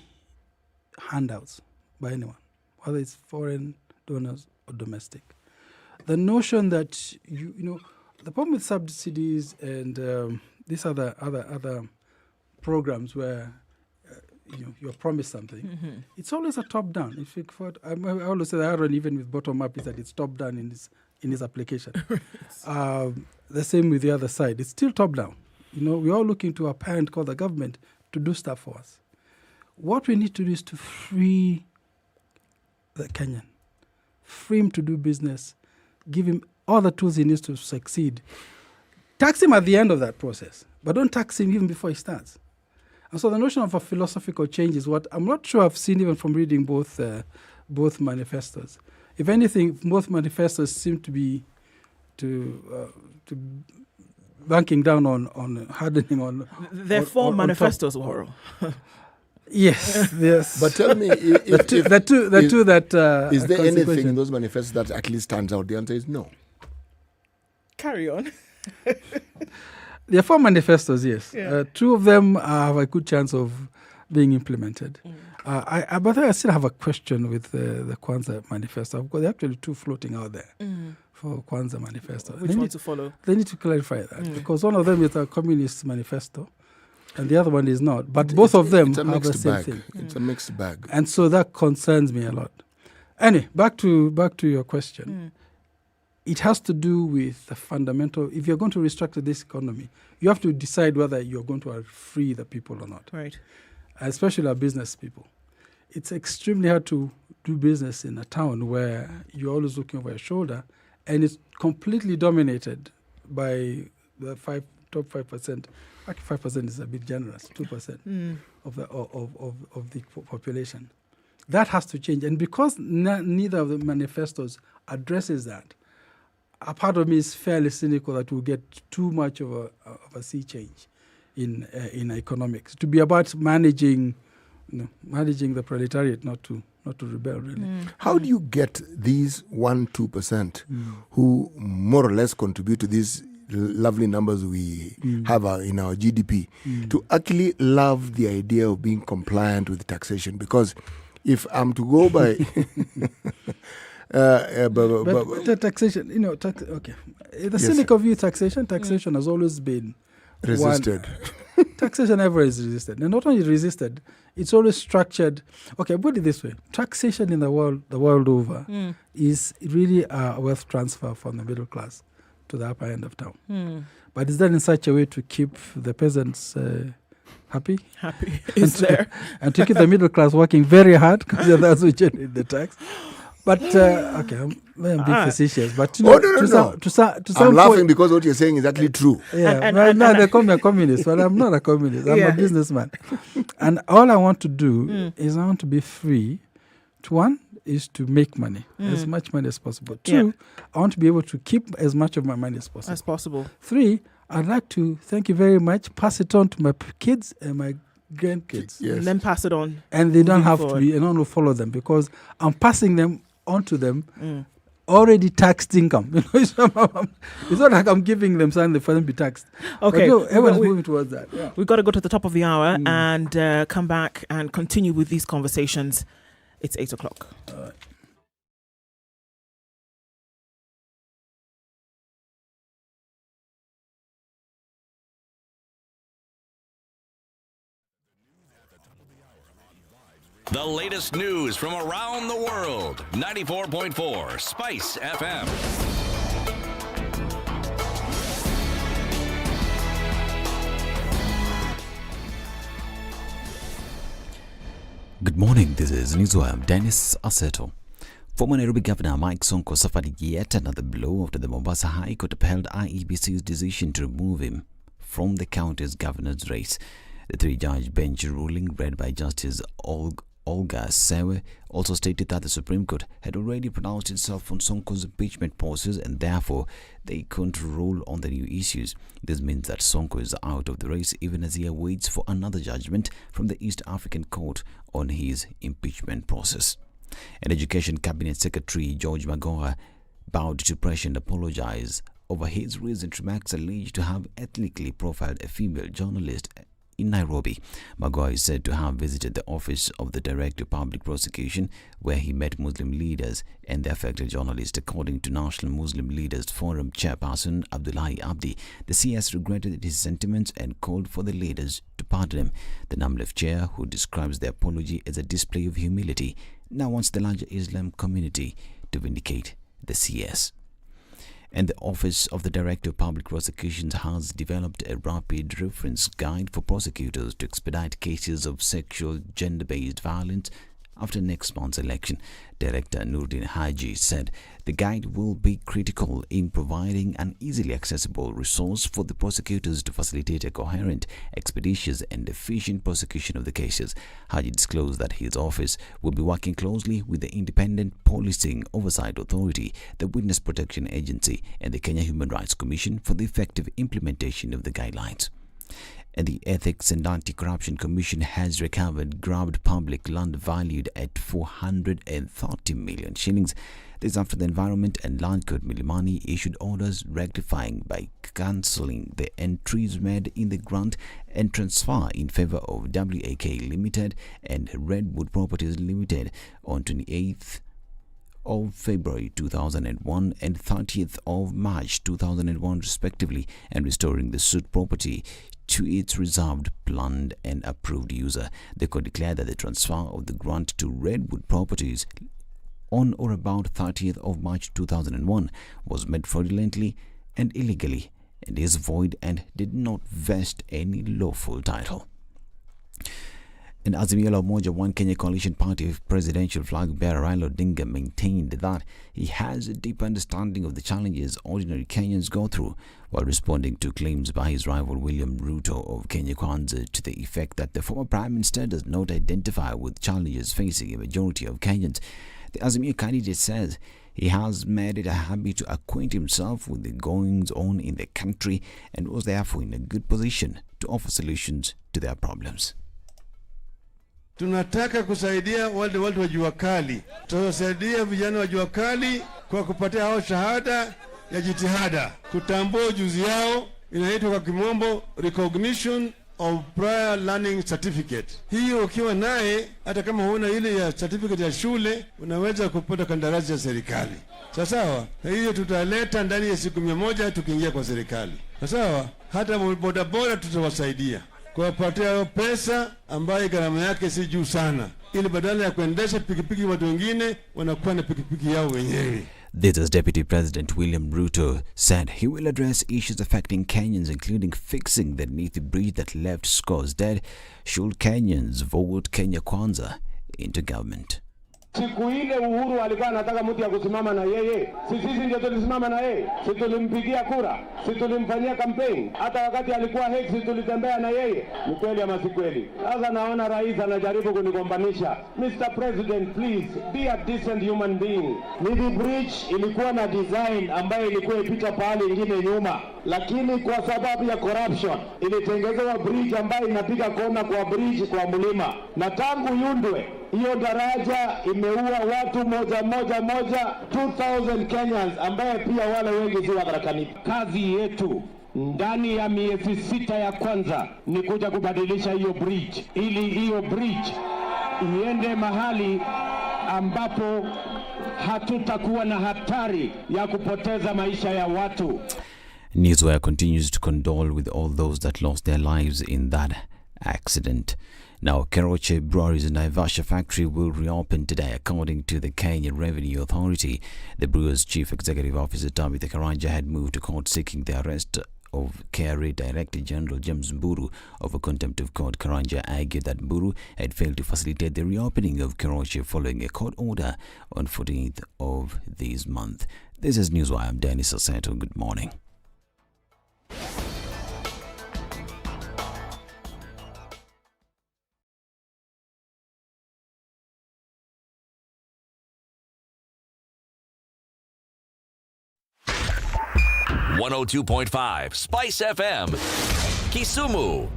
handouts by anyone, whether it's foreign donors or domestic. The notion that you know, the problem with subsidies and these other programs where you know, you're promised something. It's always a top down. If you, I always say the irony even with bottom up is that it's top down in this application. The same with the other side. It's still top down. You know, we're all looking to a parent called the government to do stuff for us. What we need to do is to free the Kenyan, free him to do business, give him all the tools he needs to succeed. Tax him at the end of that process, but don't tax him even before he starts. And so the notion of a philosophical change is what I'm not sure I've seen even from reading both manifestos. If anything, both manifestos seem to be banking down on hardening on. They're four manifestos, Waro. Yes. But tell me, the two that is there anything in those manifestos that at least stands out? The answer is no. Carry on. There are four manifestos, yes. Yeah. Two of them have a good chance of being implemented. But I still have a question with the Kwanza manifesto. I've got actually two floating out there for Kwanza manifesto. Which one to follow? They need to clarify that because one of them is a communist manifesto and the other one is not. But both of them have the same thing. It's a mixed bag. And so that concerns me a lot. Anyway, back to your question. It has to do with the fundamental. If you're going to restructure this economy, you have to decide whether you're going to free the people or not. Right. Especially our business people. It's extremely hard to do business in a town where you're always looking over your shoulder, and it's completely dominated by the top 5%. Actually, 5% is a bit generous. 2% of the population. That has to change, and because neither of the manifestos addresses that, a part of me is fairly cynical that we'll get too much of a sea change in economics. To be about managing the proletariat, not to rebel, really. How do you get these 1-2% who more or less contribute to these lovely numbers we have in our GDP to actually love the idea of being compliant with taxation? Because if I'm to go by but taxation, okay. The cynical view, taxation has always been resisted. Taxation ever is resisted. And not only resisted, it's always structured. Okay, put it this way. Taxation in the world over is really a wealth transfer from the middle class to the upper end of town. But it's done in such a way to keep the peasants happy. Is there. And to keep the middle class working very hard because that's what generate the tax. But, okay, I'm being facetious. But no. To some I'm laughing because what you're saying is actually true. Yeah, they call me a communist, but I'm not a communist. I'm a businessman. And all I want to do is I want to be free to, one, is to make money, as much money as possible. 2, I want to be able to keep as much of my money as possible. 3, I'd like to, thank you very much, pass it on to my kids and my grandkids. Yes. And then pass it on. And they don't have to be, to follow them, because I'm passing them on to them already taxed income. It's not like I'm giving them something for them to be taxed. Okay. But everyone's moving towards that. Yeah. We've got to go to the top of the hour and come back and continue with these conversations. It's 8 o'clock. All right. The latest news from around the world. 94.4 Spice FM. Good morning, this is Newswire. I'm Dennis Aseto. Former Nairobi Governor Mike Sonko suffered yet another blow after the Mombasa High Court upheld IEBC's decision to remove him from the county's governor's race. The 3-judge bench ruling, read by Justice Olga Sewe, also stated that the Supreme Court had already pronounced itself on Sonko's impeachment process and therefore they couldn't rule on the new issues. This means that Sonko is out of the race even as he awaits for another judgment from the East African Court on his impeachment process. And Education Cabinet Secretary George Magoha bowed to pressure and apologized over his recent remarks alleged to have ethnically profiled a female journalist in Nairobi. Magoha is said to have visited the office of the Director of Public Prosecution, where he met Muslim leaders and the affected journalist. According to National Muslim Leaders Forum chairperson Abdullahi Abdi, the CS regretted his sentiments and called for the leaders to pardon him. The NAMLEF chair, who describes the apology as a display of humility, now wants the larger Islam community to vindicate the CS. And the Office of the Director of Public Prosecutions has developed a rapid reference guide for prosecutors to expedite cases of sexual, gender-based violence after next month's election. Director Nuruddin Haji said the guide will be critical in providing an easily accessible resource for the prosecutors to facilitate a coherent, expeditious and efficient prosecution of the cases. Haji disclosed that his office will be working closely with the Independent Policing Oversight Authority, the Witness Protection Agency and the Kenya Human Rights Commission for the effective implementation of the guidelines. And the Ethics and Anti-Corruption Commission has recovered grabbed public land valued at 430 million shillings. This after the Environment and Land Court Milimani issued orders rectifying by cancelling the entries made in the grant and transfer in favour of WAK Limited and Redwood Properties Limited on 28th of February 2001 and 30th of March 2001 respectively, and restoring the suit property to its reserved, planned and approved user. The court declared that the transfer of the grant to Redwood Properties on or about 30th of March 2001 was made fraudulently and illegally and is void and did not vest any lawful title. And Azimio la Umoja One Kenya Coalition Party presidential flag bearer Raila Odinga maintained that he has a deep understanding of the challenges ordinary Kenyans go through, while responding to claims by his rival William Ruto of Kenya Kwanza to the effect that the former Prime Minister does not identify with challenges facing a majority of Kenyans. The Azimio candidate says he has made it a habit to acquaint himself with the goings-on in the country and was therefore in a good position to offer solutions to their problems. Tunataka kusaidia wale watu wa jua kali. Tutasaidia vijana wa jua kali kwa kupatia hao shahada ya jitihada, kutambua ujuzi yao, inaitwa kwa kimombo recognition of prior learning certificate. Hiyo ukiwa naye, hata kama huna ile ya certificate ya shule, unaweza kupata kandarasi ya serikali. Sawa? Hiyo tutaleta ndani ya siku 100 tukiingia kwa serikali. Sawa? Hata bodaboda tutawasaidia kuwapatia pesa ambayo gharama yake si juu sana, ili badala ya kuendesha pikipiki watu wengine wanakuwa na pikipiki yao wenyewe. This is Deputy President William Ruto said he will address issues affecting Kenyans, including fixing the Nithi bridge that left scores dead should Kenyans vote Kenya Kwanza into government. Siku ile Uhuru alikuwa anataka mtu ya kusimama na yeye. Sisi ndio tulisimama na yeye. Sisi tulimpigia kura. Sisi tulimfanyia campaign. Hata wakati alikuwa Hex tulitembea na yeye. Ni kweli ama si kweli? Sasa naona rais anajaribu kunigombanisha. Mr. President, please be a decent human being. Nili bridge ilikuwa na design ambayo ilikuwa ipita pahali ingine nyuma. Lakini kwa sababu ya corruption ilitengezewa bridge ambayo inapiga kona kwa bridge kwa mlima. Na tangu yundwe hiyo daraja imeua watu moja 2,000 Kenyans ambaye pia wale wengi si Wagharakani. Kazi yetu ndani ya miezi 6 ya kwanza ni kuja kubadilisha hiyo bridge ili hiyo bridge iende mahali ambapo hatutakuwa na hatari ya kupoteza maisha ya watu. Newswire continues to condole with all those that lost their lives in that accident. Now, Keroche Breweries and Naivasha factory will reopen today, according to the Kenya Revenue Authority. The brewer's chief executive officer, Tabitha Karanja, had moved to court seeking the arrest of KRA Director General James Mburu over contempt of court. Karanja argued that Mburu had failed to facilitate the reopening of Keroche following a court order on 14th of this month. This is Newswire. I'm Dennis Aseto. Good morning. .5 Spice FM, Kisumu.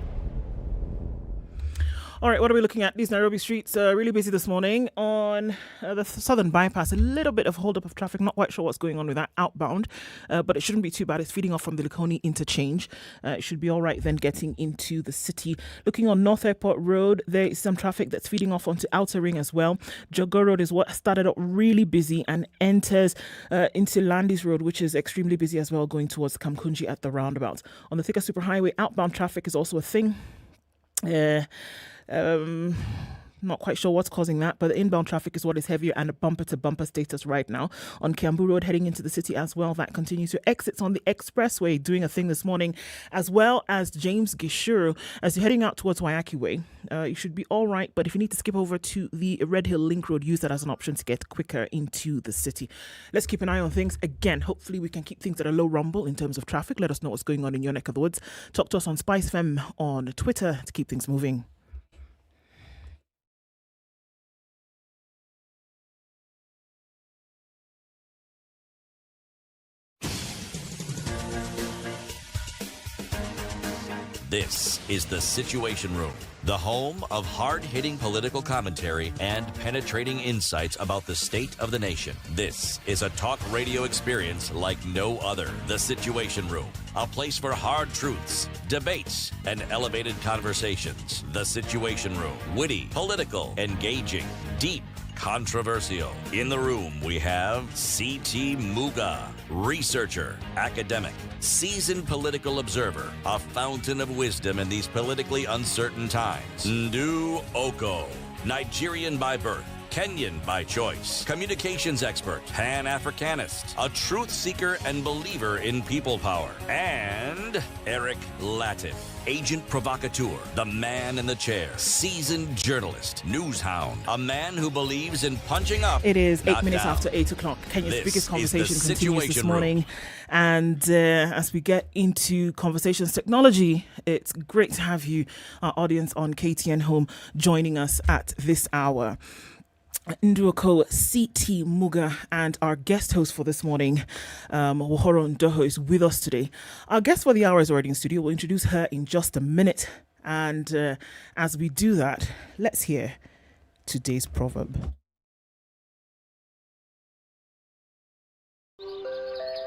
All right, what are we looking at? These Nairobi streets are really busy this morning on the southern bypass. A little bit of hold up of traffic. Not quite sure what's going on with that outbound, but it shouldn't be too bad. It's feeding off from the Likoni interchange. It should be all right then getting into the city. Looking on North Airport Road, there is some traffic that's feeding off onto Outer Ring as well. Jogo Road is what started up really busy and enters into Landis Road, which is extremely busy as well, going towards Kamkunji at the roundabout. On the Thika Superhighway, outbound traffic is also a thing. Not quite sure what's causing that, but the inbound traffic is what is heavier and a bumper-to-bumper status right now. On Kiambu Road, heading into the city as well, that continues to exits on the expressway, doing a thing this morning, as well as James Gishuru. As you're heading out towards Wayaki Way, you should be all right, but if you need to skip over to the Red Hill Link Road, use that as an option to get quicker into the city. Let's keep an eye on things. Again, hopefully we can keep things at a low rumble in terms of traffic. Let us know what's going on in your neck of the woods. Talk to us on SpiceFM on Twitter to keep things moving. This is the Situation Room, the home of hard-hitting political commentary and penetrating insights about the state of the nation. This is a talk radio experience like no other. The Situation Room, a place for hard truths, debates, and elevated conversations. The Situation Room, witty, political, engaging, deep, controversial. In the room, we have C.T. Muga, researcher, academic, seasoned political observer, a fountain of wisdom in these politically uncertain times. Ndu Oko, Nigerian by birth, Kenyan by choice, communications expert, Pan-Africanist, a truth seeker and believer in people power, and Eric Latif, agent provocateur, the man in the chair, seasoned journalist, news hound, a man who believes in punching up. It is 8 minutes down. after 8 o'clock. Kenya's This biggest is conversation the continues this Situation morning. Room. And as we get into conversations technology, it's great to have you, our audience on KTN Home, joining us at this hour. Nduoko, C.T. Muga, and our guest host for this morning, Wohoro Ndoho, is with us today. Our guest for the hour is already in studio. We'll introduce her in just a minute. And as we do that, let's hear today's proverb.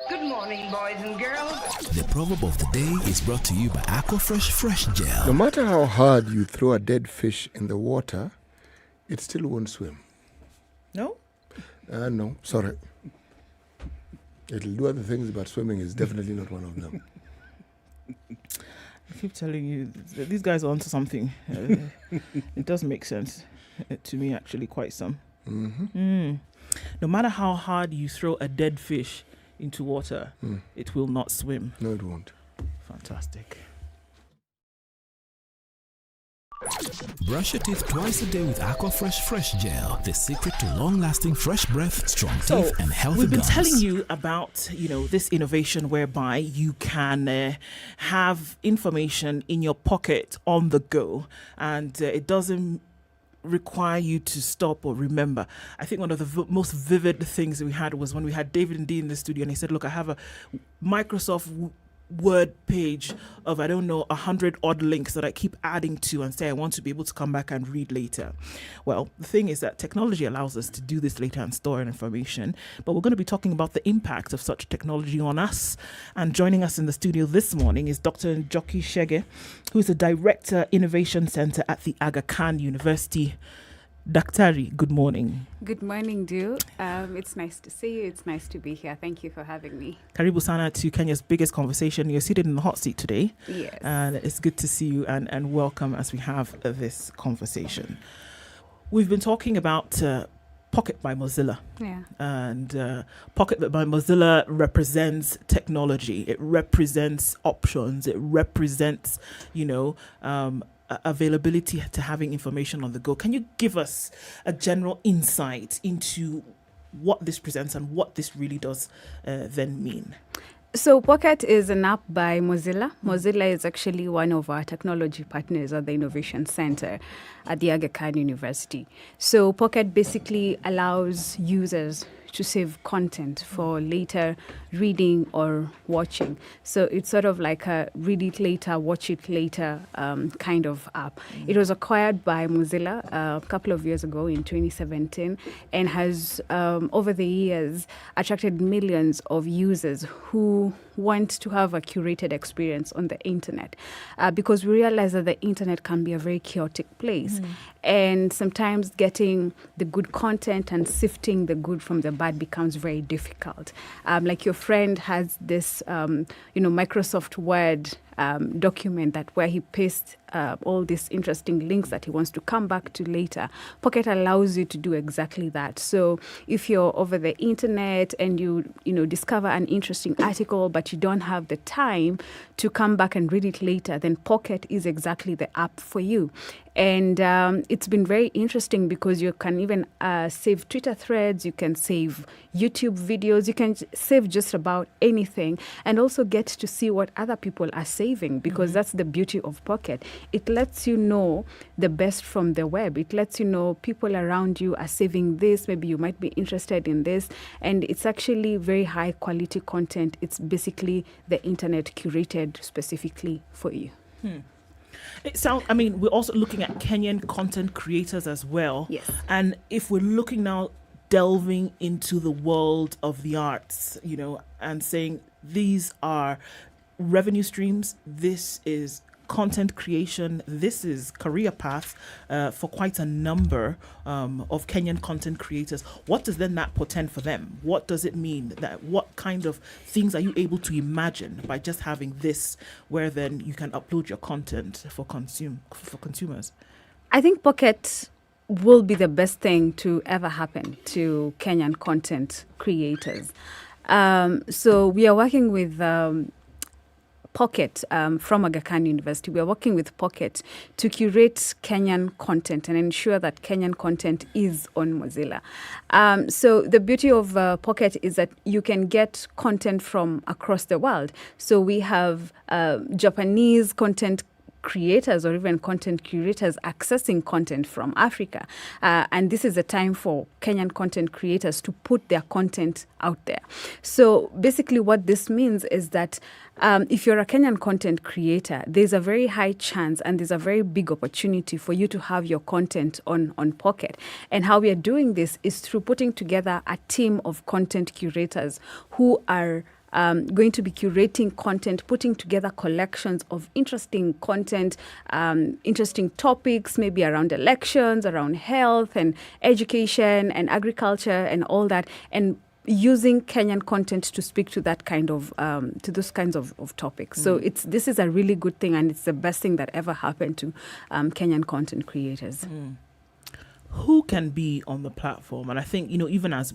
Good morning, boys and girls. The proverb of the day is brought to you by Aquafresh Fresh Gel. No matter how hard you throw a dead fish in the water, it still won't swim. No? No, sorry. It'll do other things, but swimming is definitely not one of them. I keep telling you, these guys are onto something. It does make sense to me, actually, quite some. Mm-hmm. No matter how hard you throw a dead fish into water, it will not swim. No, it won't. Fantastic. Brush your teeth twice a day with Aquafresh Fresh Gel, the secret to long-lasting fresh breath, strong teeth, and healthy we've been gums. telling you about, this innovation whereby you can have information in your pocket on the go, and it doesn't require you to stop or remember. I think one of the most vivid things we had was when we had David and Dee in the studio, and he said, look, I have a Microsoft Word page of 100 odd links that I keep adding to and say I want to be able to come back and read later. Well, the thing is that technology allows us to do this later and store information, but we're going to be talking about the impact of such technology on us. And joining us in the studio this morning is Dr. Njoki Shege, who is the Director Innovation Center at the Aga Khan University. Daktari, good morning. Good morning, Drew. It's nice to see you. It's nice to be here. Thank you for having me. Karibu sana to Kenya's biggest conversation. You're seated in the hot seat today. Yes. And it's good to see you and welcome as we have this conversation. We've been talking about Pocket by Mozilla. Yeah. And Pocket by Mozilla represents technology. It represents options. It represents, availability to having information on the go. Can you give us a general insight into what this presents and what this really does then mean? So Pocket is an app by Mozilla. Mozilla is actually one of our technology partners at the Innovation Center at the Aga Khan University. So Pocket basically allows users to save content for later reading or watching. So it's sort of like a read it later, watch it later kind of app. It was acquired by Mozilla a couple of years ago in 2017 and has over the years attracted millions of users who want to have a curated experience on the internet because we realize that the internet can be a very chaotic place. And sometimes getting the good content and sifting the good from the bad becomes very difficult. Like your friend has this, Microsoft Word document that where he pastes all these interesting links that he wants to come back to later. Pocket allows you to do exactly that. So if you're over the internet and you discover an interesting article, but you don't have the time to come back and read it later, then Pocket is exactly the app for you. And it's been very interesting because you can even save Twitter threads, you can save YouTube videos, you can save just about anything and also get to see what other people are saving because that's the beauty of Pocket. It lets you know the best from the web. It lets you know people around you are saving this, maybe you might be interested in this, and it's actually very high quality content. It's basically the internet curated specifically for you. We're also looking at Kenyan content creators as well. Yes. And if we're looking now, delving into the world of the arts, and saying these are revenue streams, this is content creation, this is career path for quite a number of Kenyan content creators. What does then that portend for them? What does it mean? What kind of things are you able to imagine by just having this, where then you can upload your content for consumers? I think Pocket will be the best thing to ever happen to Kenyan content creators. So we are working with Pocket from Aga Khan University. We are working with Pocket to curate Kenyan content and ensure that Kenyan content is on Mozilla. So the beauty of Pocket is that you can get content from across the world. So we have Japanese content creators or even content curators accessing content from Africa. And this is a time for Kenyan content creators to put their content out there. So basically what this means is that if you're a Kenyan content creator, there's a very high chance and there's a very big opportunity for you to have your content on Pocket. And how we are doing this is through putting together a team of content curators who are going to be curating content, putting together collections of interesting content, interesting topics, maybe around elections, around health and education and agriculture and all that, and using Kenyan content to speak to that kind of to those kinds of topics. So this is a really good thing, and it's the best thing that ever happened to Kenyan content creators. who can be on the platform? And I think, even as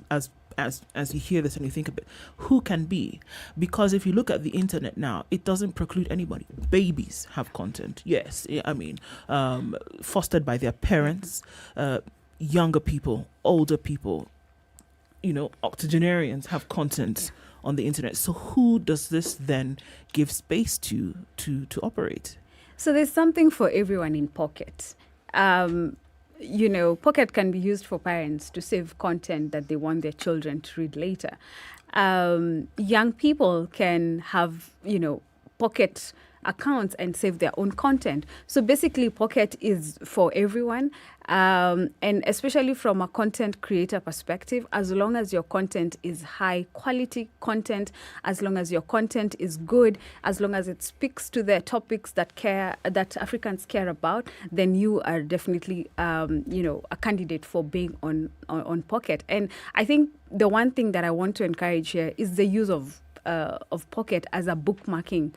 you hear this and you think of it, who can be? Because if you look at the internet now, it doesn't preclude anybody. Babies have content, yes. Fostered by their parents, younger people, older people, octogenarians have content on the internet. So who does this then give space to operate? So there's something for everyone in Pocket. Pocket can be used for parents to save content that they want their children to read later. Young people can have, Pocket accounts and save their own content. So basically, Pocket is for everyone. And especially from a content creator perspective, as long as your content is high quality content, as long as your content is good, as long as it speaks to the topics that Africans care about, then you are definitely, a candidate for being on Pocket. And I think the one thing that I want to encourage here is the use of Pocket as a bookmarking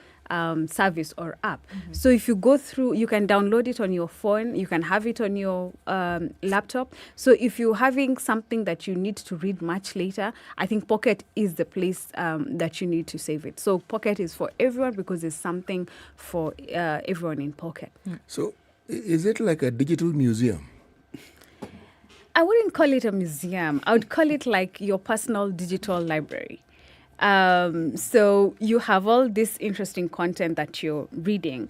service or app. Mm-hmm. So if you go through, you can download it on your phone, you can have it on your laptop. So if you're having something that you need to read much later, I think Pocket is the place that you need to save it. So Pocket is for everyone because there's something for everyone in Pocket. Mm. So is it like a digital museum? I wouldn't call it a museum. I would call it like your personal digital library. So you have all this interesting content that you're reading.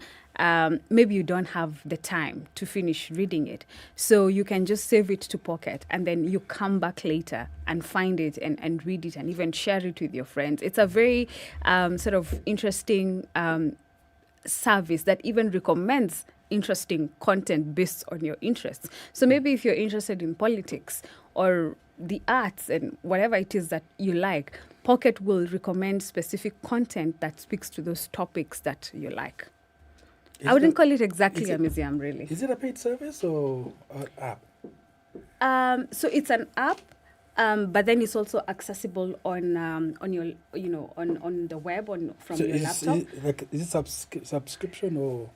Maybe you don't have the time to finish reading it. So you can just save it to Pocket and then you come back later and find it and read it and even share it with your friends. It's a very sort of interesting service that even recommends interesting content based on your interests. So maybe if you're interested in politics or the arts and whatever it is that you like, Pocket will recommend specific content that speaks to those topics that you like. I wouldn't call it exactly a museum, really. Is it a paid service or an app? So it's an app, but then it's also accessible on your, on the web from your laptop. Is it subscription or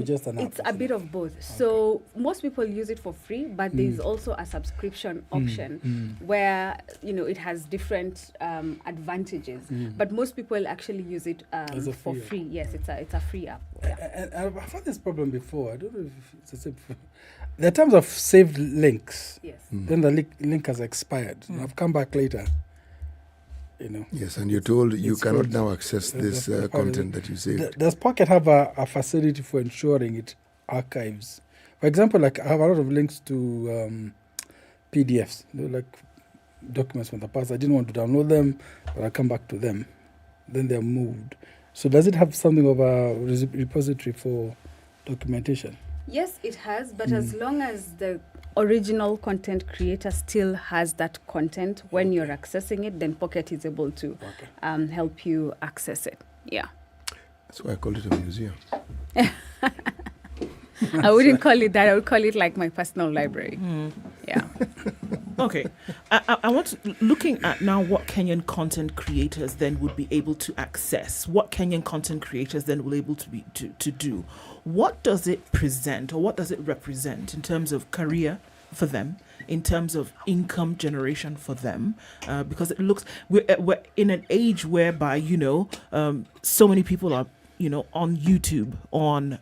just an app? It's a bit of both. Okay. So most people use it for free, but there's also a subscription option where, it has different advantages. But most people actually use it for free. Yes, it's a free app. Yeah. And I've had this problem before. I don't know if it's the same. There are times of saved links. Yes. Then the link has expired. I've come back later. Yes, and you're told you cannot now access this content that you saved. Does Pocket have a facility for ensuring it archives? For example, like I have a lot of links to PDFs, like documents from the past. I didn't want to download them, but I come back to them. Then they're moved. So does it have something of a repository for documentation? Yes, it has, but as long as the original content creator still has that content when you're accessing it, then Pocket is able to help you access it. Yeah. That's why I call it a museum. I wouldn't call it that. I would call it like my personal library. Yeah. Okay. I want to, looking at now what Kenyan content creators then would be able to access, what Kenyan content creators then will be able to do. What does it present or what does it represent in terms of career for them, in terms of income generation for them? Because it looks, we're in an age whereby, so many people are, on YouTube, on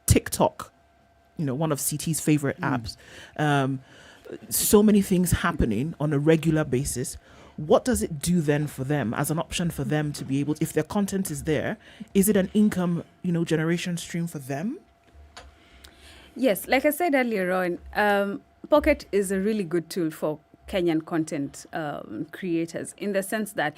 TikTok, one of CT's favorite apps. So many things happening on a regular basis. What does it do then for them as an option for them to be able, if their content is there, is it an income, generation stream for them? Yes, like I said earlier on, Pocket is a really good tool for Kenyan content creators in the sense that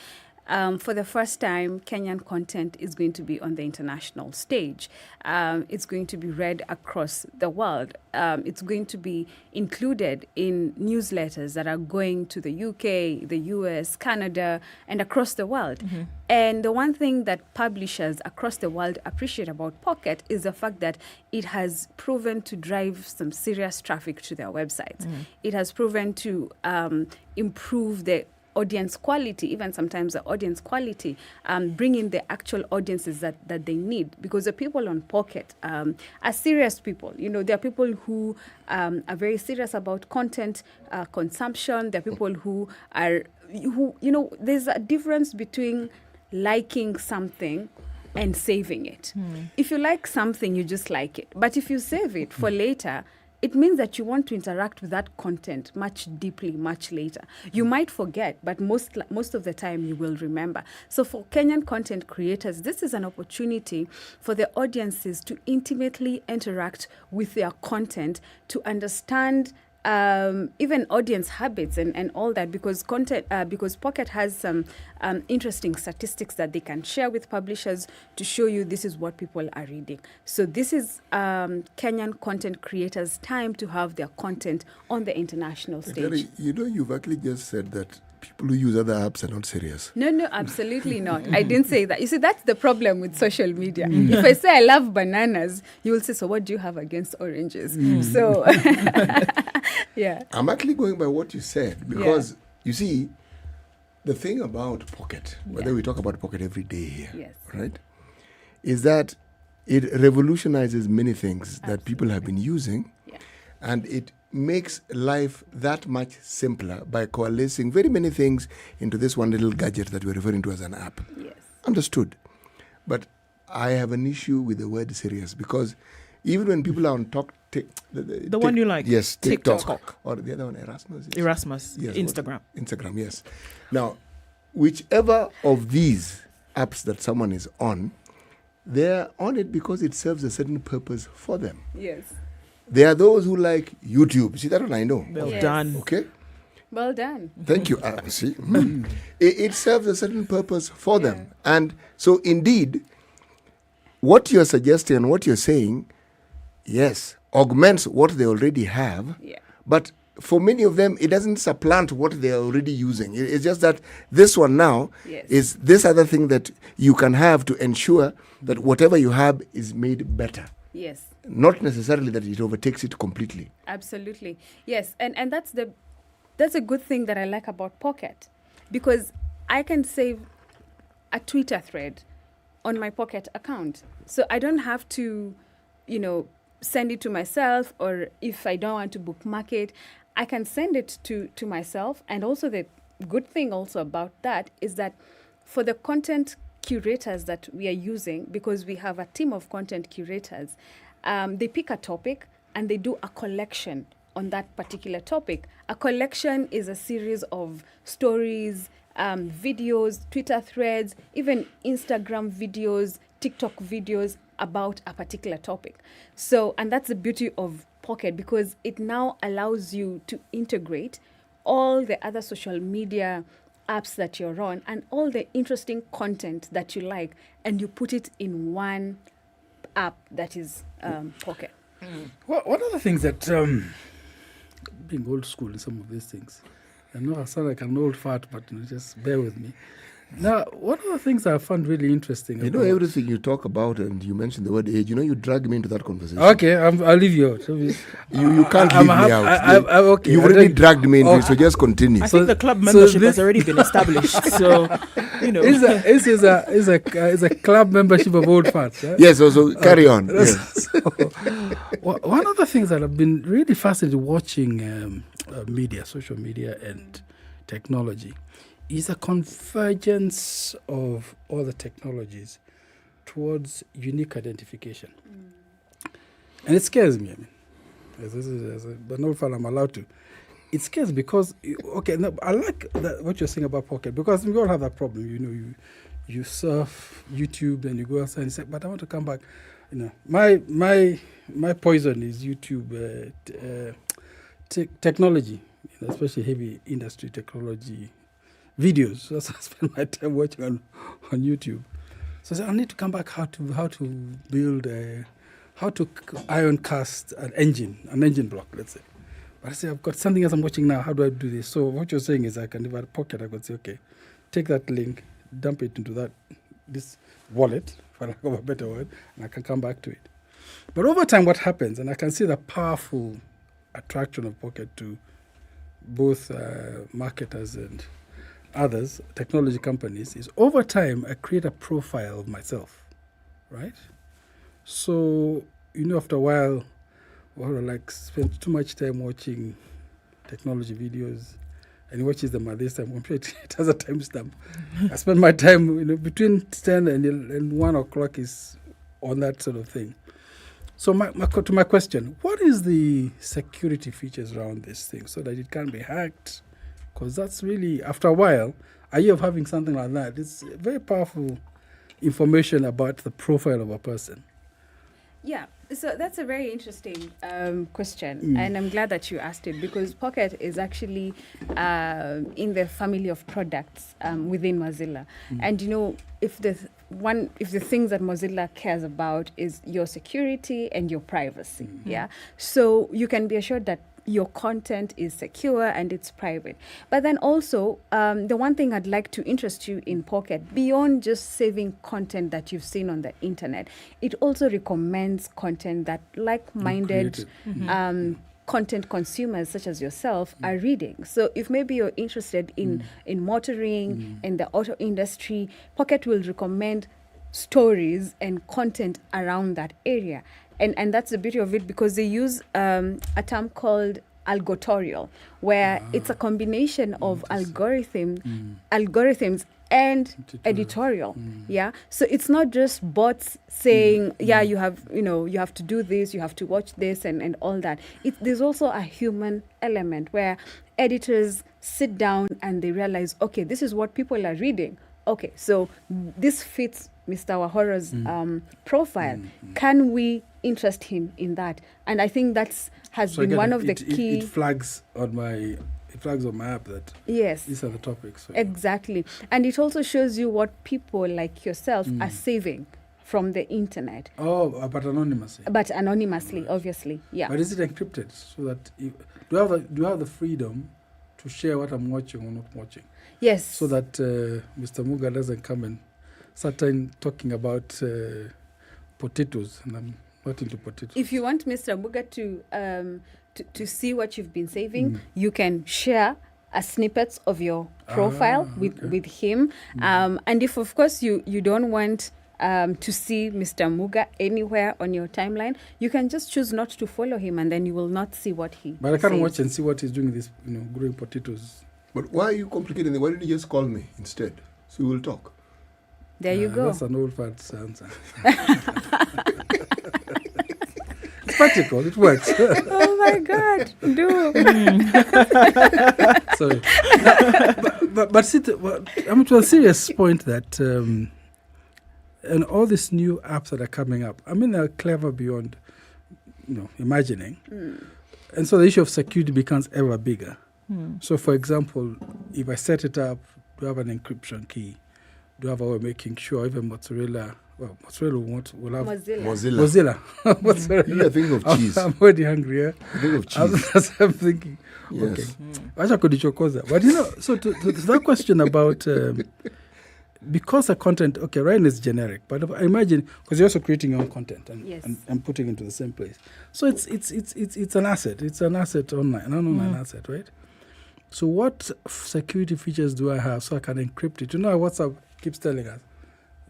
for the first time, Kenyan content is going to be on the international stage. It's going to be read across the world. It's going to be included in newsletters that are going to the UK, the US, Canada, and across the world. Mm-hmm. And the one thing that publishers across the world appreciate about Pocket is the fact that it has proven to drive some serious traffic to their websites. Mm-hmm. It has proven to improve the audience quality, even sometimes the audience quality, bring in the actual audiences that they need. Because the people on Pocket are serious people. You know, there are people who are very serious about content consumption. There are people who you know, there's a difference between liking something and saving it. If you like something, you just like it. But if you save it for later, it means that you want to interact with that content much deeply, much later. You might forget, but most of the time you will remember. So for Kenyan content creators, this is an opportunity for the audiences to intimately interact with their content, to understand even audience habits and all that, because Pocket has some interesting statistics that they can share with publishers to show you this is what people are reading. So this is Kenyan content creators' time to have their content on the international stage. You know, you've actually just said that people who use other apps are not serious. No, absolutely not. I didn't say that. You see, that's the problem with social media. If I say I love bananas, you will say, so what do you have against oranges? So, yeah. I'm actually going by what you said, because, you see, the thing about Pocket, whether we talk about Pocket every day here, right, is that it revolutionizes many things that people have been using, and it makes life that much simpler by coalescing very many things into this one little gadget that we're referring to as an app. Yes. Understood. But I have an issue with the word serious, because even when people are on the one you like? Yes, TikTok. Or the other one, Erasmus? Yes, Instagram. Instagram, yes. Now, whichever of these apps that someone is on, they're on it because it serves a certain purpose for them. Yes. There are those who like YouTube. See, that one I know. Well done. Okay. Well done. Thank you. See, it serves a certain purpose for them. And so, indeed, what you're suggesting and what you're saying, yes, augments what they already have. Yeah. But for many of them, it doesn't supplant what they're already using. It's just that this one now is this other thing that you can have to ensure that whatever you have is made better. Yes. Not necessarily that it overtakes it completely. Absolutely. Yes. And that's a good thing that I like about Pocket, because I can save a Twitter thread on my Pocket account. So I don't have to, send it to myself, or if I don't want to bookmark it, I can send it to myself. And also the good thing also about that is that for the content curators that we are using, because we have a team of content curators, they pick a topic and they do a collection on that particular topic. A collection is a series of stories, videos, Twitter threads, even Instagram videos, TikTok videos about a particular topic. So, and that's the beauty of Pocket, because it now allows you to integrate all the other social media apps that you're on and all the interesting content that you like, and you put it in one app that is Pocket. Well, one of the things that, being old school in some of these things, I know I sound like an old fart, but just bear with me. Now, one of the things I found really interesting. You know everything you talk about, and you mentioned the word age. You drag me into that conversation. Okay, I'll leave you out. You can't leave me out. Okay, you've already dragged me into it, so just continue. I think the club membership has already been established. So, This is a club membership of old farts. Right? Yes, so carry on. Yes. One of the things that I've been really fascinated watching media, social media, and technology is a convergence of all the technologies towards unique identification. And it scares me. As an old fan, I'm allowed to. It scares because, I like what you're saying about Pocket, because we all have that problem. You surf YouTube, then you go outside and say, but I want to come back. My poison is YouTube technology, especially heavy industry technology videos. So I spend my time watching on YouTube. So I said, I need to come back how to build how to iron cast an engine block, let's say. But I say, I've got something else I'm watching now. How do I do this? So what you're saying is I can, if I Pocket, I could say, okay, take that link, dump it into this wallet, for lack of a better word, and I can come back to it. But over time, what happens, and I can see the powerful attraction of Pocket to both marketers others, technology companies, is over time I create a profile of myself, right? So, after a while, spend too much time watching technology videos, and he watches them at this time. I'm sure it has a timestamp. I spend my time, between 10 and 1 o'clock is on that sort of thing. So to my question, what is the security features around this thing so that it can't be hacked? Because that's really, after a while, a year of having something like that, it's very powerful information about the profile of a person. Yeah, so that's a very interesting question, and I'm glad that you asked it, because Pocket is actually in the family of products within Mozilla. And if the things that Mozilla cares about is your security and your privacy, so you can be assured that your content is secure and it's private. But then also, the one thing I'd like to interest you in Pocket, beyond just saving content that you've seen on the internet, it also recommends content that like-minded content consumers such as yourself are reading. So if maybe you're interested in motoring, in the auto industry, Pocket will recommend stories and content around that area. And that's the beauty of it, because they use a term called algotorial, where it's a combination of algorithms and editorial. So it's not just bots saying, you have to do this, you have to watch this, and all that. There's also a human element where editors sit down and they realize, okay, this is what people are reading. Okay, so this fits Mr. Wahoro's profile. Can we interest him in that? And I think has been one of the key. It flags on my app that these are the topics. So. Exactly, and it also shows you what people like yourself are saving from the internet. Oh, but anonymously. But anonymously, obviously, yeah. But is it encrypted so that do you have the freedom to share what I'm watching or not watching? Yes. So that Mr. Muga doesn't come and start talking about potatoes, and I'm not into potatoes. If you want Mr. Muga to see what you've been saving, you can share a snippets of your profile with him. And if, of course, you don't want to see Mr. Muga anywhere on your timeline, you can just choose not to follow him, and then you will not see what he But I can't watch and see what he's doing this, growing potatoes. But why are you complicating it? Why didn't you just call me instead? So we will talk. There you go. That's an old-fashioned answer. It's practical. It works. Oh my God! Do. Sorry. But see, I'm to a serious point that, and all these new apps that are coming up, they're clever beyond, imagining. And so the issue of security becomes ever bigger. So, for example, if I set it up, do I have an encryption key? Do I have a way of making sure even Mozilla will have Mozilla. Mozzarella. You're thinking of cheese. I'm already hungry. Yeah? I think of cheese. I'm thinking. Yes. Okay. But so to that question about because the content, right, is generic, but I imagine because you're also creating your own content and putting it into the same place. So it's an asset. It's an asset online, an online asset, right? So what security features do I have so I can encrypt it? WhatsApp keeps telling us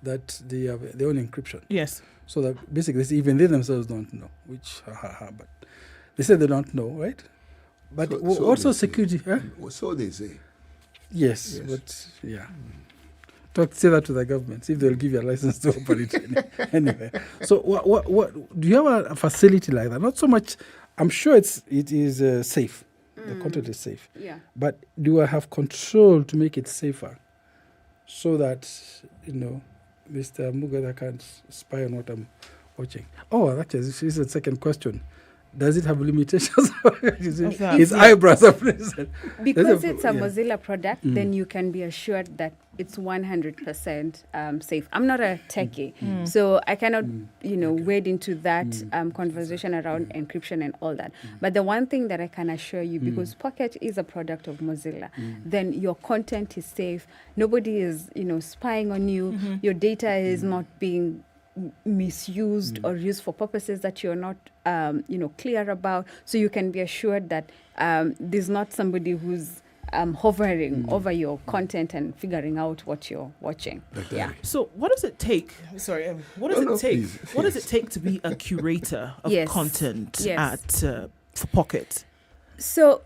that they have their own encryption. Yes. So that basically even they themselves don't know, but they say they don't know, right? But so also security. So they say. Yes, but yeah. Say that to the government, see if they'll give you a license to operate anyway. So what do you have a facility like that? Not so much. I'm sure it is safe. The content is safe. Yeah. But do I have control to make it safer, so that Mr. Muga can't spy on what I'm watching? Oh, actually, this is the second question. Does it have limitations? His eyebrows are present. Because it's a Mozilla product, then you can be assured that it's 100% safe. I'm not a techie, so I cannot, wade into that conversation around encryption and all that. But the one thing that I can assure you, because Pocket is a product of Mozilla, then your content is safe. Nobody is, spying on you. Your data is not being misused or used for purposes that you're not clear about, so you can be assured that there's not somebody who's hovering over your content and figuring out what you're watching. Yeah. So what does it take? Sorry, what does it take? What does it take to be a curator of content at for Pocket? So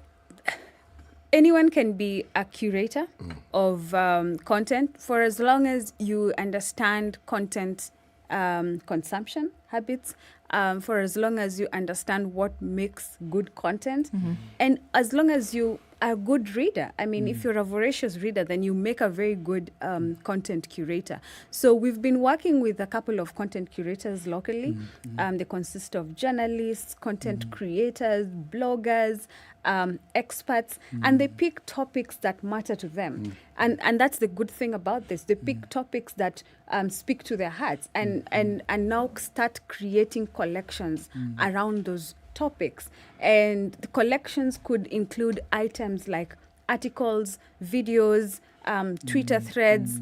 anyone can be a curator of content for as long as you understand content consumption habits, for as long as you understand what makes good content, and as long as you are a good reader. I mean, if you're a voracious reader, then you make a very good content curator. So we've been working with a couple of content curators locally. They consist of journalists, content creators, bloggers, experts, and they pick topics that matter to them. And that's the good thing about this. They pick topics that speak to their hearts and now start creating collections around those topics. And the collections could include items like articles, videos, Twitter threads,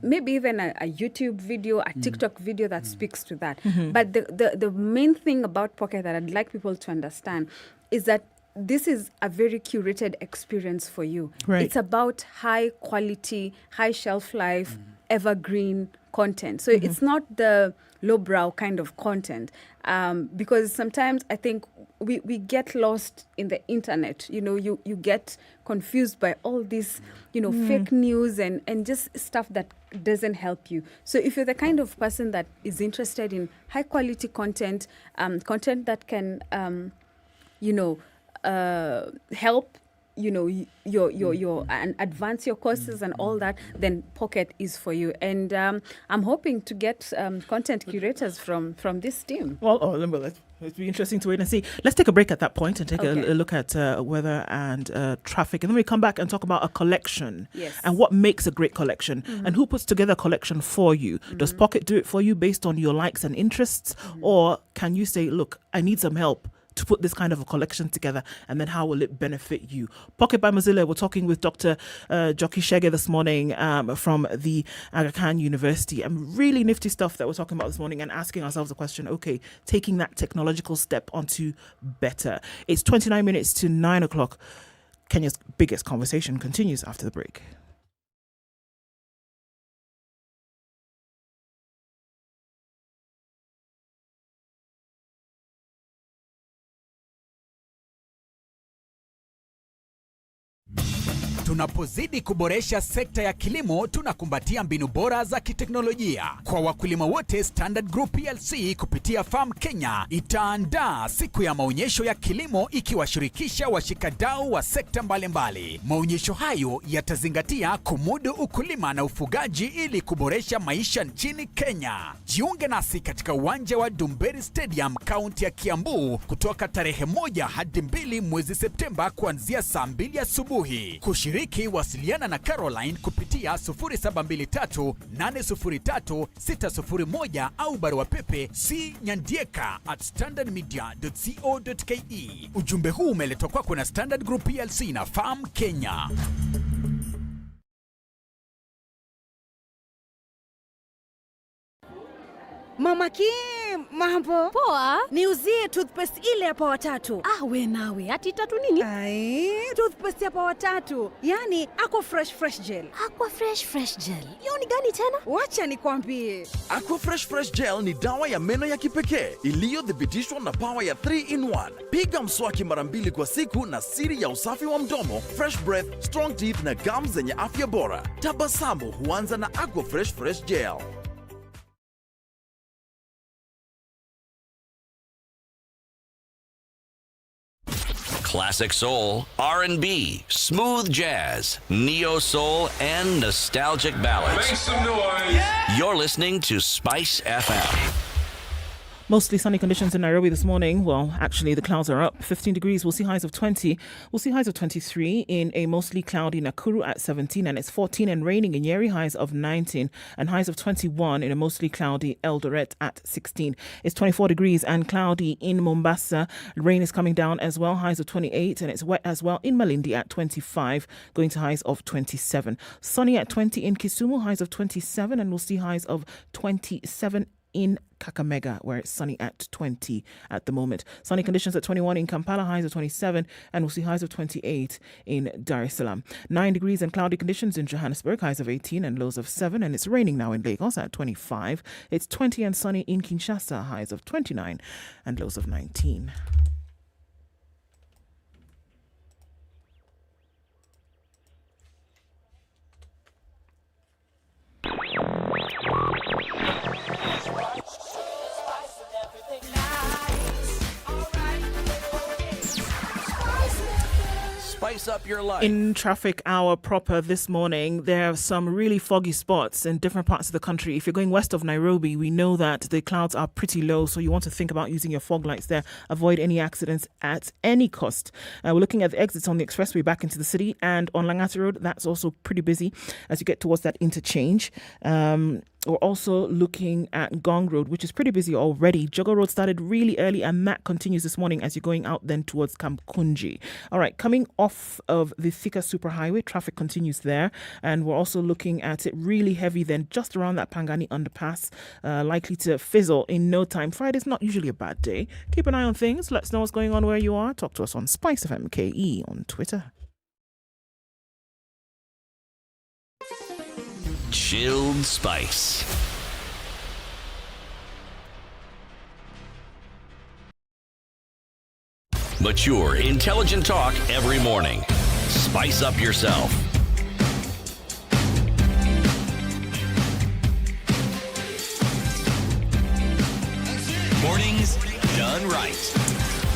maybe even a YouTube video, a TikTok video that speaks to that. But the main thing about Pocket that I'd like people to understand is that this is a very curated experience for you. Right. It's about high quality, high shelf life, evergreen content. So it's not the lowbrow kind of content, because sometimes I think we get lost in the internet. You know, you get confused by all this, fake news and just stuff that doesn't help you. So if you're the kind of person that is interested in high quality content, content that can, help your and advance your courses and all that, then Pocket is for you. And I'm hoping to get content curators from this team. Well, it'll be interesting to wait and see. Let's take a break at that point and take a look at weather and traffic, and then we come back and talk about a collection and what makes a great collection and who puts together a collection for you. Does Pocket do it for you based on your likes and interests, or can you say, look, I need some help to put this kind of a collection together, and then how will it benefit you? Pocket by Mozilla, we're talking with Dr. Joki Shege this morning from the Aga Khan University, and really nifty stuff that we're talking about this morning, and asking ourselves the question, okay, taking that technological step onto better. It's 29 minutes to 9 o'clock. Kenya's biggest conversation continues after the break. Tunapozidi kuboresha sekta ya kilimo, tunakumbatia mbinu bora za kiteknolojia. Kwa wakulima wote, Standard Group PLC kupitia Farm Kenya itaandaa siku ya maonyesho ya kilimo ikiwashirikisha washikadau wa sekta mbalimbali. Maonyesho hayo yatazingatia kumudu ukulima na ufugaji ili kuboresha maisha nchini Kenya. Jiunge nasi katika uwanja wa Dumberi Stadium, kaunti ya Kiambu, kutoka tarehe 1 hadi 2 mwezi Septemba kuanzia saa 2 asubuhi. Kushiriki, wasiliana na Caroline kupitia 0723-803-601 au barua pepe cnyandieka@standardmedia.co.ke. Ujumbe huu umeletwa kwako na Standard Group PLC na Farm Kenya. Mama Kim, mambo poa. Niuzie toothpaste ile hapa watatu. We nawe, ati tatu nini? Toothpaste hapa watatu. Yani Aqua Fresh Gel. Aqua Fresh Gel. Hiyo ni gani tena? Wacha nikwambie. Aqua Fresh Gel ni dawa ya meno ya kipekee iliyothibitishwa na power ya 3-in-1. Piga mswaki mara 2 kwa siku na siri ya usafi wa mdomo, fresh breath, strong teeth na gums zenye afya bora. Tabasamu huanza na Aqua Fresh Gel. Classic soul, R&B, smooth jazz, neo soul, and nostalgic ballads. Make some noise. Yeah. You're listening to Spice FM. Mostly sunny conditions in Nairobi this morning. Well, actually, the clouds are up. 15 degrees. We'll see highs of 20. We'll see highs of 23 in a mostly cloudy Nakuru at 17, and it's 14 and raining in Nyeri, highs of 19, and highs of 21 in a mostly cloudy Eldoret at 16. It's 24 degrees and cloudy in Mombasa. Rain is coming down as well, highs of 28, and it's wet as well in Malindi at 25, going to highs of 27. Sunny at 20 in Kisumu, highs of 27, and we'll see highs of 27 in Kakamega, where it's sunny at 20 at the moment. Sunny conditions at 21 in Kampala, highs of 27, and we'll see highs of 28 in Dar es Salaam. 9 degrees and cloudy conditions in Johannesburg, highs of 18 and lows of 7, and it's raining now in Lagos at 25. It's 20 and sunny in Kinshasa, highs of 29 and lows of 19. Spice up your life. In traffic hour proper this morning, there are some really foggy spots in different parts of the country. If you're going west of Nairobi, we know that the clouds are pretty low, so you want to think about using your fog lights there. Avoid any accidents at any cost. We're looking at the exits on the expressway back into the city, and on Langata Road, that's also pretty busy as you get towards that interchange. We're also looking at Gong Road, which is pretty busy already. Jogo Road started really early, and that continues this morning as you're going out then towards Kamkunji. All right, coming off of the Thika Superhighway, traffic continues there. And we're also looking at it really heavy then just around that Pangani underpass, likely to fizzle in no time. Friday's not usually a bad day. Keep an eye on things. Let us know what's going on where you are. Talk to us on SpiceFM KE on Twitter. Chilled Spice. Mature, intelligent talk every morning. Spice up yourself. Mornings done right.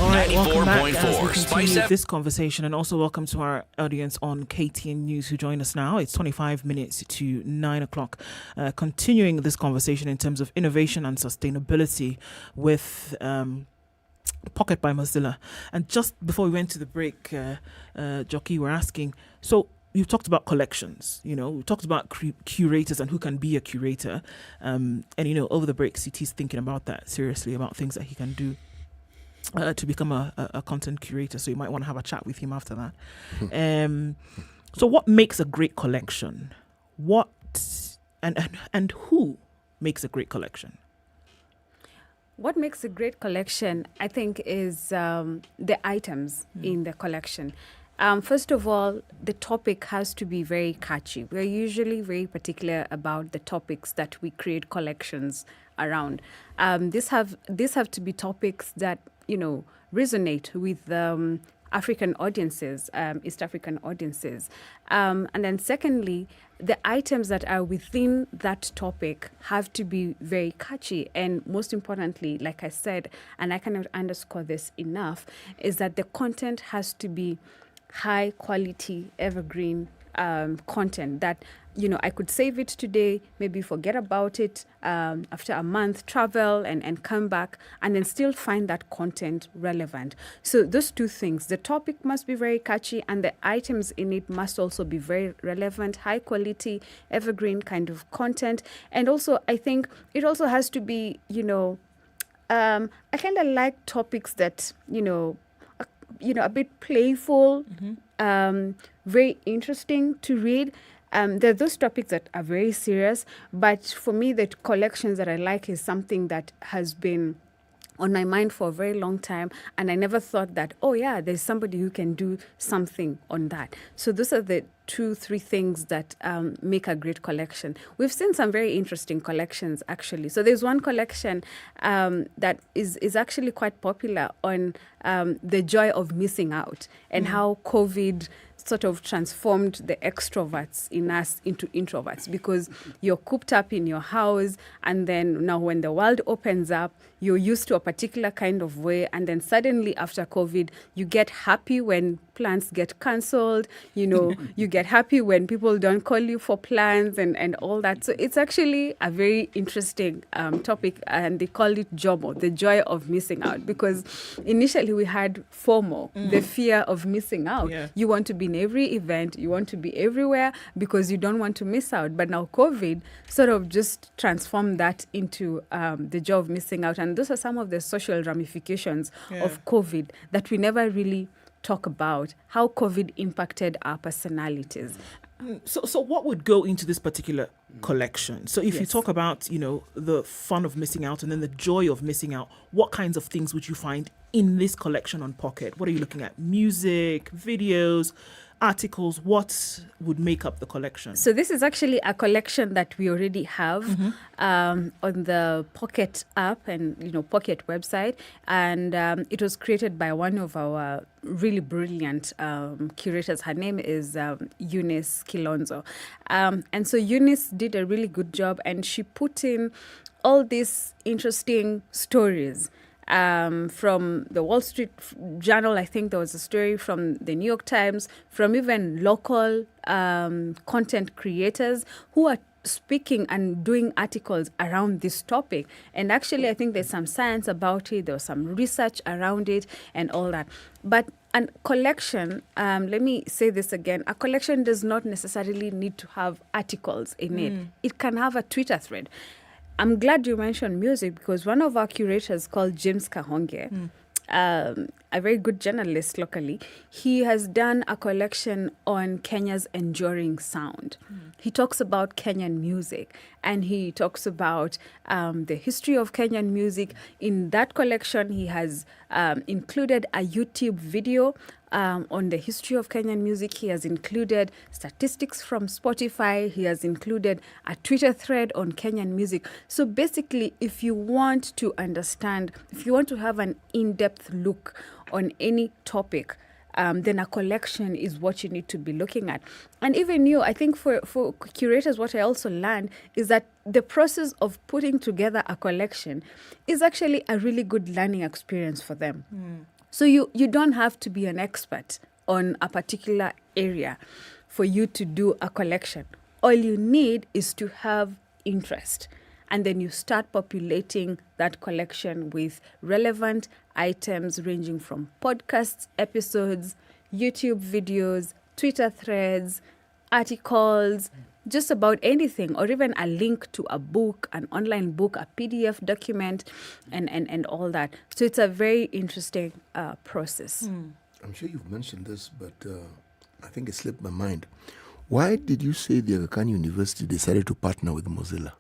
All right, welcome back as we 94.4 continue this conversation, and also welcome to our audience on KTN News who join us now. It's 25 minutes to 9 o'clock. Continuing this conversation in terms of innovation and sustainability with Pocket by Mozilla. And just before we went to the break, Jockey, we're asking, so you've talked about collections, we talked about curators and who can be a curator. And, over the break, CT's thinking about that seriously, about things that he can do to become a content curator. So you might want to have a chat with him after that. So what makes a great collection? What and who makes a great collection? What makes a great collection, I think, is the items in the collection. First of all, the topic has to be very catchy. We're usually very particular about the topics that we create collections around. These have to be topics that resonate with African audiences, East African audiences. And then secondly, the items that are within that topic have to be very catchy. And most importantly, like I said, and I cannot underscore this enough, is that the content has to be high quality, evergreen content that, I could save it today, maybe forget about it after a month, travel and come back, and then still find that content relevant. So those two things, the topic must be very catchy and the items in it must also be very relevant, high quality, evergreen kind of content. And also, I think it also has to be, I kind of like topics that, a bit playful, very interesting to read. There are those topics that are very serious, but for me, the collections that I like is something that has been on my mind for a very long time, and I never thought that, there's somebody who can do something on that. So those are the 2-3 things that make a great collection. We've seen some very interesting collections, actually. So there's one collection that is actually quite popular on the joy of missing out and how COVID sort of transformed the extroverts in us into introverts, because you're cooped up in your house, and then now when the world opens up, you're used to a particular kind of way, and then suddenly after COVID, you get happy when plans get cancelled, you get happy when people don't call you for plans and all that. So it's actually a very interesting topic, and they call it JOMO, the joy of missing out, because initially we had FOMO, the fear of missing out. Yeah. You want to be in every event, you want to be everywhere because you don't want to miss out. But now COVID sort of just transformed that into the joy of missing out. And those are some of the social ramifications of COVID that we never really talk about, how COVID impacted our personalities. So what would go into this particular collection. So if you talk about, the fun of missing out and then the joy of missing out, what kinds of things would you find in this collection on Pocket? What are you looking at? Music, videos, articles? What would make up the collection? So this is actually a collection that we already have on the Pocket app and Pocket website, and it was created by one of our really brilliant curators. Her name is Eunice Kilonzo, and so Eunice did a really good job, and she put in all these interesting stories. From the Wall Street Journal, I think there was a story from the New York Times, from even local content creators who are speaking and doing articles around this topic. And actually, I think there's some science about it, there was some research around it and all that. But a collection, let me say this again, a collection does not necessarily need to have articles in it. It can have a Twitter thread. I'm glad you mentioned music because one of our curators called James Kahonge, a very good journalist locally, he has done a collection on Kenya's enduring sound. He talks about Kenyan music and he talks about the history of Kenyan music. In that collection, he has included a YouTube video on the history of Kenyan music. He has included statistics from Spotify. He has included a Twitter thread on Kenyan music. So basically, if you want to understand, if you want to have an in-depth look on any topic, then a collection is what you need to be looking at. And even I think for curators, what I also learned is that the process of putting together a collection is actually a really good learning experience for them. So you don't have to be an expert on a particular area for you to do a collection. All you need is to have interest. And then you start populating that collection with relevant items ranging from podcasts, episodes, YouTube videos, Twitter threads, articles, just about anything, or even a link to a book, an online book, a PDF document, and all that. So it's a very interesting process. I'm sure you've mentioned this, but I think it slipped my mind. Why did you say the Aga Khan University decided to partner with Mozilla?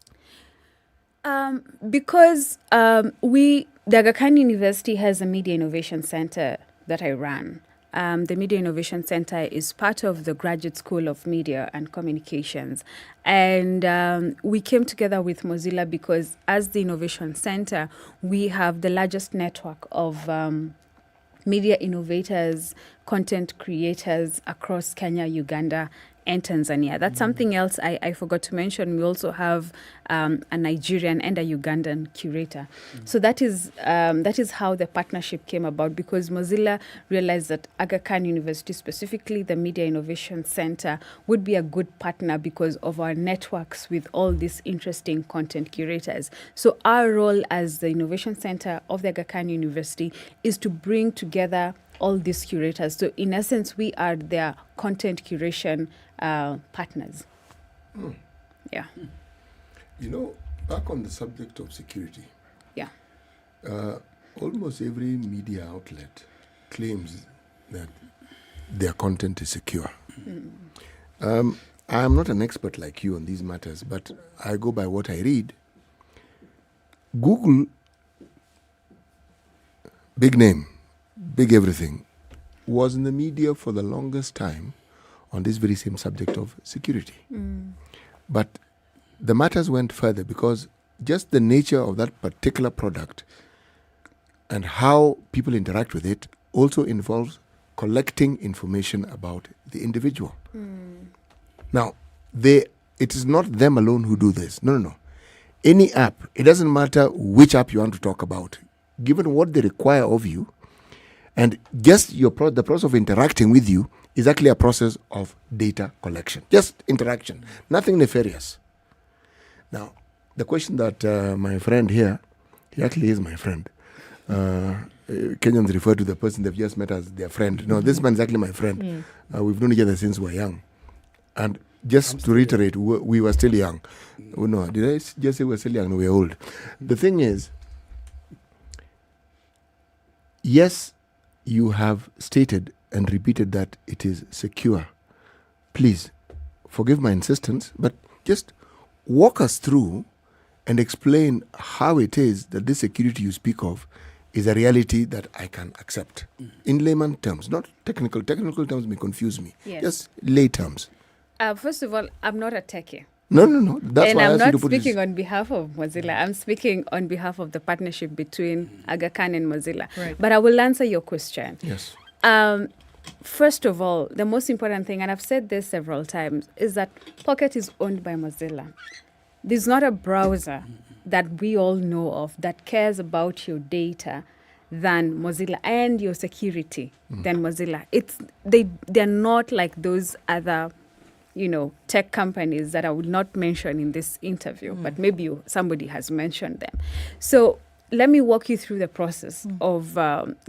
Because the Aga Khan University has a Media Innovation Center that I run. The Media Innovation Center is part of the Graduate School of Media and Communications. And we came together with Mozilla because as the Innovation Center, we have the largest network of media innovators, content creators across Kenya, Uganda, and Tanzania. That's something else I forgot to mention. We also have a Nigerian and a Ugandan curator. So that is how the partnership came about, because Mozilla realized that Aga Khan University, specifically the Media Innovation Center, would be a good partner because of our networks with all these interesting content curators. So our role as the Innovation Center of the Aga Khan University is to bring together all these curators. So in essence, we are their content curation partners. Yeah. Back on the subject of security. Yeah. Almost every media outlet claims that their content is secure. I am not an expert like you on these matters, but I go by what I read. Google, big name, big everything, was in the media for the longest time on this very same subject of security. But the matters went further because just the nature of that particular product and how people interact with it also involves collecting information about the individual. Now, it is not them alone who do this. No. Any app, it doesn't matter which app you want to talk about, given what they require of you, and just the process of interacting with you is actually a process of data collection. Just interaction, nothing nefarious. Now, the question that my friend here, he actually is my friend. Kenyans refer to the person they've just met as their friend. No, this man is actually my friend. We've known each other since we were young. And just to reiterate, we were still young. No, did I just say we were still young? No, we were old. The thing is, yes, you have stated and repeated that it is secure. Please, forgive my insistence, but just walk us through and explain how it is that this security you speak of is a reality that I can accept. In layman terms, not technical. Technical terms may confuse me. Yes. Just lay terms. First of all, I'm not a techie. No. That's and why I I'm asked you not to put speaking on behalf of Mozilla. I'm speaking on behalf of the partnership between Aga Khan and Mozilla. Right. But I will answer your question. Yes. First of all, the most important thing, and I've said this several times, is that Pocket is owned by Mozilla. There's not a browser that we all know of that cares about your data than Mozilla and your security than Mozilla. They're not like those other, tech companies that I would not mention in this interview, but maybe somebody has mentioned them. So let me walk you through the process of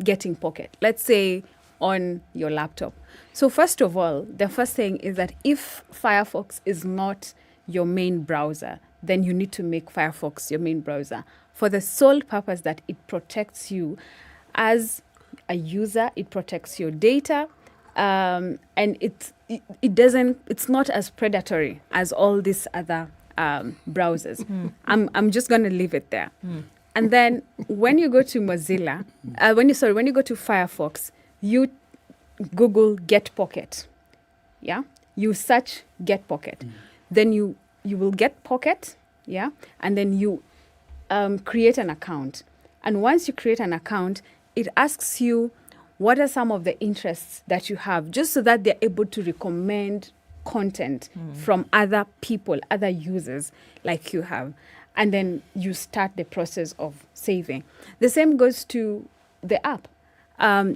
getting Pocket. Let's say on your laptop. So first of all, the first thing is that if Firefox is not your main browser, then you need to make Firefox your main browser for the sole purpose that it protects you as a user, it protects your data, and it's not as predatory as all these other browsers. I'm just going to leave it there. And then when you go to Mozilla, when you go to Firefox, you Google Get Pocket. Yeah, you search Get Pocket. Then you will get Pocket. Yeah, and then you create an account. And once you create an account, it asks you what are some of the interests that you have, just so that they're able to recommend content from other people, other users like you have. And then you start the process of saving. The same goes to the app.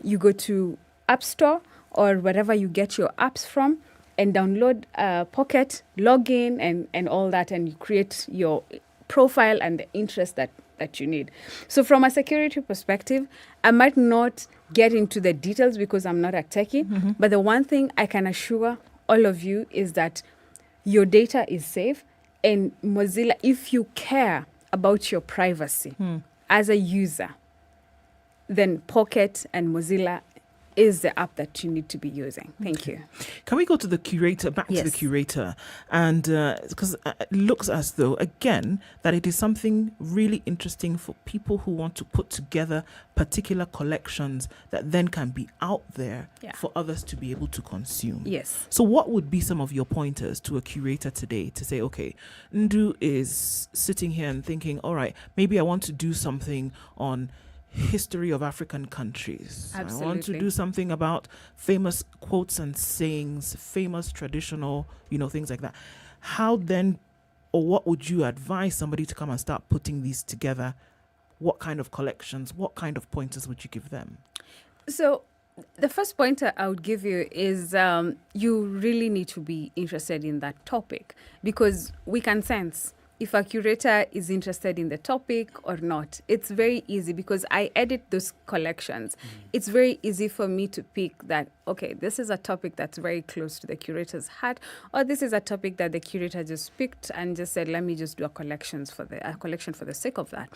You go to App Store or wherever you get your apps from and download Pocket, log in and all that, and you create your profile and the interest that you need. So from a security perspective, I might not get into the details because I'm not a techie, but the one thing I can assure all of you is that your data is safe. And Mozilla, if you care about your privacy as a user, then Pocket and Mozilla is the app that you need to be using. Thank you. Can we go to the curator, back to the curator? And because it looks as though, again, that it is something really interesting for people who want to put together particular collections that then can be out there for others to be able to consume. Yes. So what would be some of your pointers to a curator today to say, okay, Ndu is sitting here and thinking, all right, maybe I want to do something on history of African countries. Absolutely. I want to do something about famous quotes and sayings, famous traditional, things like that. How then, or what would you advise somebody to come and start putting these together? What kind of collections, what kind of pointers would you give them? So the first pointer I would give you is you really need to be interested in that topic, because we can sense if a curator is interested in the topic or not. It's very easy because I edit those collections. It's very easy for me to pick that, okay, this is a topic that's very close to the curator's heart, or this is a topic that the curator just picked and just said, let me just do a collection for the sake of that.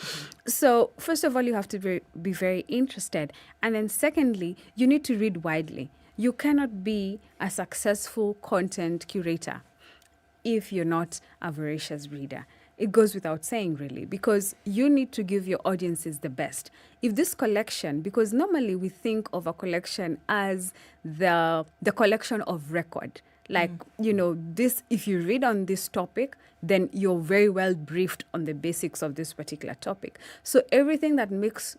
So first of all, you have to be very interested. And then secondly, you need to read widely. You cannot be a successful content curator if you're not a voracious reader. It goes without saying, really, because you need to give your audiences the best. If this collection, because normally we think of a collection as the collection of record, like, this, if you read on this topic, then you're very well briefed on the basics of this particular topic. So everything that makes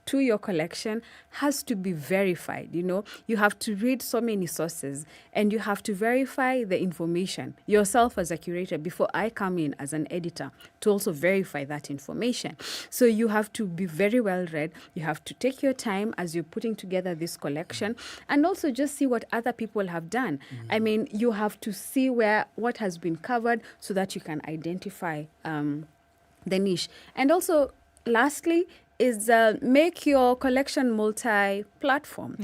to your collection has to be verified. You have to read so many sources and you have to verify the information yourself as a curator before I come in as an editor to also verify that information. So you have to be very well read. You have to take your time as you're putting together this collection and also just see what other people have done. I mean, you have to see what has been covered so that you can identify the niche. And also, lastly, is make your collection multi-platform.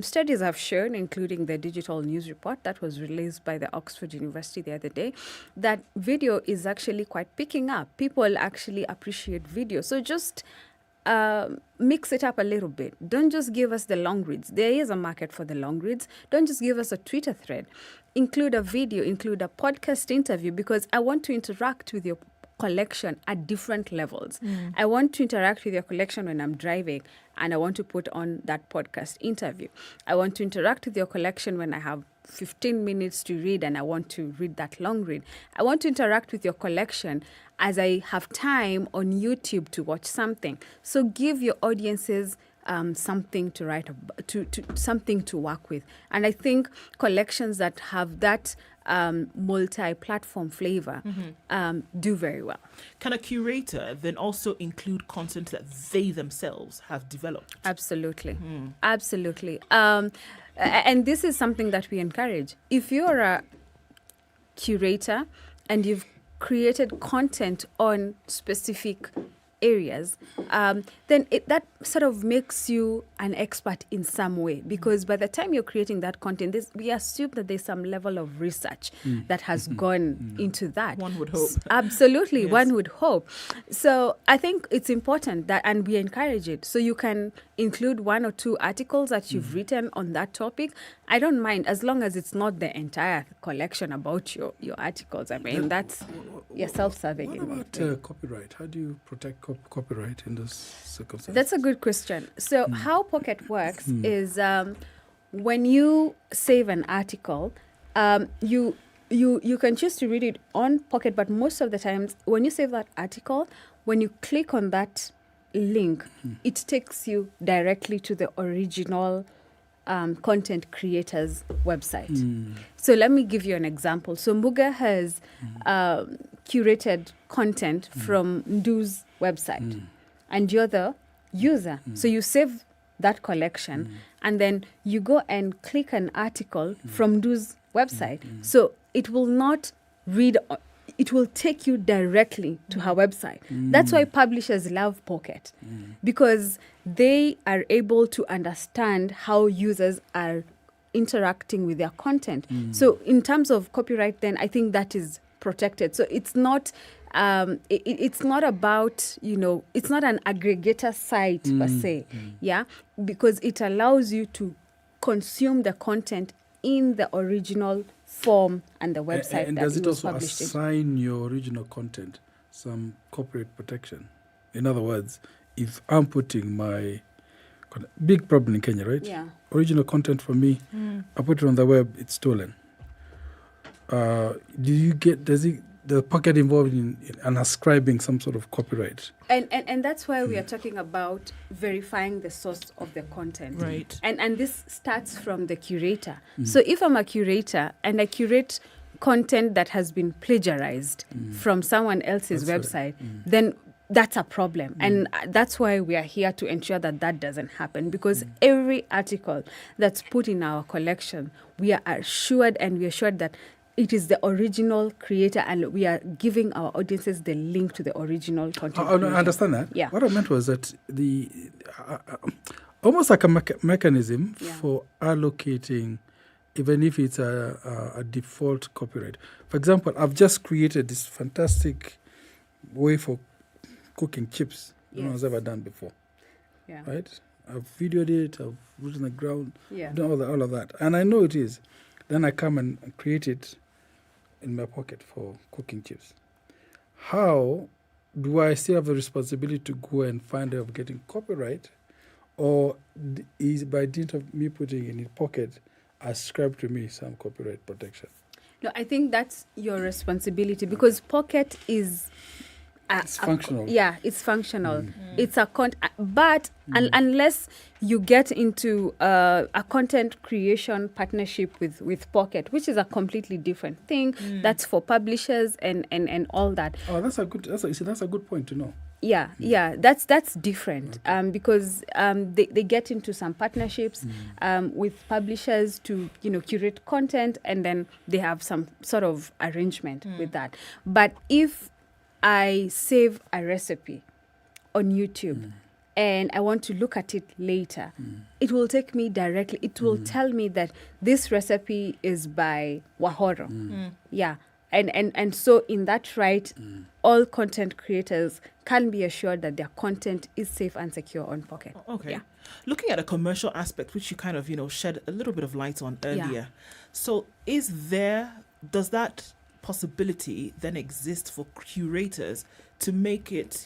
Studies have shown, including the digital news report that was released by the Oxford University the other day, that video is actually quite picking up. People actually appreciate video. So just mix it up a little bit. Don't just give us the long reads. There is a market for the long reads. Don't just give us a Twitter thread. Include a video, include a podcast interview, because I want to interact with your collection at different levels. I want to interact with your collection when I'm driving, and I want to put on that podcast interview. I want to interact with your collection when I have 15 minutes to read and I want to read that long read. I want to interact with your collection as I have time on YouTube to watch something. So give your audiences something to write, to something to work with. And I think collections that have that multi-platform flavor do very well. Can a curator then also include content that they themselves have developed? Absolutely. Absolutely. And this is something that we encourage. If you're a curator and you've created content on specific areas, then that sort of makes you an expert in some way, because by the time you're creating that content, we assume that there's some level of research that has gone into that. One would hope. Absolutely, yes. One would hope. So I think it's important that, and we encourage it, so you can include 1 or 2 articles that you've written on that topic. I don't mind, as long as it's not the entire collection about your articles. I mean, that's self-serving. What about copyright? How do you protect copyright in those circumstances? That's a good question. So how Pocket works is when you save an article, you can choose to read it on Pocket, but most of the times when you save that article, when you click on that link, it takes you directly to the original content creator's website. So let me give you an example. So Mbuga has curated content from Ndu's website, and you're the user. So you save that collection, and then you go and click an article from Ndu's website. So it will not read, it will take you directly to her website. That's why publishers love Pocket, because they are able to understand how users are interacting with their content. So in terms of copyright, then I think that is protected. So it's not it's not about, it's not an aggregator site per se, because it allows you to consume the content in the original form and the website and that does it it was also published assign your original content some copyright protection? In other words, if I'm putting my big problem in Kenya, right? Yeah. Original content for me, I put it on the web, it's stolen. Does the Pocket involved in ascribing some sort of copyright? And that's why we are talking about verifying the source of the content. Right. And this starts from the curator. So if I'm a curator and I curate content that has been plagiarized from someone else's website, then that's a problem. And that's why we are here to ensure that that doesn't happen, because every article that's put in our collection, we are assured that it is the original creator, and we are giving our audiences the link to the original content. No, I understand that. Yeah. What I meant was that the almost like a mechanism for allocating, even if it's a default copyright. For example, I've just created this fantastic way for cooking chips no one's ever done before. Yeah. Right? I've videoed it, I've written the ground, done all of that. And I know it is. Then I come and create it in my Pocket for cooking chips. How do I still have a responsibility to go and find out of getting copyright, or is by dint of me putting it in the Pocket ascribed to me some copyright protection? No, I think that's your responsibility, because Pocket is it's functional. It's functional. It's a but unless you get into a content creation partnership with Pocket, which is a completely different thing. That's for publishers and all that. Oh, that's a good point to know. That's different, because they get into some partnerships with publishers to curate content, and then they have some sort of arrangement with that. But if I save a recipe on YouTube and I want to look at it later, it will take me directly. It will tell me that this recipe is by Wahoro. And so in that right, all content creators can be assured that their content is safe and secure on Pocket. Okay. Yeah. Looking at a commercial aspect, which you kind of, shed a little bit of light on earlier. Yeah. So does that possibility then exist for curators to make it,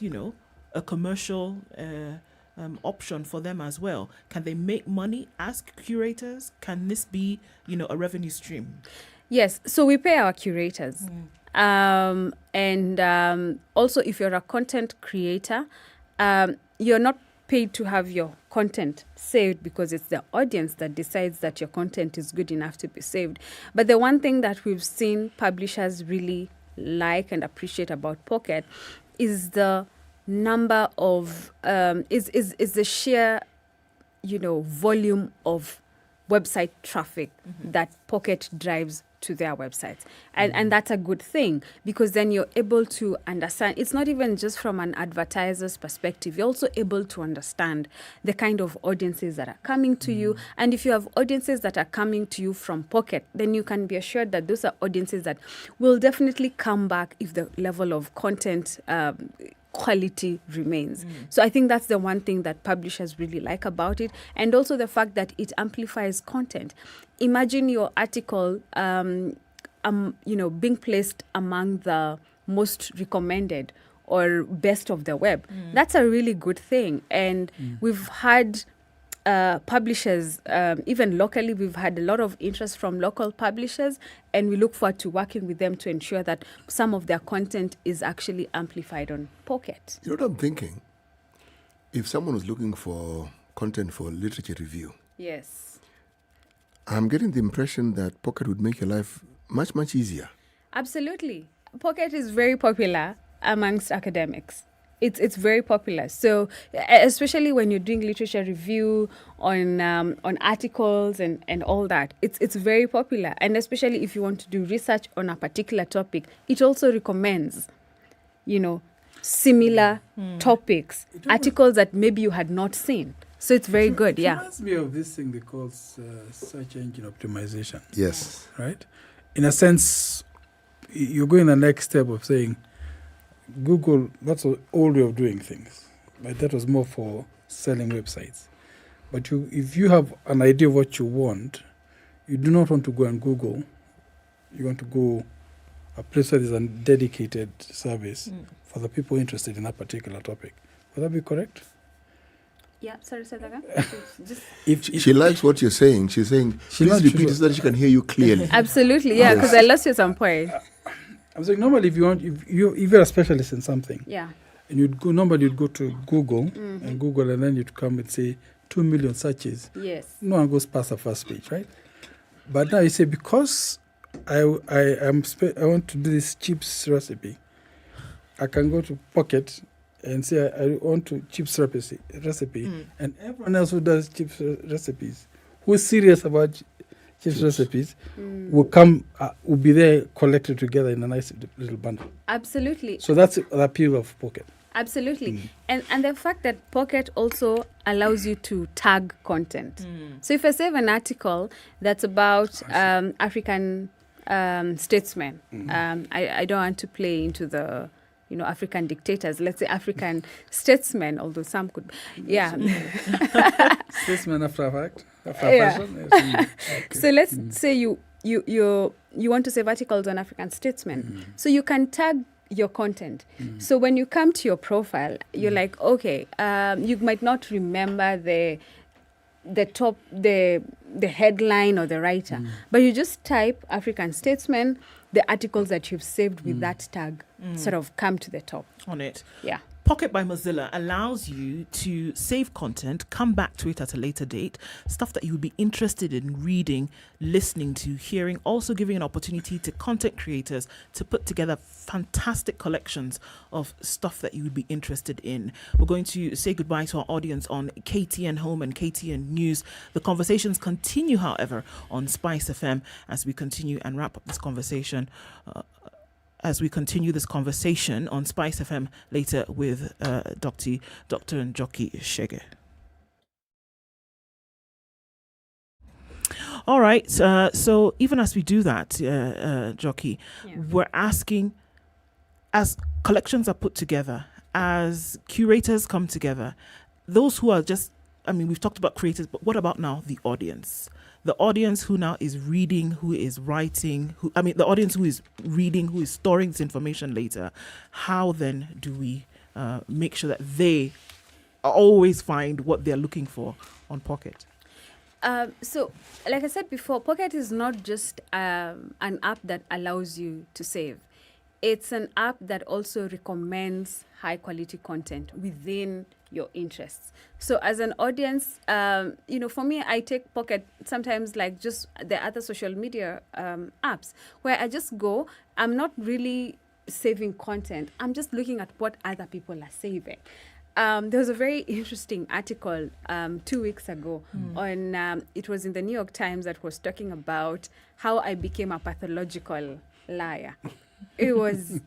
a commercial option for them as well? Can they make money as curators? Can this be, a revenue stream? Yes, so we pay our curators. And also, if you're a content creator, you're not paid to have your content saved because it's the audience that decides that your content is good enough to be saved. But the one thing that we've seen publishers really like and appreciate about Pocket is the number of, is the sheer, volume of website traffic that Pocket drives to their websites. And that's a good thing, because then you're able to understand. It's not even just from an advertiser's perspective. You're also able to understand the kind of audiences that are coming to you. And if you have audiences that are coming to you from Pocket, then you can be assured that those are audiences that will definitely come back if the level of content quality remains. So I think that's the one thing that publishers really like about it, and also the fact that it amplifies content. Imagine your article being placed among the most recommended or best of the web. That's a really good thing. And we've had publishers, even locally, we've had a lot of interest from local publishers, and we look forward to working with them to ensure that some of their content is actually amplified on Pocket. You know what I'm thinking? If someone was looking for content for literature review, Yes. I'm getting the impression that Pocket would make your life much, much easier. Absolutely. Pocket is very popular amongst academics. It's very popular. So especially when you're doing literature review on articles and all that, it's very popular. And especially if you want to do research on a particular topic, it also recommends, similar topics, articles that maybe you had not seen. So it's very good, It yeah. reminds me of this thing they call search engine optimization. Yes. Right? In a sense, you're going the next step of saying, Google, that's an old way of doing things. But that was more for selling websites. But if you have an idea of what you want, you do not want to go and Google. You want to go a place where there's a dedicated service for the people interested in that particular topic. Would that be correct? Yeah, sorry, say that again. If she likes what you're saying, she's saying, please repeat it so that she can hear you clearly. Absolutely, yeah, because I lost you at some point. I'm saying normally if you're a specialist in something, Yeah. and you'd go to Google and Google, and then you'd come and say 2 million searches. Yes. No one goes past the first page, right? But now you say, because I want to do this chips recipe, I can go to Pocket and say I want to chips recipe, and everyone else who does chips recipes, who's serious about chips recipes, will be there collected together in a nice little bundle. Absolutely. So that's the appeal of Pocket. Absolutely. And the fact that Pocket also allows you to tag content. So if I save an article that's about African statesmen, I don't want to play into the African dictators, let's say African statesmen, although some could, yeah. Statesmen after a fact. Fashion. Yes. Okay. So let's say you want to save articles on African statesmen. So you can tag your content. So when you come to your profile, you're like, okay, you might not remember the headline or the writer, but you just type African statesman, the articles that you've saved with that tag sort of come to the top on it. Yeah. Pocket by Mozilla allows you to save content, come back to it at a later date, stuff that you would be interested in reading, listening to, hearing, also giving an opportunity to content creators to put together fantastic collections of stuff that you would be interested in. We're going to say goodbye to our audience on KTN Home and KTN News. The conversations continue, however, on SpiceFM as we continue and wrap up this conversation. As we continue this conversation on SpiceFM later with Dr. Njoki Shege. All right. So even as we do that, Jockey, we're asking, as collections are put together, as curators come together, those who are just, we've talked about creators, but what about now the audience? The audience who now is reading, who is writing, the audience who is reading, who is storing this information later. How then do we make sure that they always find what they're looking for on Pocket? So, like I said before, Pocket is not just an app that allows you to save. It's an app that also recommends high-quality content within your interests. So as an audience, for me, I take Pocket sometimes like just the other social media apps where I just go, I'm not really saving content. I'm just looking at what other people are saving. There was a very interesting article 2 weeks ago on, it was in the New York Times, that was talking about how I became a pathological liar. It was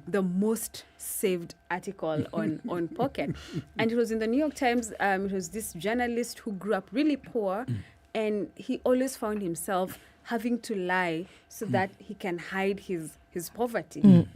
the most saved article on Pocket. And it was in the New York Times. It was this journalist who grew up really poor, and he always found himself having to lie so that he can hide his poverty.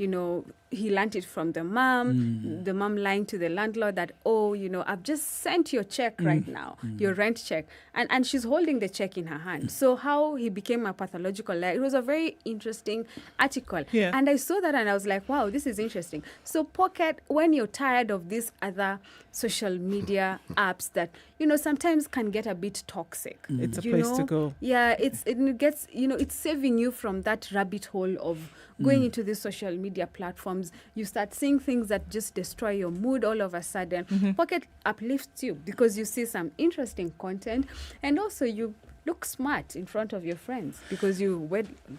He learned it from the mom lying to the landlord that, I've just sent your check right now, your rent check. And she's holding the check in her hand. So how he became a pathological liar, it was a very interesting article. Yeah. And I saw that and I was like, wow, this is interesting. So Pocket, when you're tired of these other social media apps that, sometimes can get a bit toxic. It's a place to go. Yeah, it gets, it's saving you from that rabbit hole of going into these social media platforms. You start seeing things that just destroy your mood all of a sudden. Pocket uplifts you because you see some interesting content, and also you look smart in front of your friends because you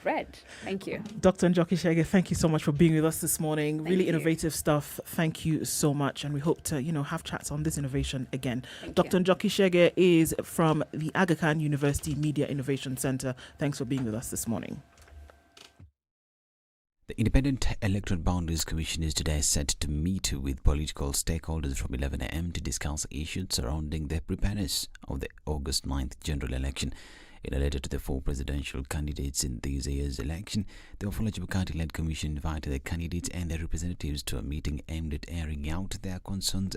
read. Thank you. Dr. Njoki Shege, thank you so much for being with us this morning. Really innovative stuff. Thank you so much. And we hope to, have chats on this innovation again. Dr. Njoki Shege is from the Aga Khan University Media Innovation Center. Thanks for being with us this morning. The Independent Electoral Boundaries Commission is today set to meet with political stakeholders from 11 a.m. to discuss issues surrounding the preparedness of the August 9th general election. In a letter to the 4 presidential candidates in this year's election, the Wafula Chebukati-led commission invited the candidates and their representatives to a meeting aimed at airing out their concerns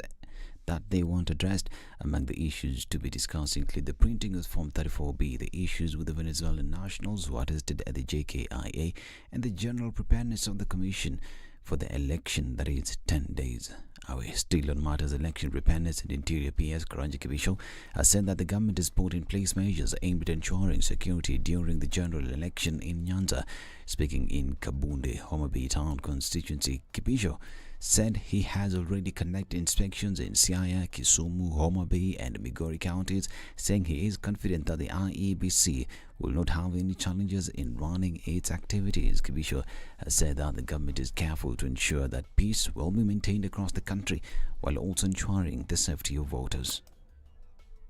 that they want addressed. Among the issues to be discussed include the printing of Form 34B, the issues with the Venezuelan nationals who are tested at the JKIA, and the general preparedness of the Commission for the election that is 10 days away. Still on matters election preparedness, and Interior PS Karanja Kibisho has said that the government has put in place measures aimed at ensuring security during the general election in Nyanza. Speaking in Kabunde, Homa Bay Town constituency, Kibisho said he has already conducted inspections in Siaya, Kisumu, Homa Bay and Migori counties, saying he is confident that the IEBC will not have any challenges in running its activities. Kibisho has said that the government is careful to ensure that peace will be maintained across the country while also ensuring the safety of voters.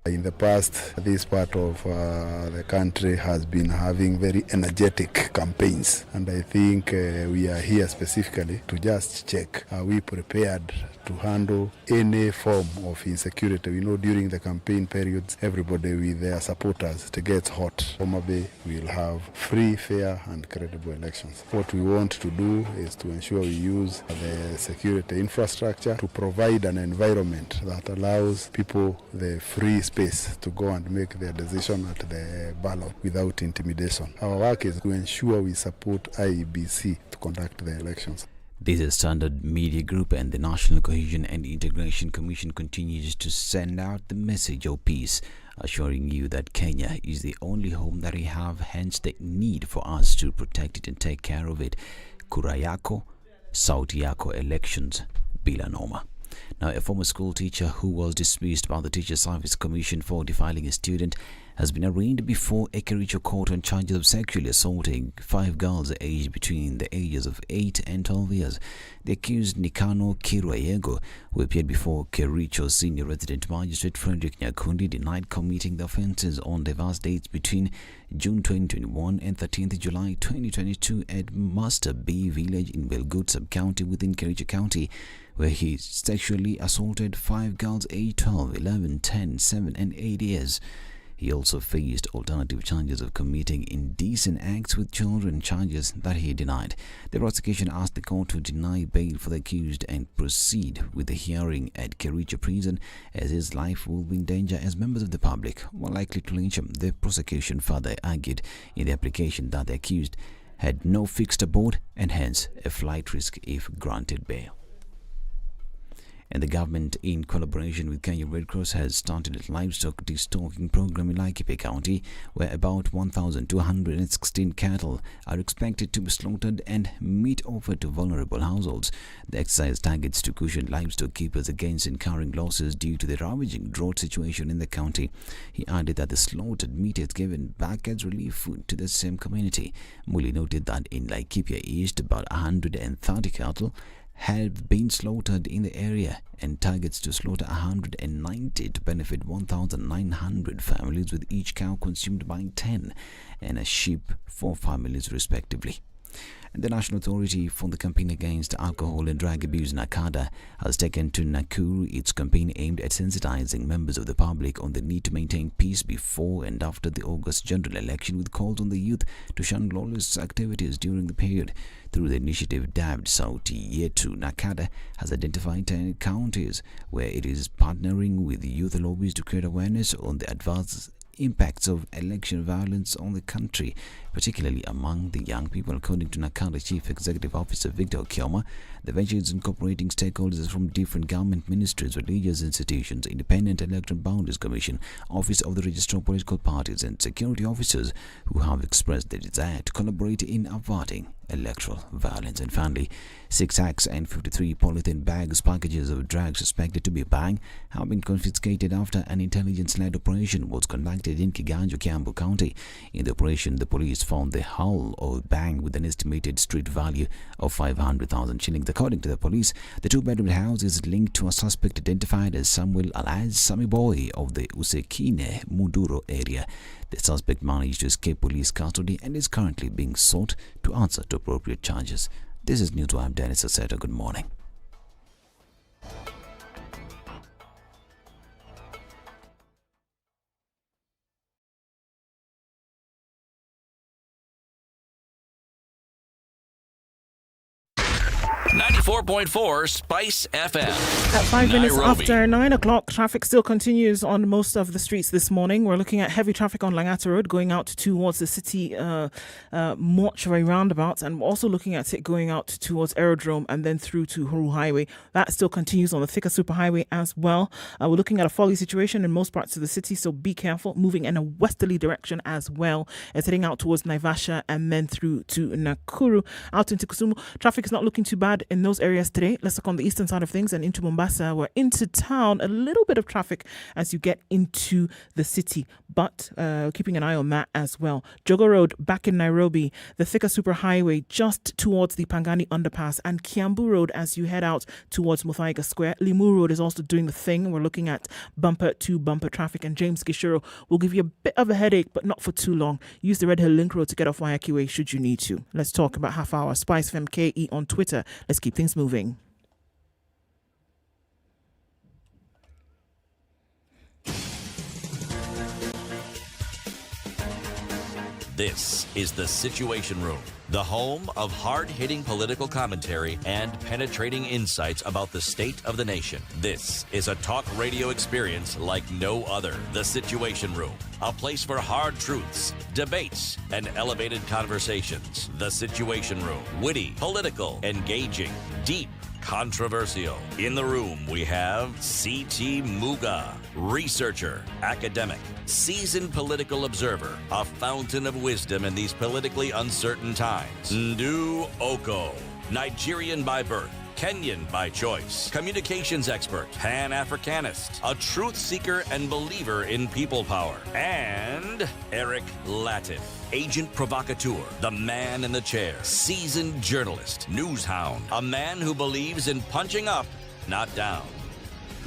In the past, this part of the country has been having very energetic campaigns, and I think we are here specifically to just check, are we prepared to handle any form of insecurity? We know during the campaign periods, everybody with their supporters, it gets hot. Homa Bay will have free, fair and credible elections. What we want to do is to ensure we use the security infrastructure to provide an environment that allows people the free space to go and make their decision at the ballot without intimidation. Our work is to ensure we support IEBC to conduct the elections. This is Standard Media Group, and the National Cohesion and Integration Commission continues to send out the message of peace, assuring you that Kenya is the only home that we have, hence the need for us to protect it and take care of it. Kura yako, sauti yako, elections bila noma. Now, a former school teacher who was dismissed by the Teacher Service Commission for defiling a student has been arraigned before a Curation court on charges of sexually assaulting 5 girls aged between the ages of 8 and 12 years. The accused Nikano Kirwayego, who appeared before Curation Senior Resident Magistrate Frederick Nyakundi, denied committing the offences on diverse dates between June 2021 and 13th July 2022 at Master B Village in Belgut Sub-County within Curation County, where he sexually assaulted 5 girls aged 12, 11, 10, 7 and 8 years. He also faced alternative charges of committing indecent acts with children, charges that he denied. The prosecution asked the court to deny bail for the accused and proceed with the hearing at Curation prison, as his life will be in danger as members of the public were likely to lynch him. The prosecution further argued in the application that the accused had no fixed abode and hence a flight risk if granted bail. And the government, in collaboration with Kenya Red Cross, has started a livestock destalking program in Laikipia County, where about 1,216 cattle are expected to be slaughtered and meat offered to vulnerable households. The exercise targets to cushion livestock keepers against incurring losses due to the ravaging drought situation in the county. He added that the slaughtered meat is given back as relief food to the same community. Muli noted that in Laikipia East, about 130 cattle have been slaughtered in the area and targets to slaughter 190 to benefit 1,900 families, with each cow consumed by 10 and a sheep 4 families respectively. And the National Authority for the Campaign Against Alcohol and Drug Abuse, NACADA, has taken to Nakuru its campaign aimed at sensitizing members of the public on the need to maintain peace before and after the August general election, with calls on the youth to shun lawless activities during the period. Through the initiative dubbed Sauti Yetu, NACADA has identified 10 counties where it is partnering with youth lobbies to create awareness on the adverse impacts of election violence on the country, particularly among the young people. According to NACADA Chief Executive Officer Victor Kioma, the venture is incorporating stakeholders from different government ministries, religious institutions, Independent Electoral Boundaries Commission, Office of the Registrar of Political Parties, and security officers who have expressed their desire to collaborate in averting electoral violence. And finally, 6 sacks and 53 polythene bags, packages of drugs suspected to be bang, have been confiscated after an intelligence-led operation was conducted in Kiganjo, Kiambu County. In the operation, the police found the hull of bang with an estimated street value of 500,000 shillings. According to the police, the 2-bedroom house is linked to a suspect identified as Samuel alias Sammy Boy of the Usekine Muduro area. The suspect managed to escape police custody and is currently being sought to answer to appropriate charges. This is News to I'm Dennis Aseta. Good morning. .4 Spice FM. At 5 minutes after 9 o'clock, traffic still continues on most of the streets this morning. We're looking at heavy traffic on Langata Road going out towards the city mortuary roundabout, and we're also looking at it going out towards Aerodrome and then through to Huru Highway. That still continues on the Thika Superhighway as well. We're looking at a folly situation in most parts of the city, so be careful. Moving in a westerly direction as well as heading out towards Naivasha and then through to Nakuru. Out into Kisumu, traffic is not looking too bad in those areas today. Let's look on the eastern side of things and into Mombasa. We're into town, a little bit of traffic as you get into the city, but keeping an eye on that as well. Jogo Road back in Nairobi, the Thika Superhighway just towards the Pangani Underpass, and Kiambu Road as you head out towards Muthaiga Square. Limu Road is also doing the thing. We're looking at bumper to bumper traffic, and James Gishuro will give you a bit of a headache, but not for too long. Use the Red Hill Link Road to get off Waiyaki Way should you need to. Let's talk about half hour. SpiceFM KE on Twitter. Let's keep things moving. This is the Situation Room, the home of hard-hitting political commentary and penetrating insights about the state of the nation. This is a talk radio experience like no other. The Situation Room, a place for hard truths, debates, and elevated conversations. The Situation Room, witty, political, engaging, deep, controversial. In the room, we have C.T. Muga, researcher, academic, seasoned political observer, a fountain of wisdom in these politically uncertain times. Ndu Oko, Nigerian by birth, Kenyan by choice, communications expert, Pan-Africanist, a truth seeker and believer in people power, and Eric Latif, agent provocateur, the man in the chair, seasoned journalist, news hound, a man who believes in punching up, not down.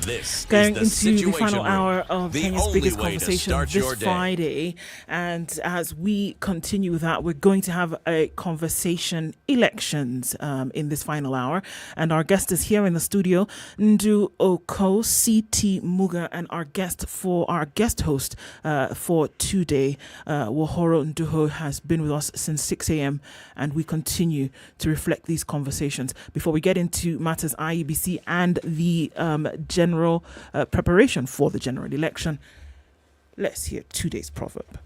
This Going is the into the Situation final Room, hour of the Kenya's only biggest way to conversation start this your day. Friday. And as we continue that, we're going to have a conversation elections in this final hour. And our guest is here in the studio, Ndu Oko, CT Muga, and our guest host for today, Wahoro Nduho, has been with us since 6 a.m. and we continue to reflect these conversations. Before we get into matters IEBC and the general preparation for the general election, let's hear today's proverb.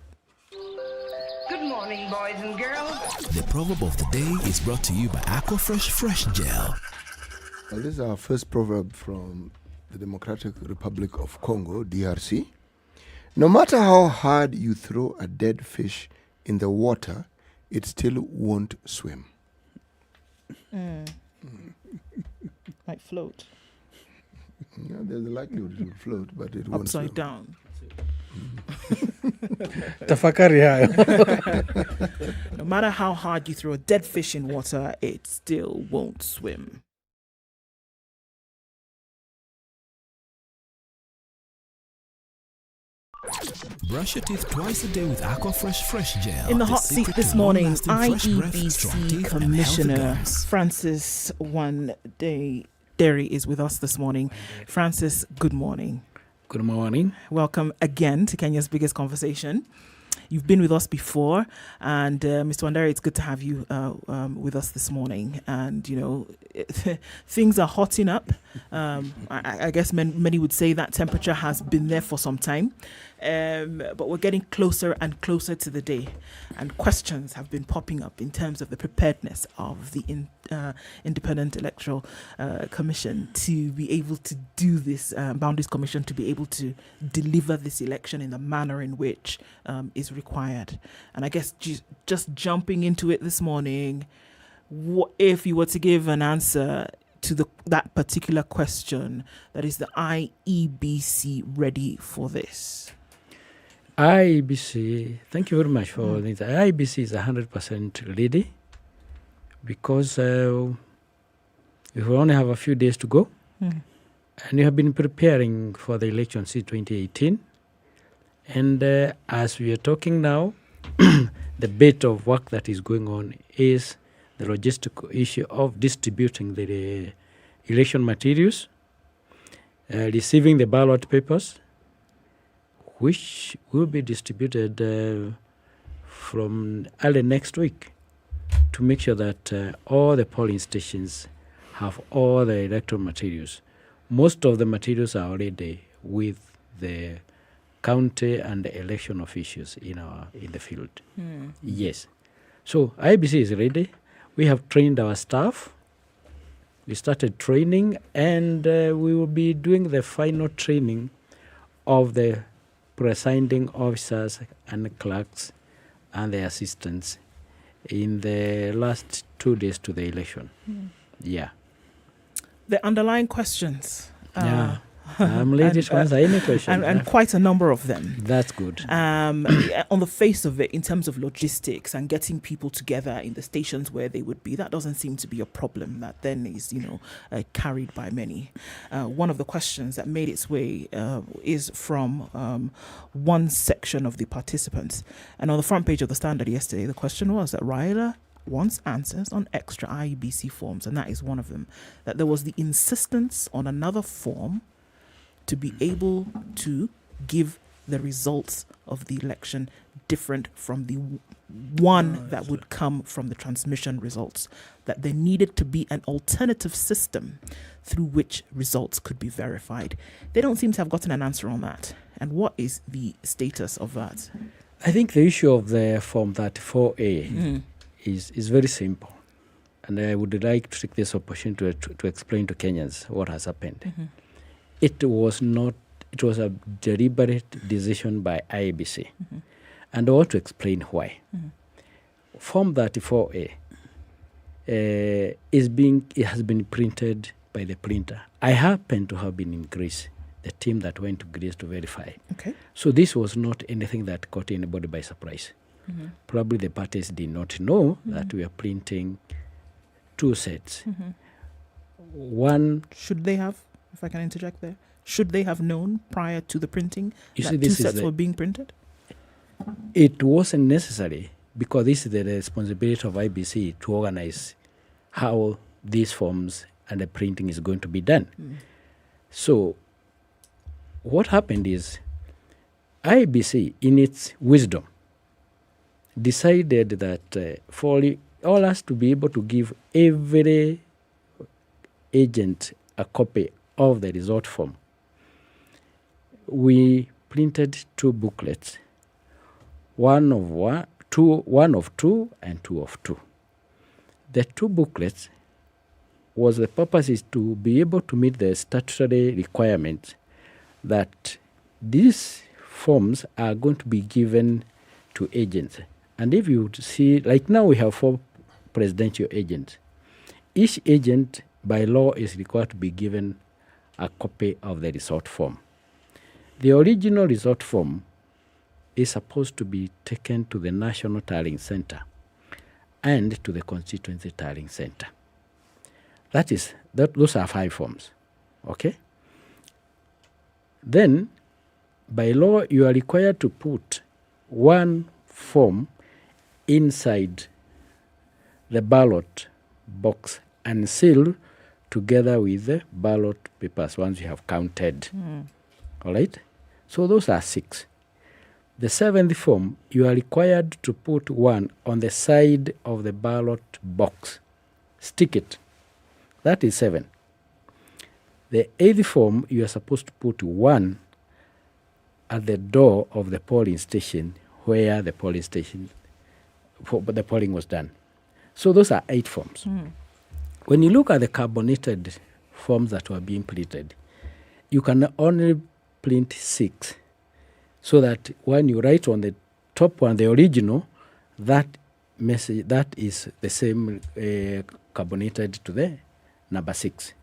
Good morning, boys and girls. The proverb of the day is brought to you by Aquafresh Fresh Gel. Well, this is our first proverb from the Democratic Republic of Congo, DRC. No matter how hard you throw a dead fish in the water, it still won't swim. Might float. Yeah, there's a likelihood it will float, but it won't swim. Upside down. Tafakari hayo. No matter how hard you throw a dead fish in water, it still won't swim. Brush your teeth twice a day with Aquafresh Fresh Gel. In the hot seat secret this to morning, long-lasting fresh breath, strong IEBC teeth, and healthy Commissioner gums. Francis Derry is with us this morning. Francis, good morning. Good morning. Welcome again to Kenya's biggest conversation. You've been with us before, and Mr. Wanderi, it's good to have you with us this morning. And, you know, things are hotting up. I guess many would say that temperature has been there for some time. But we're getting closer and closer to the day. And questions have been popping up in terms of the preparedness of the Independent Electoral Commission to be able to do this, Boundaries Commission to be able to deliver this election in the manner in which is required. And I guess just jumping into it this morning, what if you were to give an answer to that particular question, that is the IEBC ready for this? IEBC, thank you very much for this. IEBC is 100% ready because we only have a few days to go. And you have been preparing for the election since 2018. And as we are talking now, the bit of work that is going on is the logistical issue of distributing the election materials, receiving the ballot papers, which will be distributed from early next week to make sure that all the polling stations have all the electoral materials. Most of the materials are already with the county and the election officials in the field. Yes. So IEBC is ready. We have trained our staff. We started training, and we will be doing the final training of the presiding officers and clerks and the assistants in the last 2 days to the election. Yeah. The underlying questions. I'm ready to answer any question. And quite a number of them. That's good. On the face of it, in terms of logistics and getting people together in the stations where they would be, that doesn't seem to be a problem that then is, carried by many. One of the questions that made its way is from one section of the participants. And on the front page of the Standard yesterday, the question was that Raila wants answers on extra IEBC forms, and that is one of them. That there was the insistence on another form to be able to give the results of the election different from the one that would come from the transmission results. That there needed to be an alternative system through which results could be verified. They don't seem to have gotten an answer on that. And what is the status of that? I think the issue of the Form 34A is very simple. And I would like to take this opportunity to explain to Kenyans what has happened. It was a deliberate decision by IEBC. And I want to explain why. Form 34A it has been printed by the printer. I happen to have been in Greece, the team that went to Greece to verify. Okay. So this was not anything that caught anybody by surprise. Probably the parties did not know that we are printing 2 sets. One, should they have, if I can interject there, Should they have known prior to the printing that two sets were being printed? It wasn't necessary because this is the responsibility of IEBC to organize how these forms and the printing is going to be done. So what happened is IEBC, in its wisdom, decided that for all us to be able to give every agent a copy of the result form, we printed 2 booklets, one of 2 and 2 of 2. The 2 booklets the purpose is to be able to meet the statutory requirements that these forms are going to be given to agents. And if you see, like now we have 4 presidential agents. Each agent by law is required to be given a copy of the result form. The original result form is supposed to be taken to the National Tallying Center and to the Constituency Tallying Center. Those are 5 forms, okay? Then, by law, you are required to put 1 form inside the ballot box and seal together with the ballot papers once you have counted. All right? So those are 6. The 7th form, you are required to put 1 on the side of the ballot box. Stick it. That is 7. The 8th form, you are supposed to put 1 at the door of the polling station where the polling was done. So those are 8 forms. When you look at the carbonated forms that were being printed, you can only print 6, so that when you write on the top one, the original, that message, that is the same carbonated to the number 6.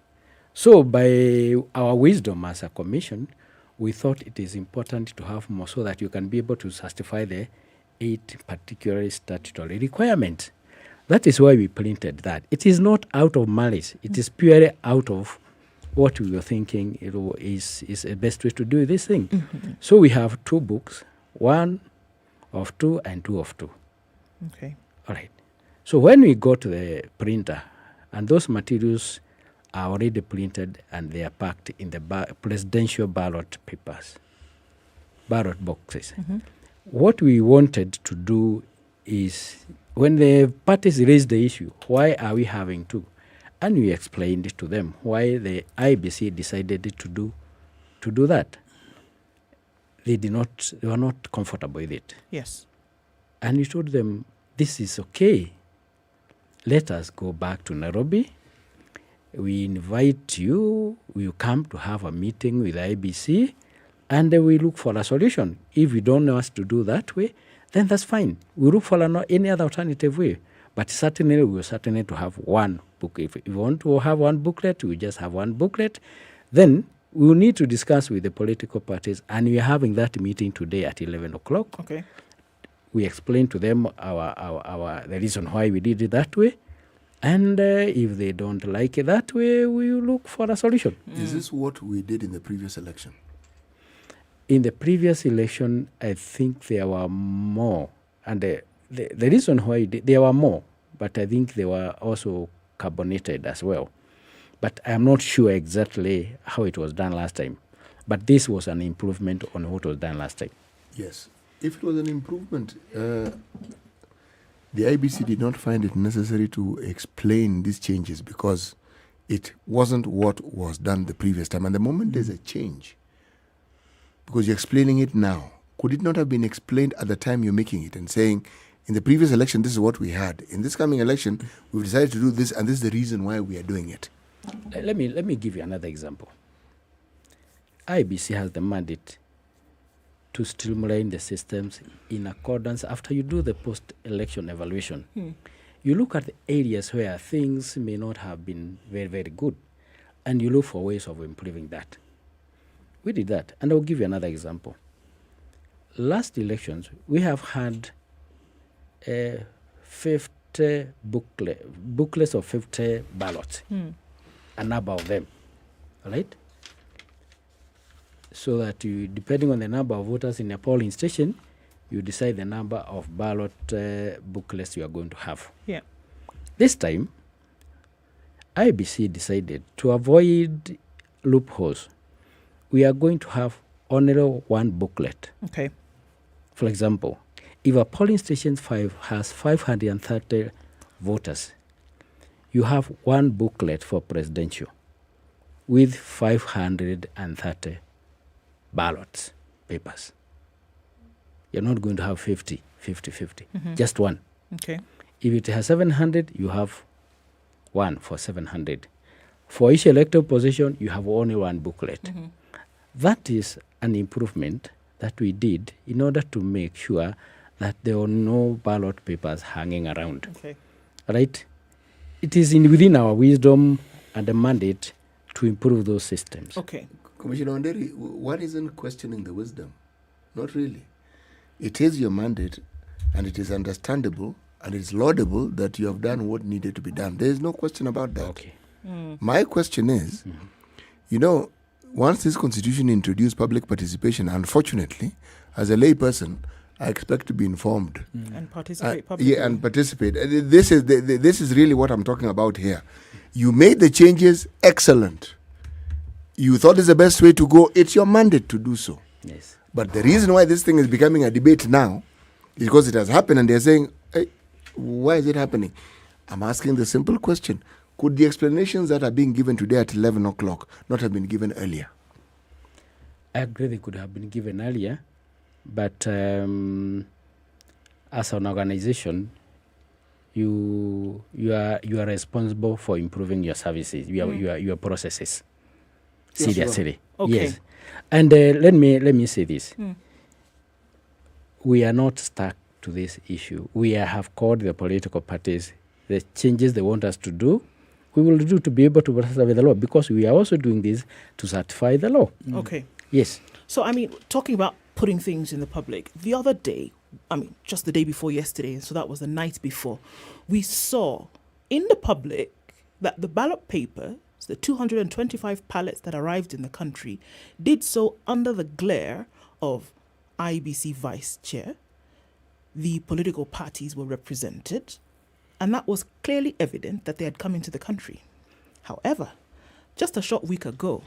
So by our wisdom as a commission, we thought it is important to have more so that you can be able to satisfy the 8 particular statutory requirements. That is why we printed that. It is not out of malice. It is purely out of what we were thinking is the best way to do this thing. So we have 2 books, 1 of 2 and 2 of 2. Okay. All right. So when we go to the printer, and those materials are already printed and they are packed in the presidential ballot papers, ballot boxes. What we wanted to do is, when the parties raised the issue, why are we having 2? And we explained to them why the IEBC decided to do that. They were not comfortable with it. Yes. And we told them, this is okay. Let us go back to Nairobi. We invite you. We come to have a meeting with IEBC, and we look for a solution. If you don't know us to do that way, then that's fine. We look for any other alternative way. But certainly, we will certainly to have 1 book. If you want to have 1 booklet, we just have 1 booklet. Then we will need to discuss with the political parties, and we are having that meeting today at 11 o'clock. Okay. We explain to them the reason why we did it that way. And if they don't like it that way, we will look for a solution. Is this what we did in the previous election? In the previous election, I think there were more. And the reason why there were more, but I think they were also carbonated as well. But I'm not sure exactly how it was done last time. But this was an improvement on what was done last time. Yes. If it was an improvement, the IEBC did not find it necessary to explain these changes because it wasn't what was done the previous time. And the moment there's a change, because you're explaining it now, could it not have been explained at the time you're making it and saying, in the previous election, this is what we had. In this coming election, we've decided to do this, and this is the reason why we are doing it. Let me give you another example. IEBC has the mandate to streamline the systems in accordance after you do the post-election evaluation. You look at the areas where things may not have been very, very good, and you look for ways of improving that. We did that, and I'll give you another example. Last elections, we have had 50 booklets of 50 ballots, a number of them, all right? so that you, depending on the number of voters in a polling station, you decide the number of ballot booklets you are going to have. Yeah. This time, IEBC decided to avoid loopholes. We are going to have only one booklet. Okay. For example, if a polling station 5 has 530 voters, you have one booklet for presidential with 530 ballots, papers. You're not going to have 50, just one. Okay. If it has 700, you have one for 700. For each elected position, you have only one booklet. That is an improvement that we did in order to make sure that there are no ballot papers hanging around. Okay. Right? It is within our wisdom and the mandate to improve those systems. Okay. Commissioner Onderi, one isn't questioning the wisdom. Not really. It is your mandate, and it is understandable, and it's laudable that you have done what needed to be done. There is no question about that. Okay. My question is, you know, once this constitution introduced public participation, unfortunately, as a layperson, I expect to be informed. And participate publicly. Yeah, and participate. This is really what I'm talking about here. You made the changes excellent. You thought it's the best way to go. It's your mandate to do so. Yes. But the reason why this thing is becoming a debate now is because it has happened, and they're saying, hey, why is it happening? I'm asking the simple question. Could the explanations that are being given today at 11 o'clock not have been given earlier? I agree they could have been given earlier, but as an organization, you are responsible for improving your services, your processes. Yes, Seriously. Okay. Yes. And let me say this. We are not stuck to this issue. We have called the political parties. The changes they want us to do, we will do to be able to satisfy the law, because we are also doing this to certify the law. Okay. Yes. So, I mean, talking about putting things in the public, the other day, I mean, just the day before yesterday, so that was the night before, we saw in the public that the ballot papers, the 225 ballots that arrived in the country, did so under the glare of IEBC vice chair. The political parties were represented, and that was clearly evident that they had come into the country. However, just a short week ago,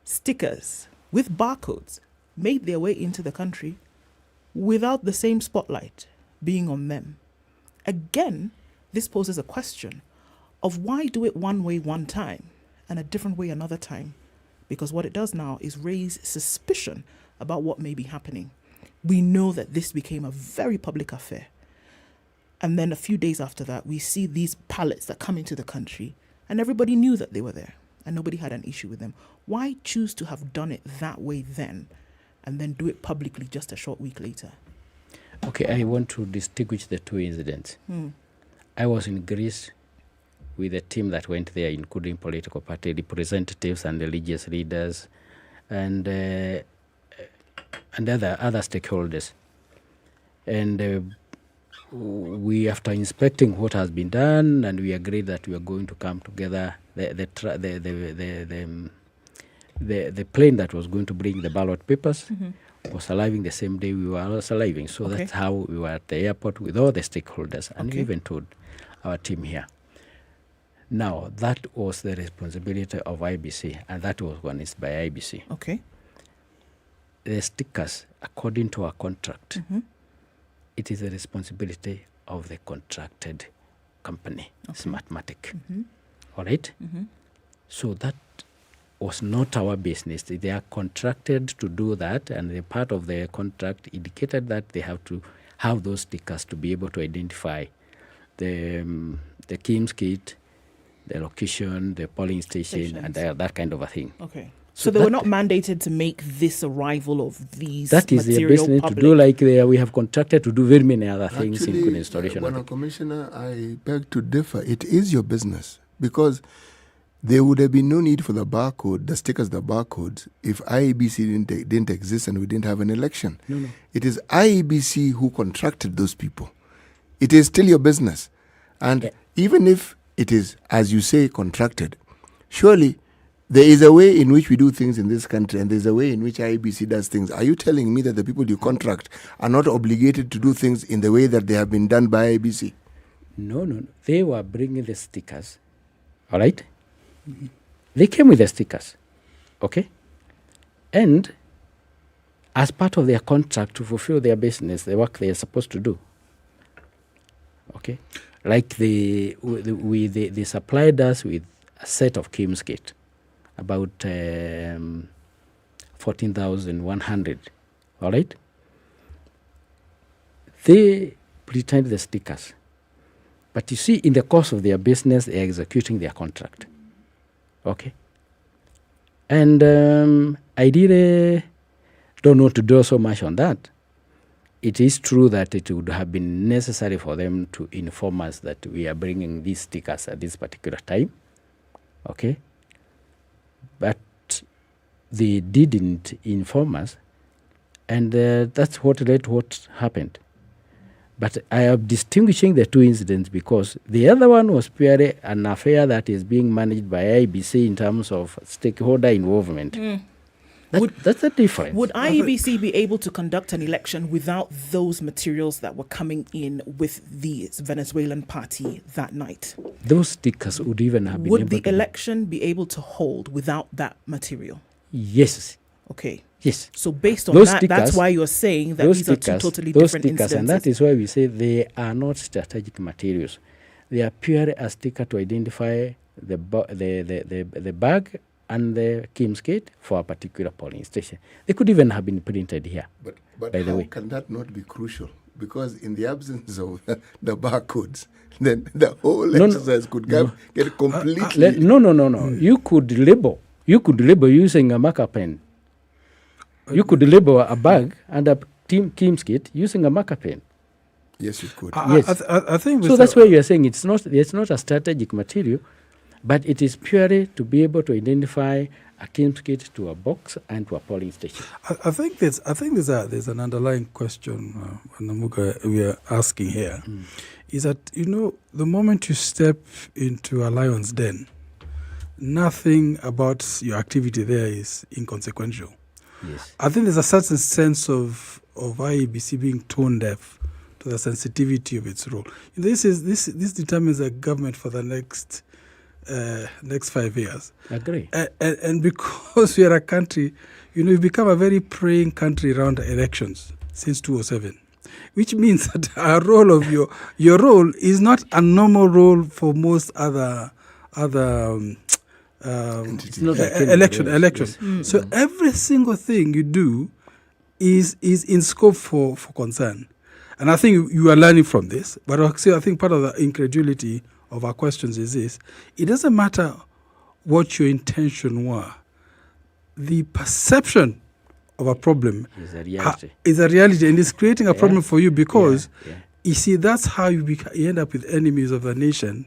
stickers with barcodes made their way into the country without the same spotlight being on them. Again, this poses a question of why do it one way one time and a different way another time? Because what it does now is raise suspicion about what may be happening. We know that this became a very public affair. And then a few days after that, we see these pallets that come into the country, and everybody knew that they were there, and nobody had an issue with them. Why choose to have done it that way then, and then do it publicly just a short week later? Okay, I want to distinguish the two incidents. I was in Greece with a team that went there, including political party representatives and religious leaders and other stakeholders. And we, after inspecting what has been done, and we agreed that we are going to come together. The plane that was going to bring the ballot papers was arriving the same day we were also arriving. So that's how we were at the airport with all the stakeholders, and we even told our team here. Now, that was the responsibility of IEBC, and that was managed by IEBC. Okay. The stickers, according to our contract, it is the responsibility of the contracted company, Smartmatic. All right? So that was not our business. They are contracted to do that, and the part of their contract indicated that they have to have those stickers to be able to identify the Kim's kit, the location, the polling station, and that kind of a thing. Okay. So they were not mandated to make this arrival of these that is their business public. To do like we have contracted to do very many other things, Actually, including installation. Commissioner, I beg to differ. It is your business, because there would have been no need for the barcode, the stickers, the barcodes, if IEBC didn't exist and we didn't have an election. No. It is IEBC who contracted those people. It is still your business. And even if it is, as you say, contracted, surely There is a way in which we do things in this country, and there's a way in which IEBC does things. Are you telling me that the people you contract are not obligated to do things in the way that they have been done by IEBC? No. They were bringing the stickers. All right? They came with the stickers. Okay? And as part of their contract to fulfill their business, the work they are supposed to do. Okay? Like they supplied us with a set of Kim's kit, about 14,100. All right? They pretend the stickers. But you see, in the course of their business, they are executing their contract. Okay? And I really don't want to dwell so much on that. It is true that it would have been necessary for them to inform us that we are bringing these stickers at this particular time. Okay? But they didn't inform us, and that's what led to what happened. But I am distinguishing the two incidents because the other one was purely an affair that is being managed by IEBC in terms of stakeholder involvement. That's a difference. Would IEBC be able to conduct an election without those materials that were coming in with the Venezuelan party that night? Those stickers would even have been Would able the to election be able to hold without that material? Yes. Okay. Yes. So based on Those that, stickers, that's why you're saying that these are two totally different incidences. And that is why we say they are not strategic materials. They are purely a sticker to identify the bag and the Kim's kit for a particular polling station. They could even have been printed here. But by the how way, can that not be crucial? Because in the absence of the barcodes, then the whole exercise could get completely... No. You could label using a marker pen. You could label a bag and a Kim's kit using a marker pen. Yes, you could. Yes. I think so. That's why you are saying it's not a strategic material, but it is purely to be able to identify a Kim's kit to a box and to a polling station. I think there's an underlying question Namuga, we are asking here, is that the moment you step into a lion's den, nothing about your activity there is inconsequential. Yes. I think there's a certain sense of IEBC being tone deaf to the sensitivity of its role. This determines the government for the next 5 years. Agree. And because we are a country, we've become a very praying country around elections since 2007, which means that our role of your role is not a normal role for most other election. Yes. So every single thing you do is in scope for concern. And I think you are learning from this. But I think part of the incredulity of our questions is this. It doesn't matter what your intention were. The perception of a problem is a reality. And it's creating a problem for you because, you see, that's how you end up with enemies of the nation,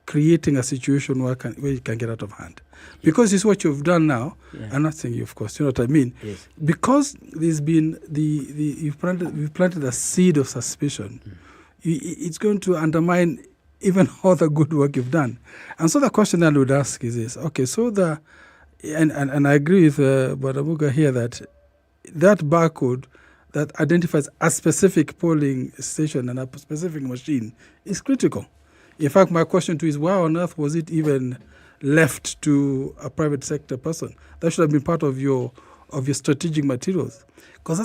creating a situation where you can get out of hand. Because it's what you've done now. I'm not saying you, of course, you know what I mean. Yes. Because there's been we've planted a seed of suspicion. It's going to undermine even all the good work you've done. And so the question I would ask is this: okay, so and I agree with Baramuga here that barcode that identifies a specific polling station and a specific machine is critical. In fact, my question to you is, why on earth was it even left to a private sector person? That should have been part of your strategic materials, because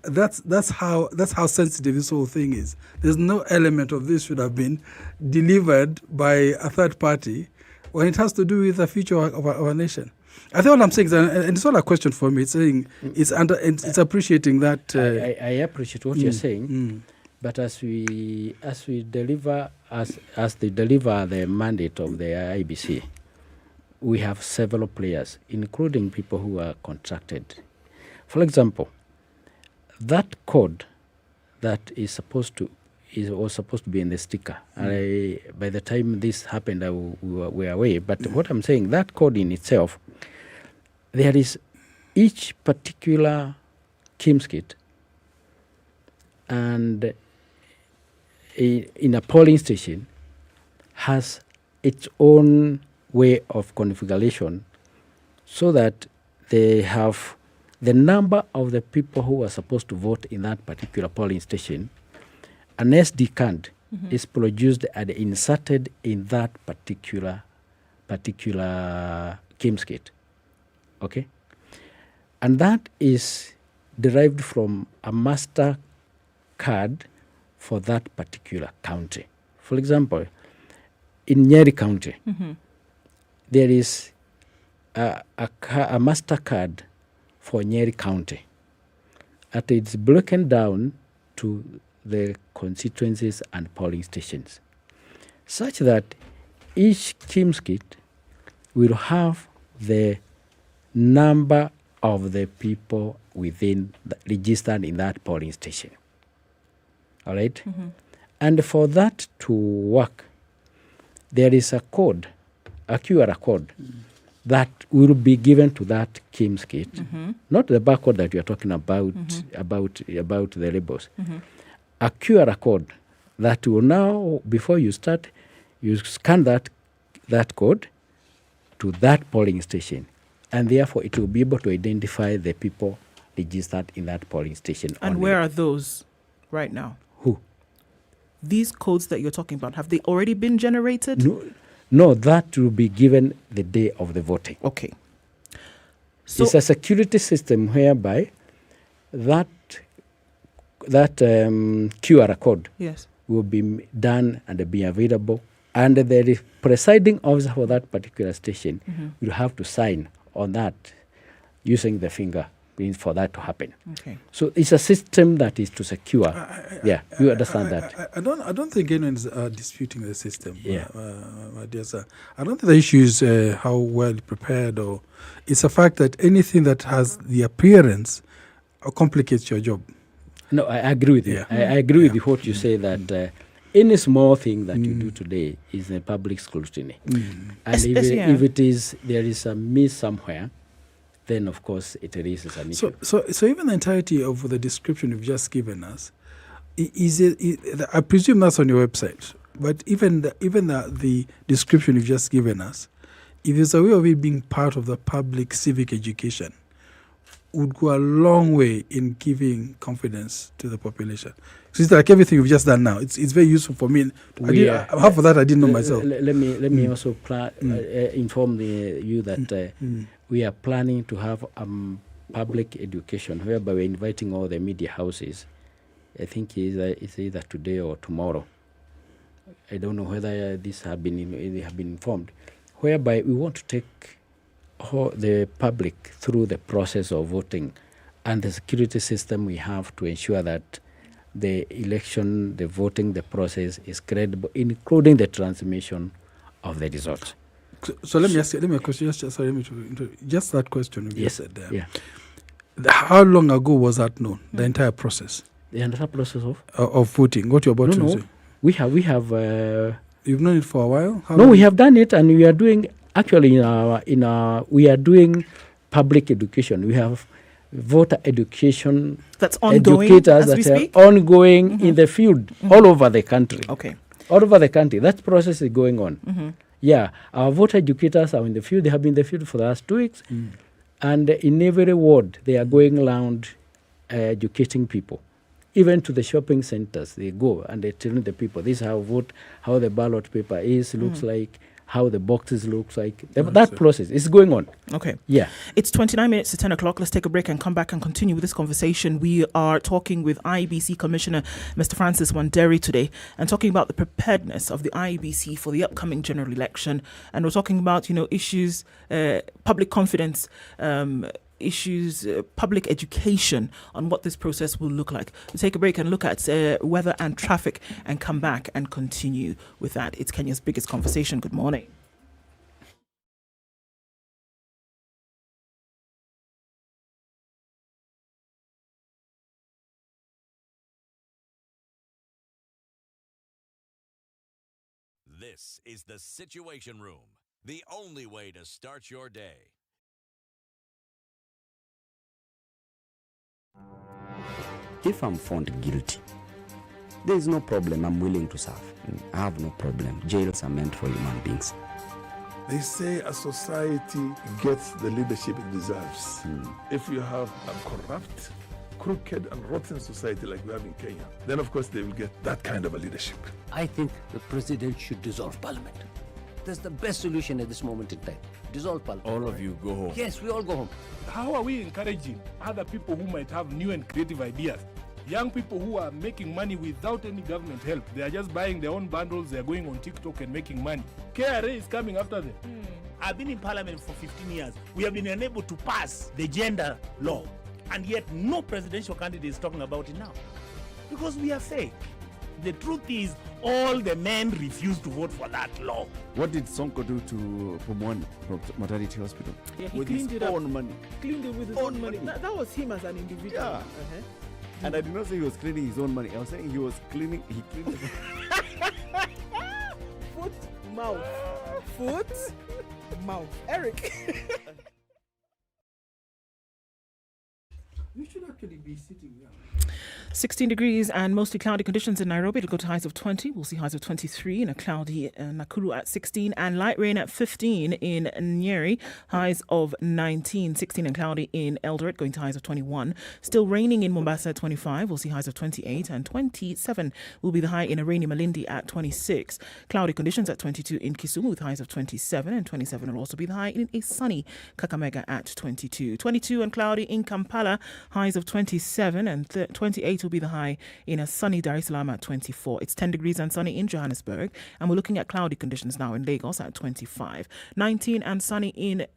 that's how sensitive this whole thing is. There's no element of this should have been delivered by a third party when it has to do with the future of our nation. I think what I'm saying is, and it's not a question for me. It's saying it's appreciating that. I appreciate what you're saying. But as they deliver the mandate of the IEBC, we have several players, including people who are contracted. For example, that code that was supposed to be in the sticker. By the time this happened, we were away. But what I'm saying, that code in itself, there is each particular Kim's kit, and in a polling station has its own way of configuration so that they have the number of the people who are supposed to vote in that particular polling station. An SD card is produced and inserted in that particular Kim's kit. Okay? And that is derived from a master card for that particular county. For example, in Nyeri County, there is a master card for Nyeri County. And it's broken down to the constituencies and polling stations, such that each Kim's kit will have the number of the people registered in that polling station. All right? And for that to work, there is a code, a QR code, that will be given to that Kim's kit, not the barcode that you are talking about, about the labels. A QR code that will now, before you start, you scan that code to that polling station, and therefore it will be able to identify the people registered in that polling station. And only. where are those right now? Who? These codes that you're talking about, have they already been generated? No, that will be given the day of the voting. Okay. So it's a security system whereby that QR code will be done and be available, and the presiding officer for that particular station will have to sign on that using the finger for that to happen. Okay. So it's a system that is to secure. You understand that. I don't think anyone is disputing the system. Yeah. My dear sir. I don't think the issue is how well prepared, or it's a fact that anything that has the appearance complicates your job. No, I agree with you. I agree with you what you say, that any small thing that you do today is a public scrutiny. And if it is, there is a miss somewhere, then of course it raises an issue. So even the entirety of the description you've just given us, I presume that's on your website, but even the description you've just given us, if there's a way of it being part of the public civic education, would go a long way in giving confidence to the population. So it's like everything you've just done now. It's very useful for me. Half of that I didn't know myself. Let me also inform you that we are planning to have public education whereby we're inviting all the media houses. I think it's either today or tomorrow. I don't know whether they have been informed. Whereby we want to take the public through the process of voting and the security system we have to ensure that the election, the voting, the process is credible, including the transmission of the results. So let me ask you a question. Just that question you said. How long ago was that known? The entire process. The entire process of voting. What you're about to say? We have. You've known it for a while. We have done it, and we are doing. Actually, we are doing public education. We have voter education. That's ongoing. Educators that are ongoing in the field all over the country. Okay. All over the country. That process is going on. Yeah, our voter educators are in the field. They have been in the field for the last 2 weeks. And in every ward, they are going around educating people. Even to the shopping centers, they go and they're telling the people, this is how the ballot paper looks like, how the boxes looks like. That process is going on. Okay. Yeah. It's 29 minutes to 10 o'clock. Let's take a break and come back and continue with this conversation. We are talking with IEBC Commissioner Mr. Francis Wanderi today and talking about the preparedness of the IEBC for the upcoming general election. And we're talking about, issues, public confidence, issues, public education on what this process will look like. We'll take a break and look at weather and traffic and come back and continue with that. It's Kenya's biggest conversation. Good morning. This is the Situation Room, the only way to start your day. If I'm found guilty, there is no problem. I'm willing to serve. I have no problem. Jails are meant for human beings. They say a society gets the leadership it deserves. If you have a corrupt, crooked and rotten society like we have in Kenya, then of course they will get that kind of a leadership. I think the president should dissolve parliament. That's the best solution at this moment in time. Dissolve parliament. All of you go home. Yes, we all go home. How are we encouraging other people who might have new and creative ideas? Young people who are making money without any government help. They are just buying their own bundles, they are going on TikTok and making money. KRA is coming after them. I've been in parliament for 15 years. We have been unable to pass the gender law. And yet no presidential candidate is talking about it now. Because we are fake. The truth is, all the men refused to vote for that law. What did Sonko do to Pumwani Maternity Hospital? Yeah, he with cleaned his it up. own money. Cleaned it with his own money. That was him as an individual. Yeah. Uh-huh. And I did not say he was cleaning his own money. I was saying he cleaned Foot, mouth. Foot, mouth. Eric. You should actually be sitting there. 16 degrees and mostly cloudy conditions in Nairobi. It'll go to highs of 20. We'll see highs of 23 in a cloudy Nakuru at 16 and light rain at 15 in Nyeri. Highs of 19, 16 and cloudy in Eldoret, going to highs of 21. Still raining in Mombasa at 25. We'll see highs of 28 and 27 will be the high in a rainy Malindi at 26. Cloudy conditions at 22 in Kisumu with highs of 27 and 27 will also be the high in a sunny Kakamega at 22. 22 and cloudy in Kampala, highs of 27 and 28 will be the high in a sunny Dar es Salaam at 24. It's 10 degrees and sunny in Johannesburg, and we're looking at cloudy conditions now in Lagos at 25. 19 and sunny in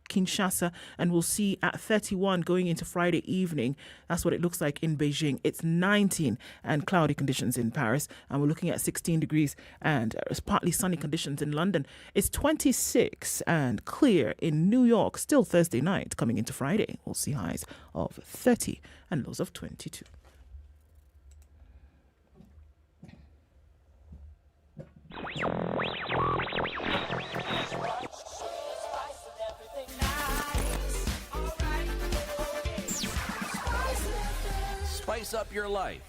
Kinshasa, and we'll see at 31 going into Friday evening. That's what it looks like in Beijing. It's 19 and cloudy conditions in Paris, and we're looking at 16 degrees and partly sunny conditions in London. It's 26 and clear in New York. Still Thursday night coming into Friday. We'll see highs of 30 and lows of 22. Spice up your life.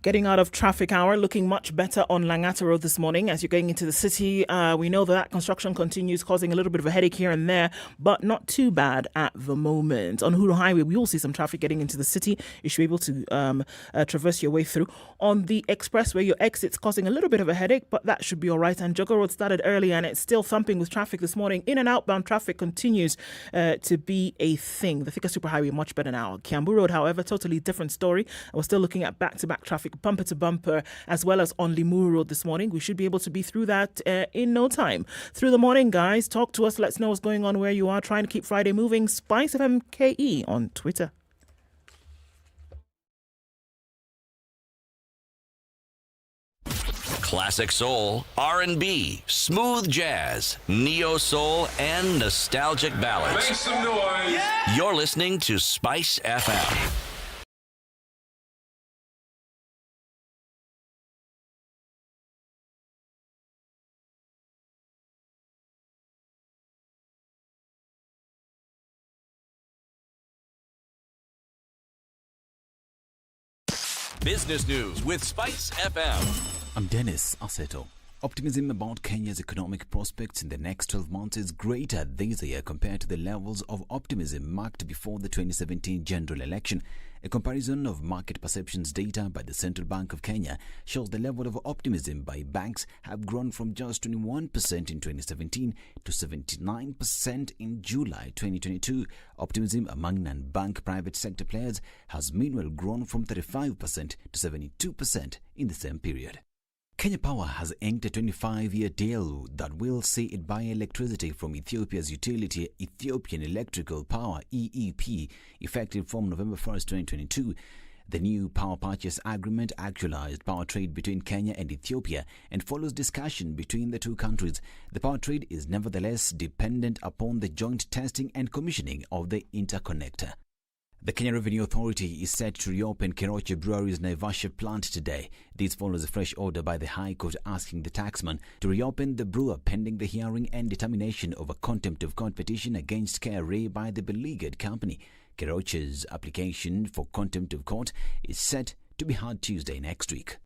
Getting out of traffic hour, looking much better on Langata Road this morning as you're going into the city. We know that construction continues, causing a little bit of a headache here and there, but not too bad at the moment. On Huru Highway, we will see some traffic getting into the city. You should be able to traverse your way through. On the expressway, your exit's causing a little bit of a headache, but that should be all right. And Jogger Road started early and it's still thumping with traffic this morning. In and outbound traffic continues to be a thing. The Thika Superhighway much better now. Kiambu Road, however, totally different story. We're still looking at back-to-back traffic, bumper to bumper, as well as on Limuru Road this morning. We should be able to be through that in no time. Through the morning, guys, talk to us. Let's know what's going on where you are. Trying to keep Friday moving. SpiceFM KE on Twitter. Classic soul, R&B, smooth jazz, neo soul, and nostalgic ballads. Make some noise. Yeah. You're listening to Spice FM. Business news with Spice FM. I'm Dennis Aseto. Optimism about Kenya's economic prospects in the next 12 months is greater this year compared to the levels of optimism marked before the 2017 general election. A comparison of market perceptions data by the Central Bank of Kenya shows the level of optimism by banks have grown from just 21% in 2017 to 79% in July 2022. Optimism among non-bank private sector players has meanwhile grown from 35% to 72% in the same period. Kenya Power has inked a 25-year deal that will see it buy electricity from Ethiopia's utility Ethiopian Electrical Power EEP, effective from November 1st, 2022. The new power purchase agreement actualized power trade between Kenya and Ethiopia and follows discussion between the two countries. The power trade is nevertheless dependent upon the joint testing and commissioning of the interconnector. The Kenya Revenue Authority is set to reopen Keroche Brewery's Naivasha plant today. This follows a fresh order by the High Court asking the taxman to reopen the brewer pending the hearing and determination of a contempt of court petition against KRA by the beleaguered company. Keroche's application for contempt of court is set to be heard Tuesday next week.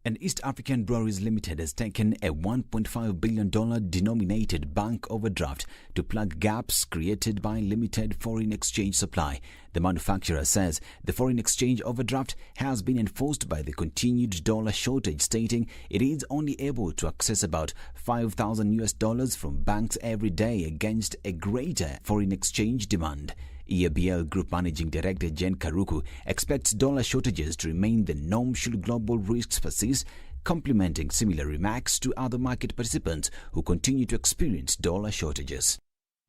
And East African Breweries Limited has taken a $1.5 billion denominated bank overdraft to plug gaps created by limited foreign exchange supply. The manufacturer says the foreign exchange overdraft has been enforced by the continued dollar shortage, stating it is only able to access about $5,000 from banks every day against a greater foreign exchange demand. EABL Group Managing Director Jen Karuku expects dollar shortages to remain the norm should global risks persist, complementing similar remarks to other market participants who continue to experience dollar shortages.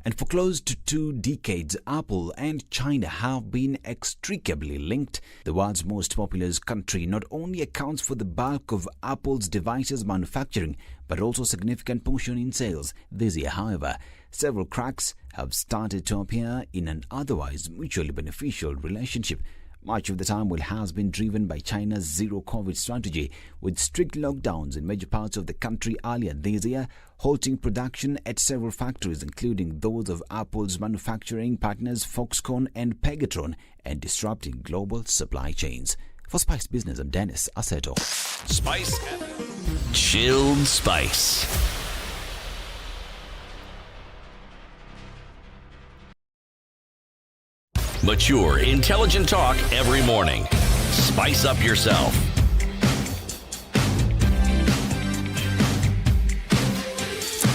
And for close to 2 decades, Apple and China have been inextricably linked. The world's most populous country not only accounts for the bulk of Apple's devices manufacturing, but also a significant portion in sales. This year, however, several cracks have started to appear in an otherwise mutually beneficial relationship. Much of the turmoil has been driven by China's zero-COVID strategy, with strict lockdowns in major parts of the country earlier this year, halting production at several factories, including those of Apple's manufacturing partners Foxconn and Pegatron, and disrupting global supply chains. For Spice Business, I'm Dennis Aseto. Spice Chilled Spice. Mature, intelligent talk every morning. Spice up yourself.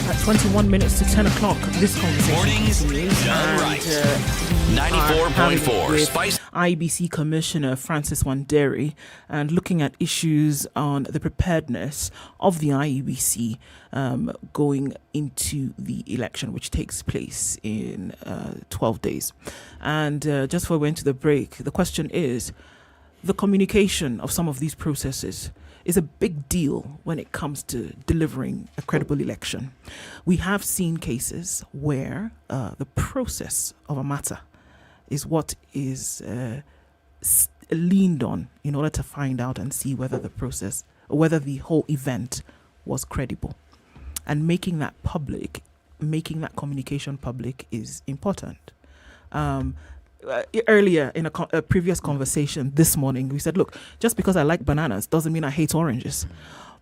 At 21 minutes to 10 o'clock, this conversation Mornings continues. done right. 94.4 Spice. IEBC Commissioner Francis Wanderi, and looking at issues on the preparedness of the IEBC going into the election, which takes place in 12 days. And just before we went to the break, the question is, the communication of some of these processes is a big deal when it comes to delivering a credible election. We have seen cases where the process of a matter is what is leaned on in order to find out and see whether the process, or whether the whole event was credible. And making that public, making that communication public is important. Earlier in a previous conversation this morning, we said, look, just because I like bananas doesn't mean I hate oranges.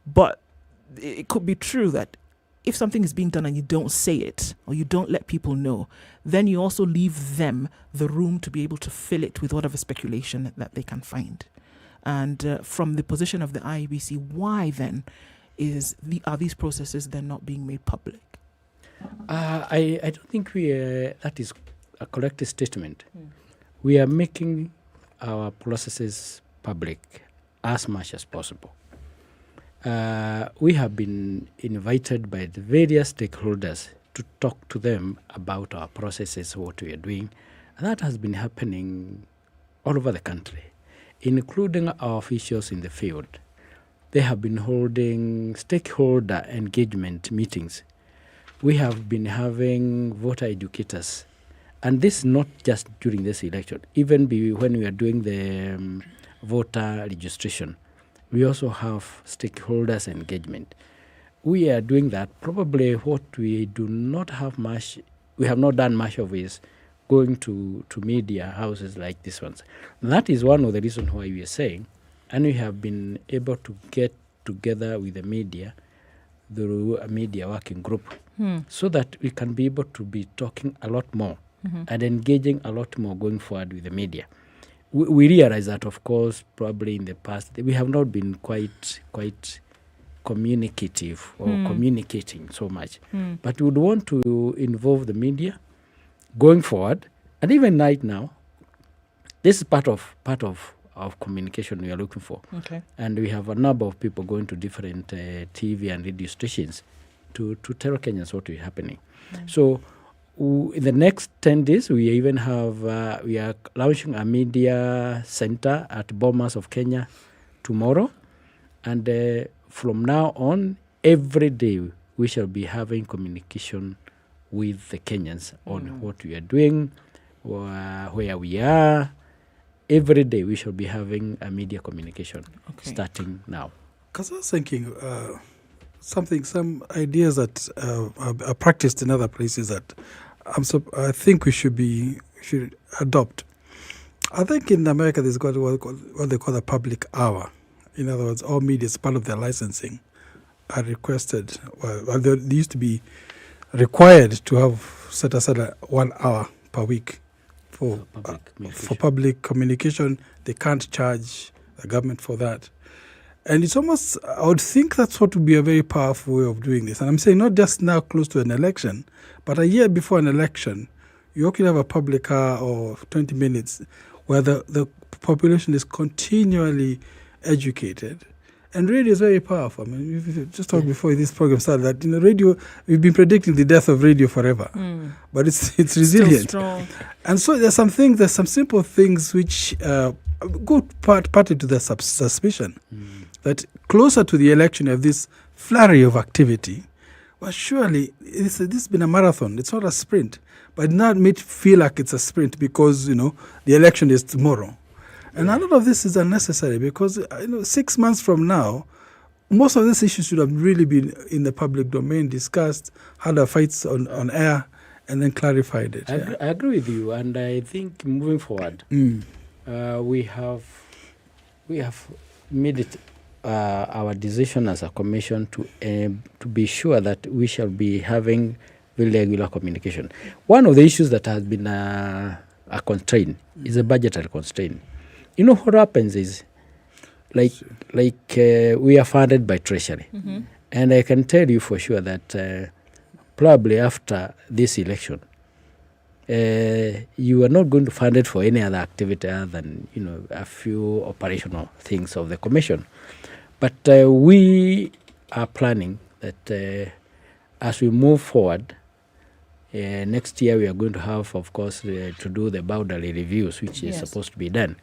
But it could be true that if something is being done and you don't say it, or you don't let people know, then you also leave them the room to be able to fill it with whatever speculation that they can find. And from the position of the IEBC, why then are these processes then not being made public? I don't think that is a correct statement. We are making our processes public as much as possible. We have been invited by the various stakeholders to talk to them about our processes, what we are doing. And that has been happening all over the country, including our officials in the field. They have been holding stakeholder engagement meetings. We have been having voter educators. And this is not just during this election. Even when we are doing the voter registration, we also have stakeholders engagement. We are doing that. Probably what we do not have much, we have not done much of is going to media houses like this one. That is one of the reasons why we are saying, and we have been able to get together with the media through a media working group so that we can be able to be talking a lot more and engaging a lot more going forward with the media. We realize that, of course, probably in the past, we have not been quite communicative or communicating so much. But we would want to involve the media going forward. And even right now, this is part of communication we are looking for. Okay. And we have a number of people going to different TV and radio stations to tell Kenyans what is happening. So in the next 10 days, we even have, we are launching a media center at Bomas of Kenya tomorrow. And from now on, every day, we shall be having communication with the Kenyans on what we are doing, where we are. Every day, we shall be having a media communication starting now. Because I was thinking some ideas that are practiced in other places that I think we should adopt. I think in America there's got what they call a public hour. In other words, all media, as part of their licensing, are requested, well, they used to be required to have set aside 1 hour per week for public communication. They can't charge the government for that. And it's almost, I would think that's what would be a very powerful way of doing this. And I'm saying not just now close to an election, but a year before an election, you can have a public hour or 20 minutes where the population is continually educated. And radio is very powerful. I mean, we've just talked before this program started that radio, we've been predicting the death of radio forever, but it's resilient. And so there's some simple things which go partly to the suspicion that closer to the election you have this flurry of activity. Well, surely this has been a marathon. It's not a sprint, but not made feel like it's a sprint because the election is tomorrow. And a lot of this is unnecessary because 6 months from now, most of these issues should have really been in the public domain, discussed, had our fights on air, and then clarified it. I agree with you, and I think moving forward, we have made it our decision as a commission to be sure that we shall be having very regular communication. One of the issues that has been a constraint is a budgetary constraint. What happens is, we are funded by Treasury. And I can tell you for sure that probably after this election, you are not going to fund it for any other activity other than, a few operational things of the commission. But we are planning that as we move forward, next year we are going to have, of course, to do the boundary reviews, which is supposed to be done.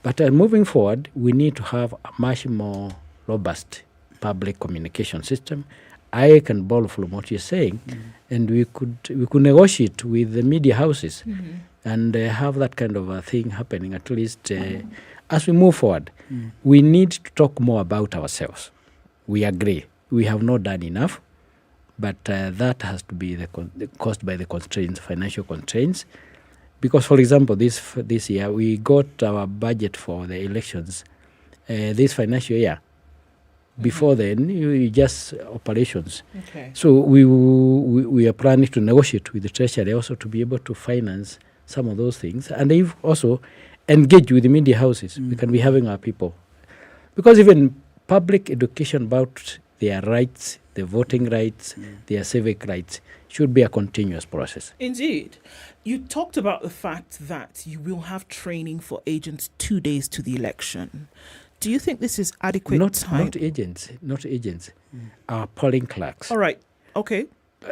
But moving forward, we need to have a much more robust public communication system. I can borrow from what you're saying, and we could negotiate with the media houses and have that kind of a thing happening, at least as we move forward. We need to talk more about ourselves. We agree. We have not done enough. But that has to be caused by the constraints, financial constraints. Because, for example, this year, we got our budget for the elections this financial year. Before then, you just operations. Okay. So we are planning to negotiate with the Treasury also to be able to finance some of those things. And they've also engaged with the media houses. We can be having our people. Because even public education about their rights, their voting rights, their civic rights, should be a continuous process. Indeed. You talked about the fact that you will have training for agents 2 days to the election. Do you think this is adequate time? Not agents. Our polling clerks. All right. Okay.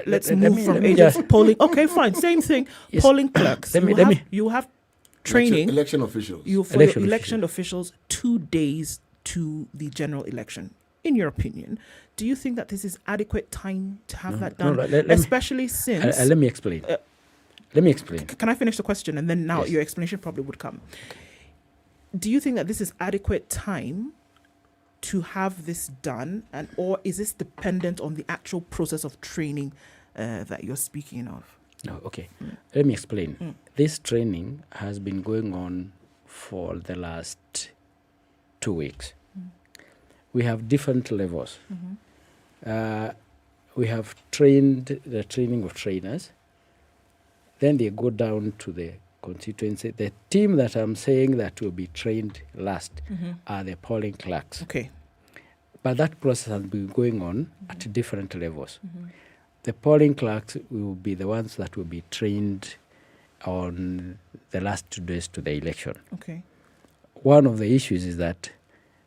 Let's move from agents to polling. Okay, fine. Same thing. Yes. Polling clerks. You have training. Election officials. Election officials 2 days to the general election. In your opinion, do you think that this is adequate time to have that done? Especially since... let me explain. Let me explain. Can I finish the question? And then now your explanation probably would come. Do you think that this is adequate time to have this done? Or is this dependent on the actual process of training that you're speaking of? No, okay. Let me explain. This training has been going on for the last 2 weeks. We have different levels. We have the training of trainers. Then they go down to the constituency. The team that I'm saying that will be trained last are the polling clerks. Okay. But that process has been going on at different levels. The polling clerks will be the ones that will be trained on the last 2 days to the election. Okay. One of the issues is that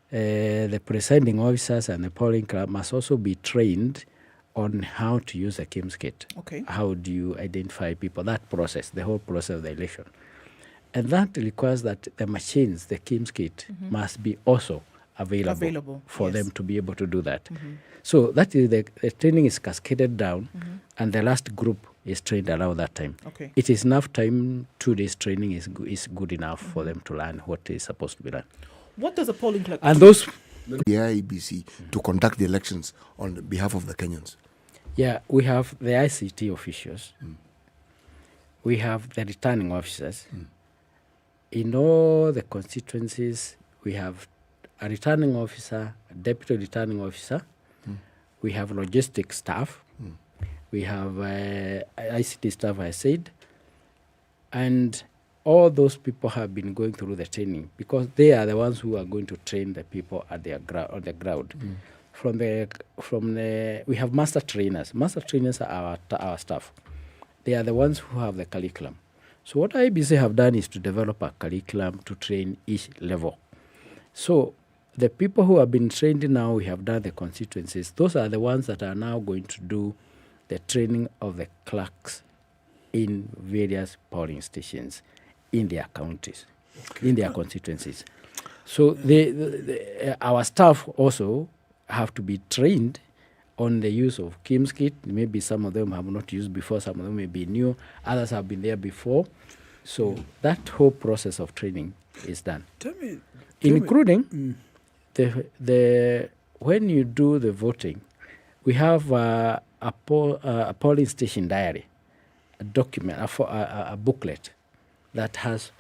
the presiding officers and the polling clerk must also be trained on how to use a KIMS kit. Okay. How do you identify people? That process, the whole process of the election. And that requires that the machines, the KIMS kit, must be also available for them to be able to do that. So that is the training is cascaded down, and the last group is trained around that time. Okay. It is enough time. 2 days training is good enough for them to learn what is supposed to be learned. What does a polling clerk and those the IEBC to conduct the elections on behalf of the Kenyans? Yeah, we have the ICT officials. We have the returning officers. In all the constituencies, we have a returning officer, a deputy returning officer. We have logistics staff. We have ICT staff, I said. And all those people have been going through the training because they are the ones who are going to train the people at their on the ground. From the we have master trainers. Master trainers are our staff. They are the ones who have the curriculum. So what IEBC have done is to develop a curriculum to train each level. So the people who have been trained now, we have done the constituencies. Those are the ones that are now going to do the training of the clerks in various polling stations in their counties, in their constituencies. So our staff also have to be trained on the use of KIMS kit. Maybe some of them have not used before, some of them may be new, others have been there before. So that whole process of training is done. Including the when you do the voting, we have a polling station diary, a document, a booklet that has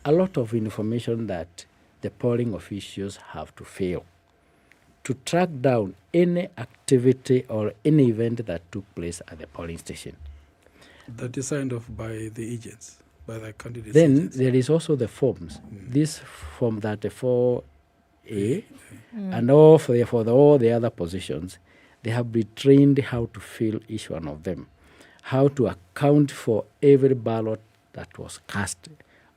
a lot of information that the polling officials have to fill to track down any activity or any event that took place at the polling station. That is signed off by the agents, by the candidates. Then agents. there is also the forms. This form 34A and all for all the other positions, they have been trained how to fill each one of them, how to account for every ballot that was cast,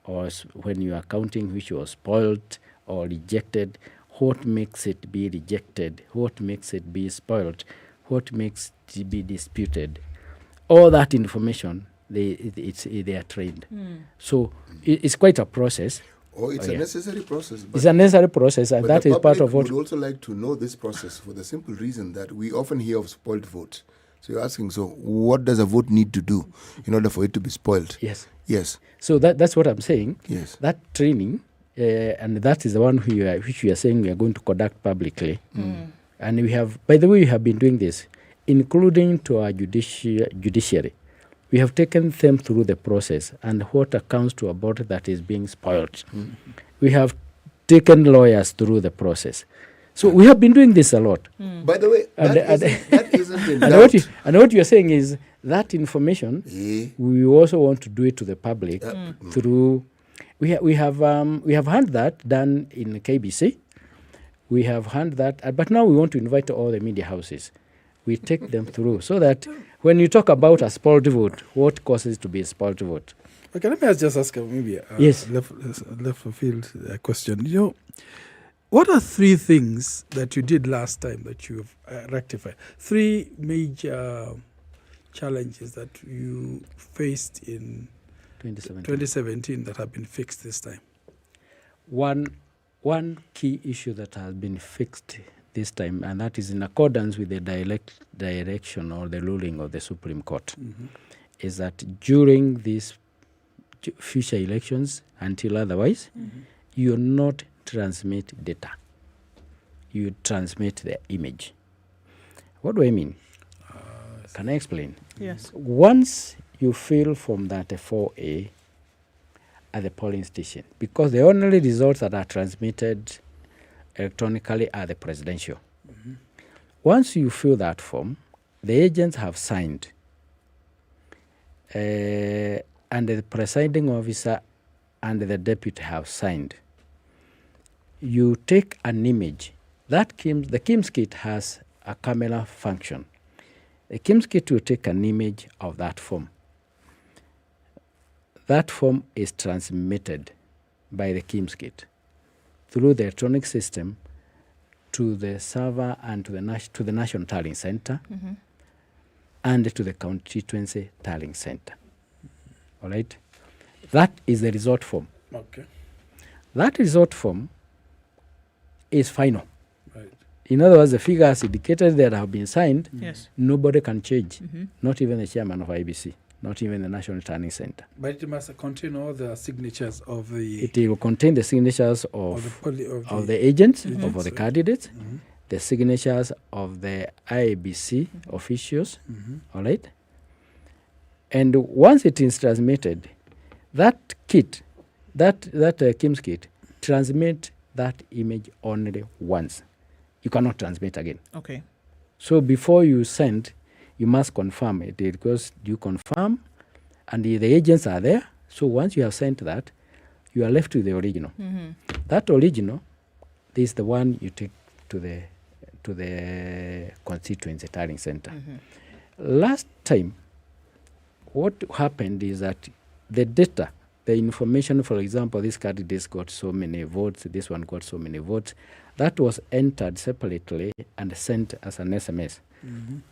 or when you are counting which was spoiled or rejected, what makes it be rejected, what makes it be spoiled, what makes it be disputed. All that information, they are trained. So it's quite a process. Oh, it's a necessary process. It's a necessary process, and that is part of what... we would also like to know this process for the simple reason that we often hear of spoiled votes. So you're asking, so what does a vote need to do in order for it to be spoiled? Yes. Yes. So that's what I'm saying. Yes. That training, and that is the one which we are saying we are going to conduct publicly. And we have, by the way, we have been doing this, including to our judiciary. We have taken them through the process and what accounts to a vote that is being spoiled. We have taken lawyers through the process. So we have been doing this a lot. By the way, that isn't in doubt. And what you are saying is that information, we also want to do it to the public through... We have had that done in KBC. We have had that, but now we want to invite all the media houses. We take them through so that when you talk about a spoiled vote, what causes to be a spoiled vote? Okay, let me just ask maybe yes. left of field question. You know, what are 3 things that you did last time that you have rectified? 3 major challenges that you faced in 2017 that have been fixed this time. One key issue that has been fixed this time, and that is in accordance with the direction or the ruling of the Supreme Court, is that during these future elections, until otherwise, you not transmit data. You transmit the image. What do I mean? Can I explain? Yes. Once you fill from that 4A at the polling station, because the only results that are transmitted electronically are the presidential. Once you fill that form, the agents have signed, and the presiding officer and the deputy have signed. You take an image. The KIMS kit has a camera function. The KIMS kit will take an image of that form. That form is transmitted by the KIMS kit through the electronic system to the server and to the National Tallying Center and to the constituency tallying center. All right? That is the result form. Okay. That result form is final. Right. In other words, the figures indicated that have been signed, Yes. nobody can change, not even the chairman of IEBC. Not even the National Tallying Center. But it must contain all the signatures of the... It will contain the signatures of the agents, of the candidates, the signatures of the IEBC officials, all right? And once it is transmitted, that kit, that KIMS kit, transmit that image only once. You cannot transmit again. Okay. So before you send, you must confirm it, because you confirm and the agents are there. So once you have sent that, you are left with the original. That original is the one you take to the constituency tallying center. Last time, what happened is that the data, the information, for example, this candidate got so many votes, this one got so many votes, that was entered separately and sent as an SMS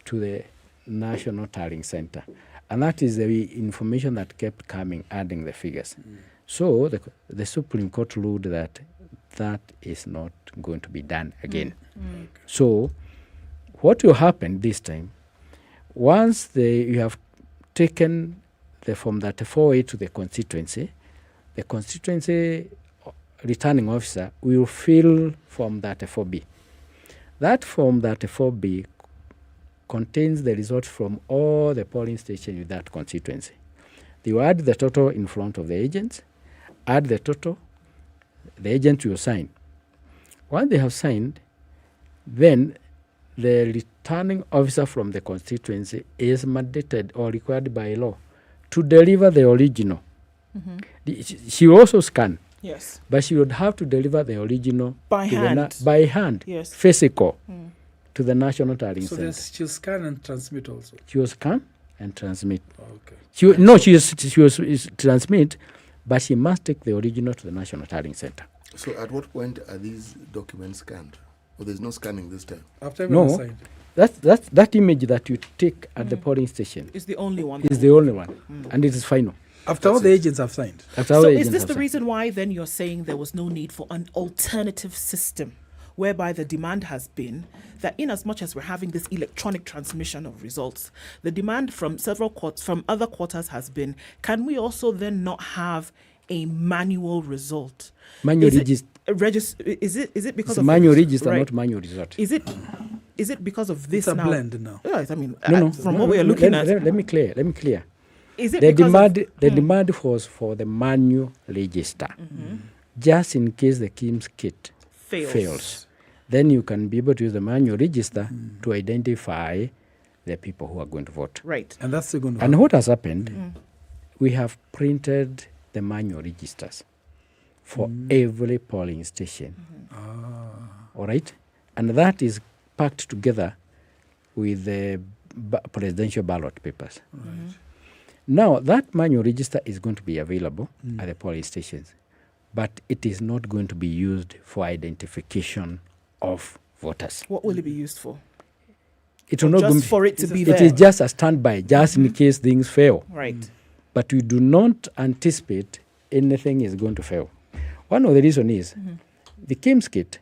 to the National Tallying Center. And that is the information that kept coming, adding the figures. So the Supreme Court ruled that that is not going to be done again. So what will happen this time, once you have taken the Form 34A to the constituency returning officer will fill Form 34B. That Form 34B contains the results from all the polling stations in that constituency. They will add the total in front of the agents, add the total, the agent will sign. Once they have signed, then the returning officer from the constituency is mandated or required by law to deliver the original. She will also scan. Yes. But she would have to deliver the original by hand. By hand. Yes. Physical. To the National Tallying Center. So she'll scan and transmit also. She will scan and transmit. Okay. She will transmit, but she must take the original to the National Tallying Center. So at what point are these documents scanned? Or there's no scanning this time? After no, signed. that image that you take at the polling station is the only one. Is the only one, and it is final. After all the agents have signed. So is this the reason why then you're saying there was no need for an alternative system, whereby the demand has been that in as much as we're having this electronic transmission of results, the demand from from other quarters has been, can we also then not have a manual result? Manual register. Is it because it's of manual register, not manual result? Is it because of this? It's a blend now. Yes, I mean, from what we are looking at. Let me clear. Is it the demand was for the manual register, just in case the KIMS kit fails. Then you can be able to use the manual register to identify the people who are going to vote. Right. And that's going to happen. And what has happened, we have printed the manual registers for every polling station. All right? And that is packed together with the presidential ballot papers. Right. Now, that manual register is going to be available at the polling stations, but it is not going to be used for identification of voters. What will it be used for? It will not just for it to be there. It is just a standby, just in case things fail. Right. But we do not anticipate anything is going to fail. One of the reasons is the KIMS kit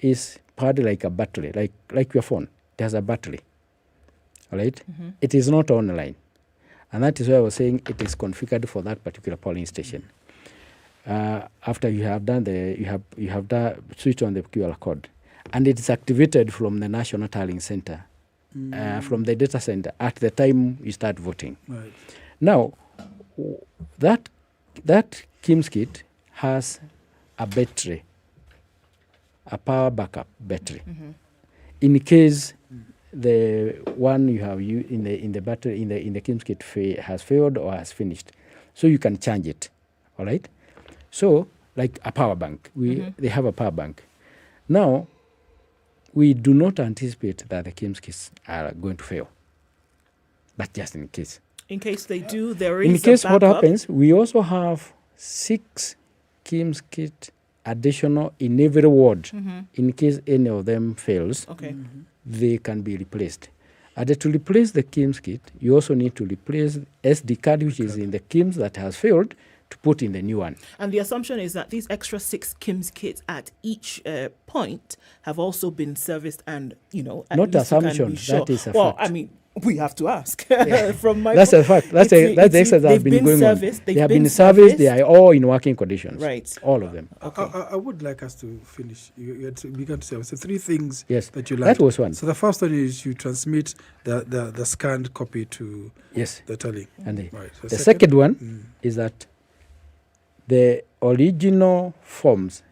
is partly like a battery, like your phone. It has a battery. All right? It is not online. And that is why I was saying it is configured for that particular polling station. After you have done you have switched on the QR code, and it is activated from the National Tallying Center, from the data center at the time you start voting. Right. Now, that KIMS kit has a battery, a power backup battery, in case the one you have in the battery in the KIMS kit has failed or has finished, so you can charge it. All right. So, like a power bank, they have a power bank. Now, we do not anticipate that the KIMS kits are going to fail, but just in case. In case they do, there is. In case what happens, we also have 6 KIMS kit additional in every ward. In case any of them fails, they can be replaced. And to replace the KIMS kit, you also need to replace SD card, which is in the KIMS that has failed, to put in the new one. And the assumption is that these extra 6 KIMS kits at each point have also been serviced, and not assumption. That is a fact. Well, I mean, we have to ask. From my that's a fact. That's the exercise that has been going on. They have been serviced. They are all in working conditions. Right. All of them. Okay. I would like us to finish. You had to begin to say. So 3 things that you That like. was one. So the first one is you transmit the scanned copy to the tally. And right. The second one is that the original forms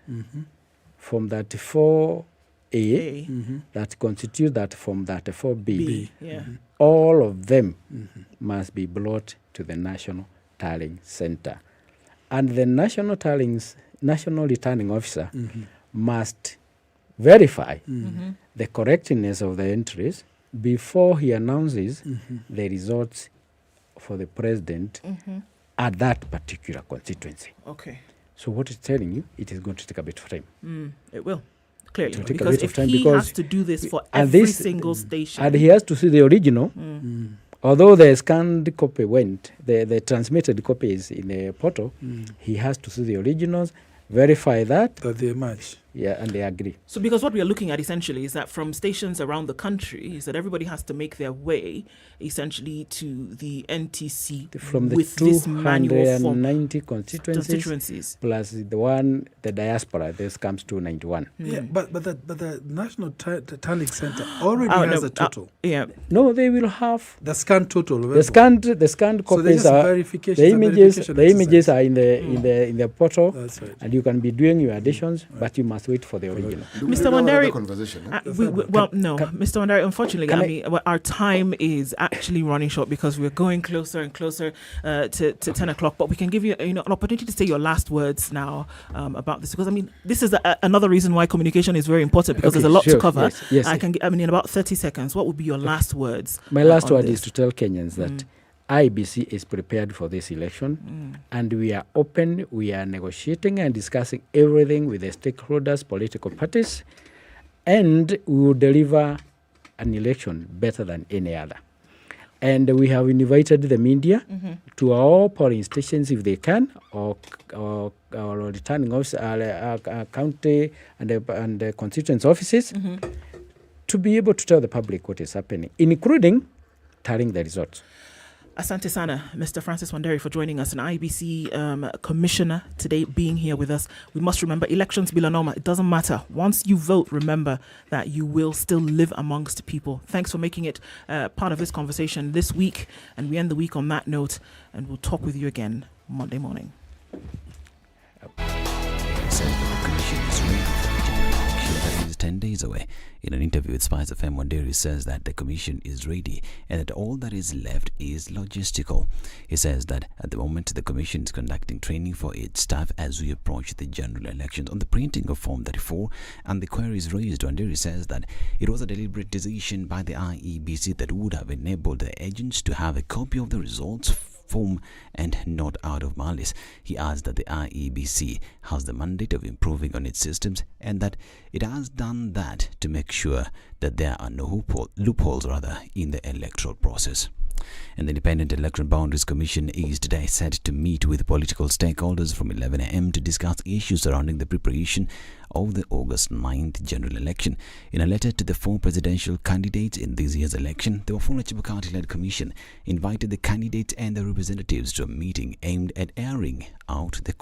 Form 34A, that constitutes that Form 34B, all of them must be brought to the National Tallying Center. And the National Returning Officer must verify the correctness of the entries before he announces the results for the president at that particular constituency. Okay. So what it's telling you, it is going to take a bit of time. It will, clearly. It will take Because a bit if of time he has to do this for every single station. And he has to see the original. Although the scanned copy went, the transmitted copy is in a portal, he has to see the originals, verify that they match. Yeah, and they agree. So because what we are looking at essentially is that from stations around the country is that everybody has to make their way essentially to the NTC from the with this manual form. 290 constituencies plus the diaspora. This comes to 91. Yeah, but the National Tallying Center already has a total. No, they will have the scanned total. The scanned copies are the images are in the portal. That's right. And you can be doing your additions, but you must wait for the original. Mr. Wanderi, Mr. Wanderi, unfortunately, our time is actually running short because we're going closer and closer to 10 o'clock. But we can give you, an opportunity to say your last words now about this, because this is another reason why communication is very important, because there's a lot to cover. Yes. In about 30 seconds, what would be your last words? My last word is to tell Kenyans that IEBC is prepared for this election, and we are open, we are negotiating and discussing everything with the stakeholders, political parties, and we will deliver an election better than any other. And we have invited the media to our polling stations if they can, or returning office, county and the constituents offices, to be able to tell the public what is happening, including tallying the results. Asante sana, Mr. Francis Wanderi, for joining us, an IEBC commissioner today, being here with us. We must remember, elections bila noma. It doesn't matter. Once you vote, remember that you will still live amongst people. Thanks for making it part of this conversation this week, and we end the week on that note, and we'll talk with you again Monday morning. That is 10 days away. In an interview with SpiceFM, Wanderi says that the commission is ready and that all that is left is logistical. He says that at the moment the commission is conducting training for its staff as we approach the general elections on the printing of Form 34 and the queries raised. Wanderi says that it was a deliberate decision by the IEBC that would have enabled the agents to have a copy of the results form and not out of malice. He adds that the IEBC has the mandate of improving on its systems and that it has done that to make sure that there are no loopholes in the electoral process. And the Independent Election Boundaries Commission is today set to meet with political stakeholders from 11 a.m. to discuss issues surrounding the preparation of the August 9th general election. In a letter to the 4 presidential candidates in this year's election, the Wafula Chebukati-led commission invited the candidates and their representatives to a meeting aimed at airing out the